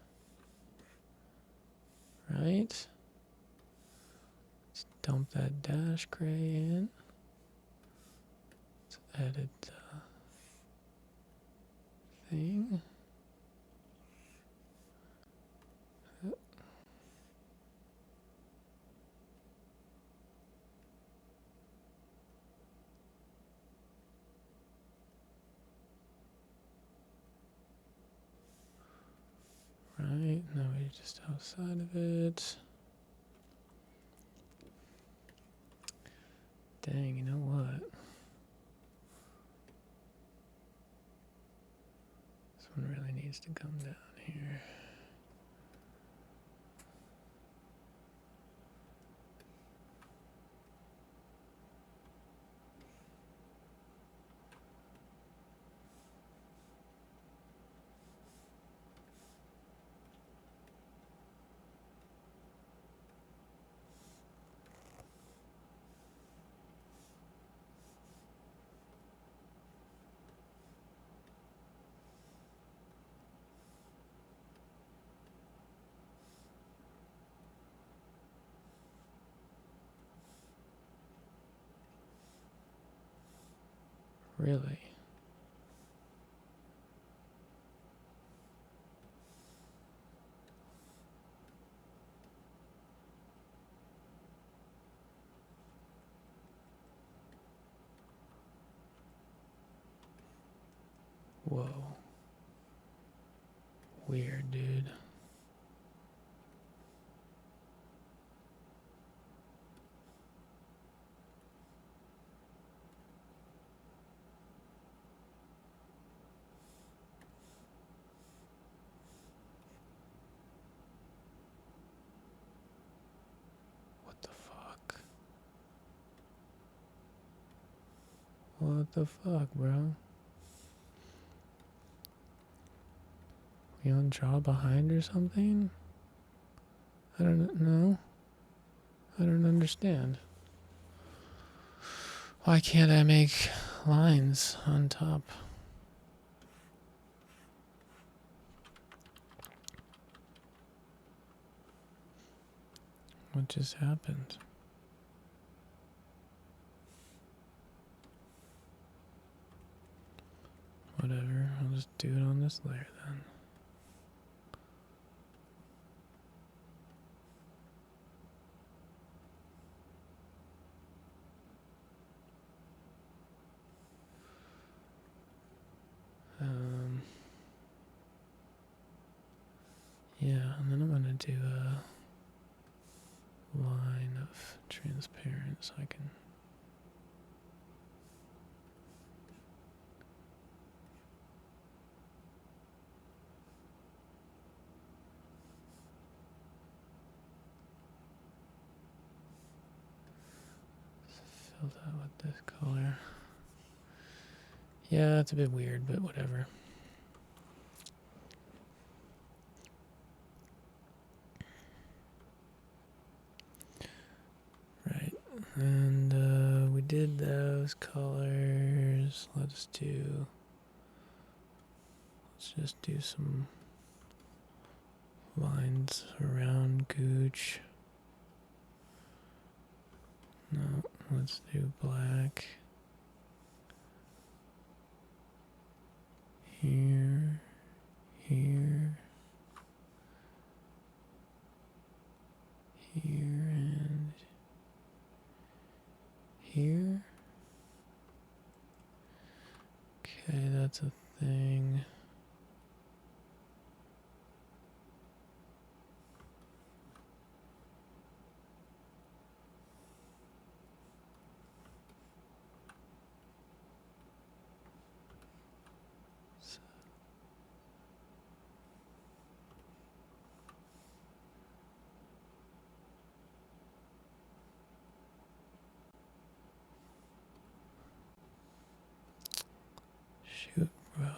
Right. Let's dump that dash gray in. Let's edit the thing. literally just outside of it. Dang, you know what? This one really needs to come down here. Really? Whoa. Weird, dude. What the fuck? What the fuck, bro? You on draw behind or something? I don't know. I don't understand. Why can't I make lines on top? What just happened? Whatever, I'll just do it on this layer then. Yeah, and then I'm gonna do a line of transparent so I can fill that with this color. Yeah, it's a bit weird, but whatever. Right, and we did those colors. Let's just do some lines around Gooch. No, let's do black. Here, here, here, and here. Okay, that's a thing. Shoot, bro.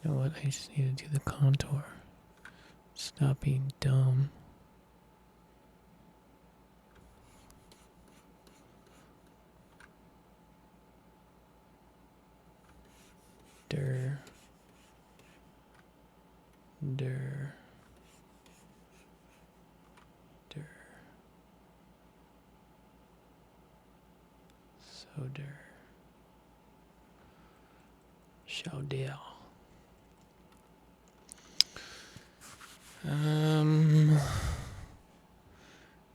You know what? I just need to do the contour. Stop being dumb. Der. Der. Der. So der. Schau der.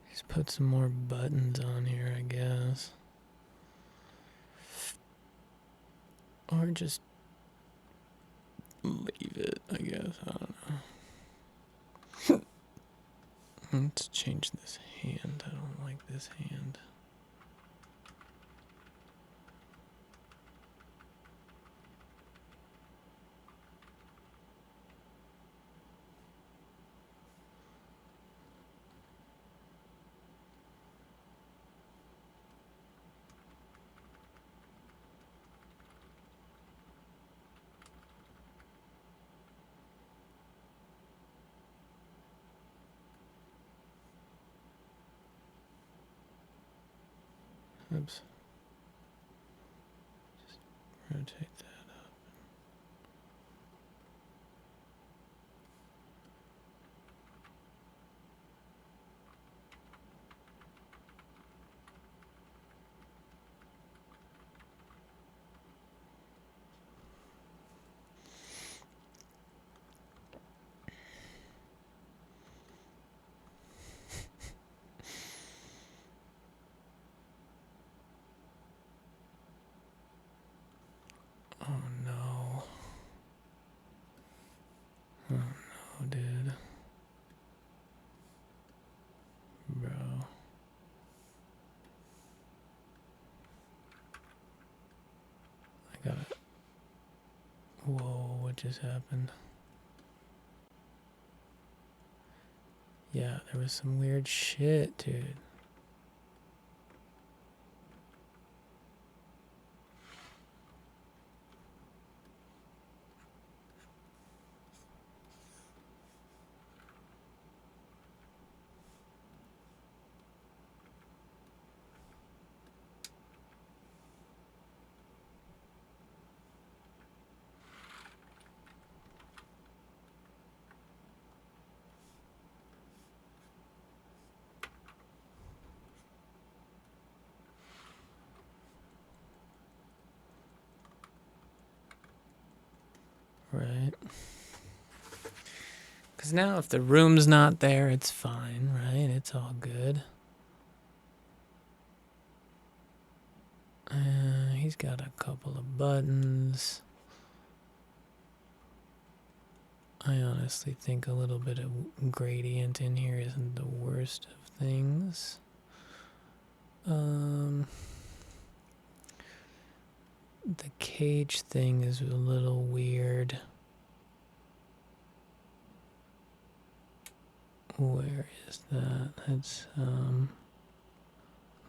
Let's put some more buttons on here, I guess. Or just leave it, I guess. I don't know. Let's change this hand. I don't like this hand. Oops. Just rotate that up. Oh no. Oh no, dude. Bro. I gotta. Whoa, what just happened? Yeah, there was some weird shit, dude. Right? Because now if the room's not there, it's fine, right? It's all good. He's got a couple of buttons. I honestly think a little bit of gradient in here isn't the worst of things. The cage thing is a little weird. Where is that? That's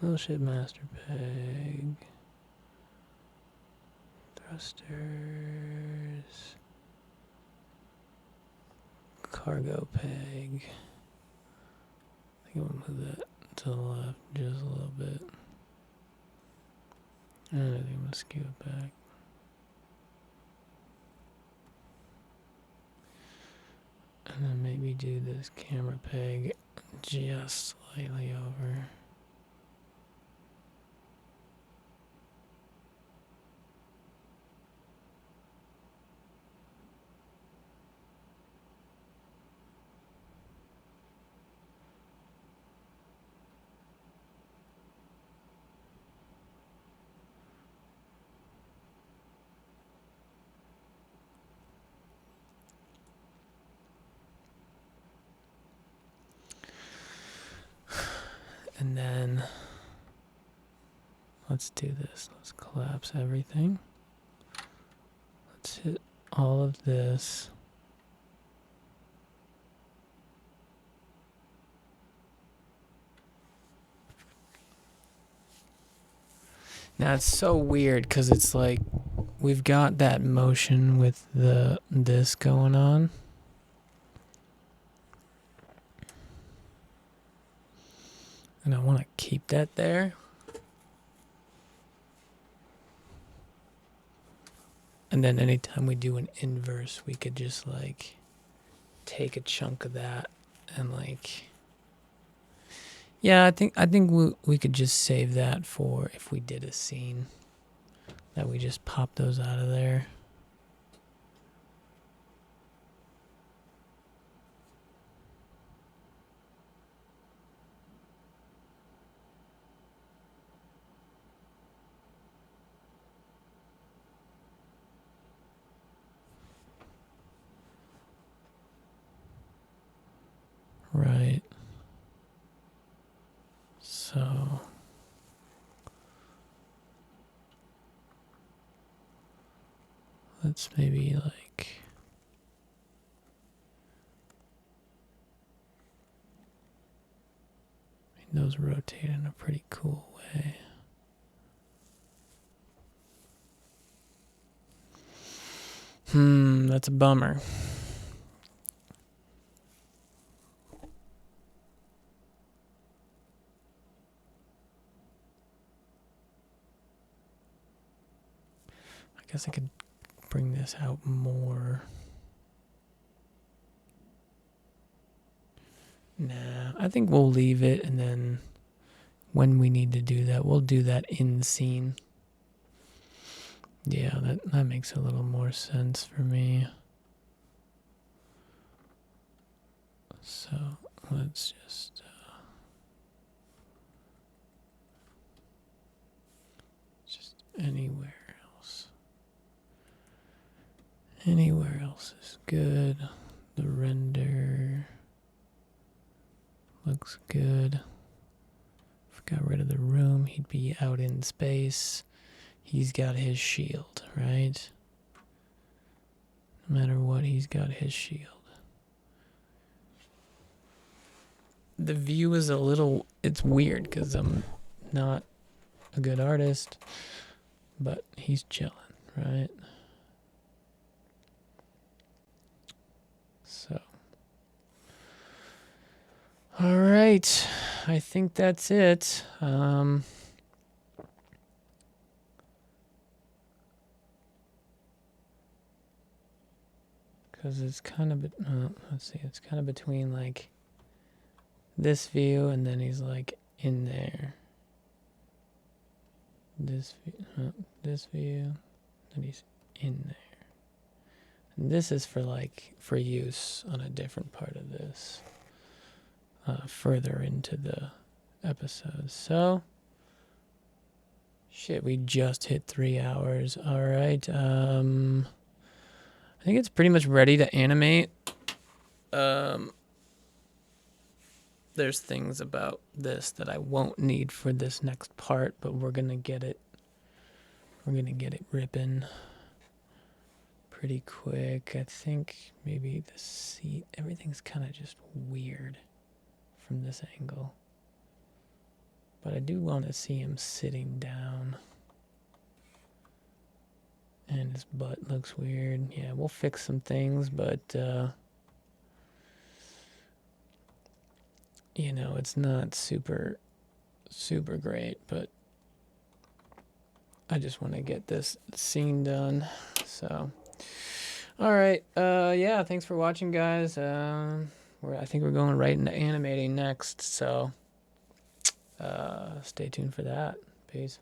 little ship master peg. Thrusters. Cargo peg. I think I'm gonna move that to the left just a little bit. And I think I'm gonna skew it back. And then maybe do this camera peg just slightly over. And then let's do this. Let's collapse everything. Let's hit all of this. Now it's so weird because it's like we've got that motion with this going on. And I want to keep that there. And then anytime we do an inverse, we could just like take a chunk of that and like, yeah, I think we could just save that for if we did a scene that we just pop those out of there. Right. So let's maybe like those rotate in a pretty cool way. That's a bummer. I guess I could bring this out more. Nah, I think we'll leave it, and then when we need to do that, we'll do that in scene. Yeah, that makes a little more sense for me. So let's just anywhere else. Anywhere else is good. The render looks good. If we got rid of the room, he'd be out in space. He's got his shield, right? No matter what, he's got his shield. The view is it's weird because I'm not a good artist, but he's chilling, right? So, all right, I think that's it. Because it's kind of, let's see, it's kind of between like this view and then he's like in there. This view, then he's in there. And this is for use on a different part of this, further into the episode. So, shit, we just hit 3 hours. All right. I think it's pretty much ready to animate. There's things about this that I won't need for this next part, but we're gonna get it. We're gonna get it ripping pretty quick. I think maybe the seat, everything's kind of just weird from this angle. But I do want to see him sitting down. And his butt looks weird. Yeah, we'll fix some things, but you know, it's not super great, but I just want to get this scene done. So, all right. Yeah, thanks for watching, guys. I think we're going right into animating next, so stay tuned for that. Peace.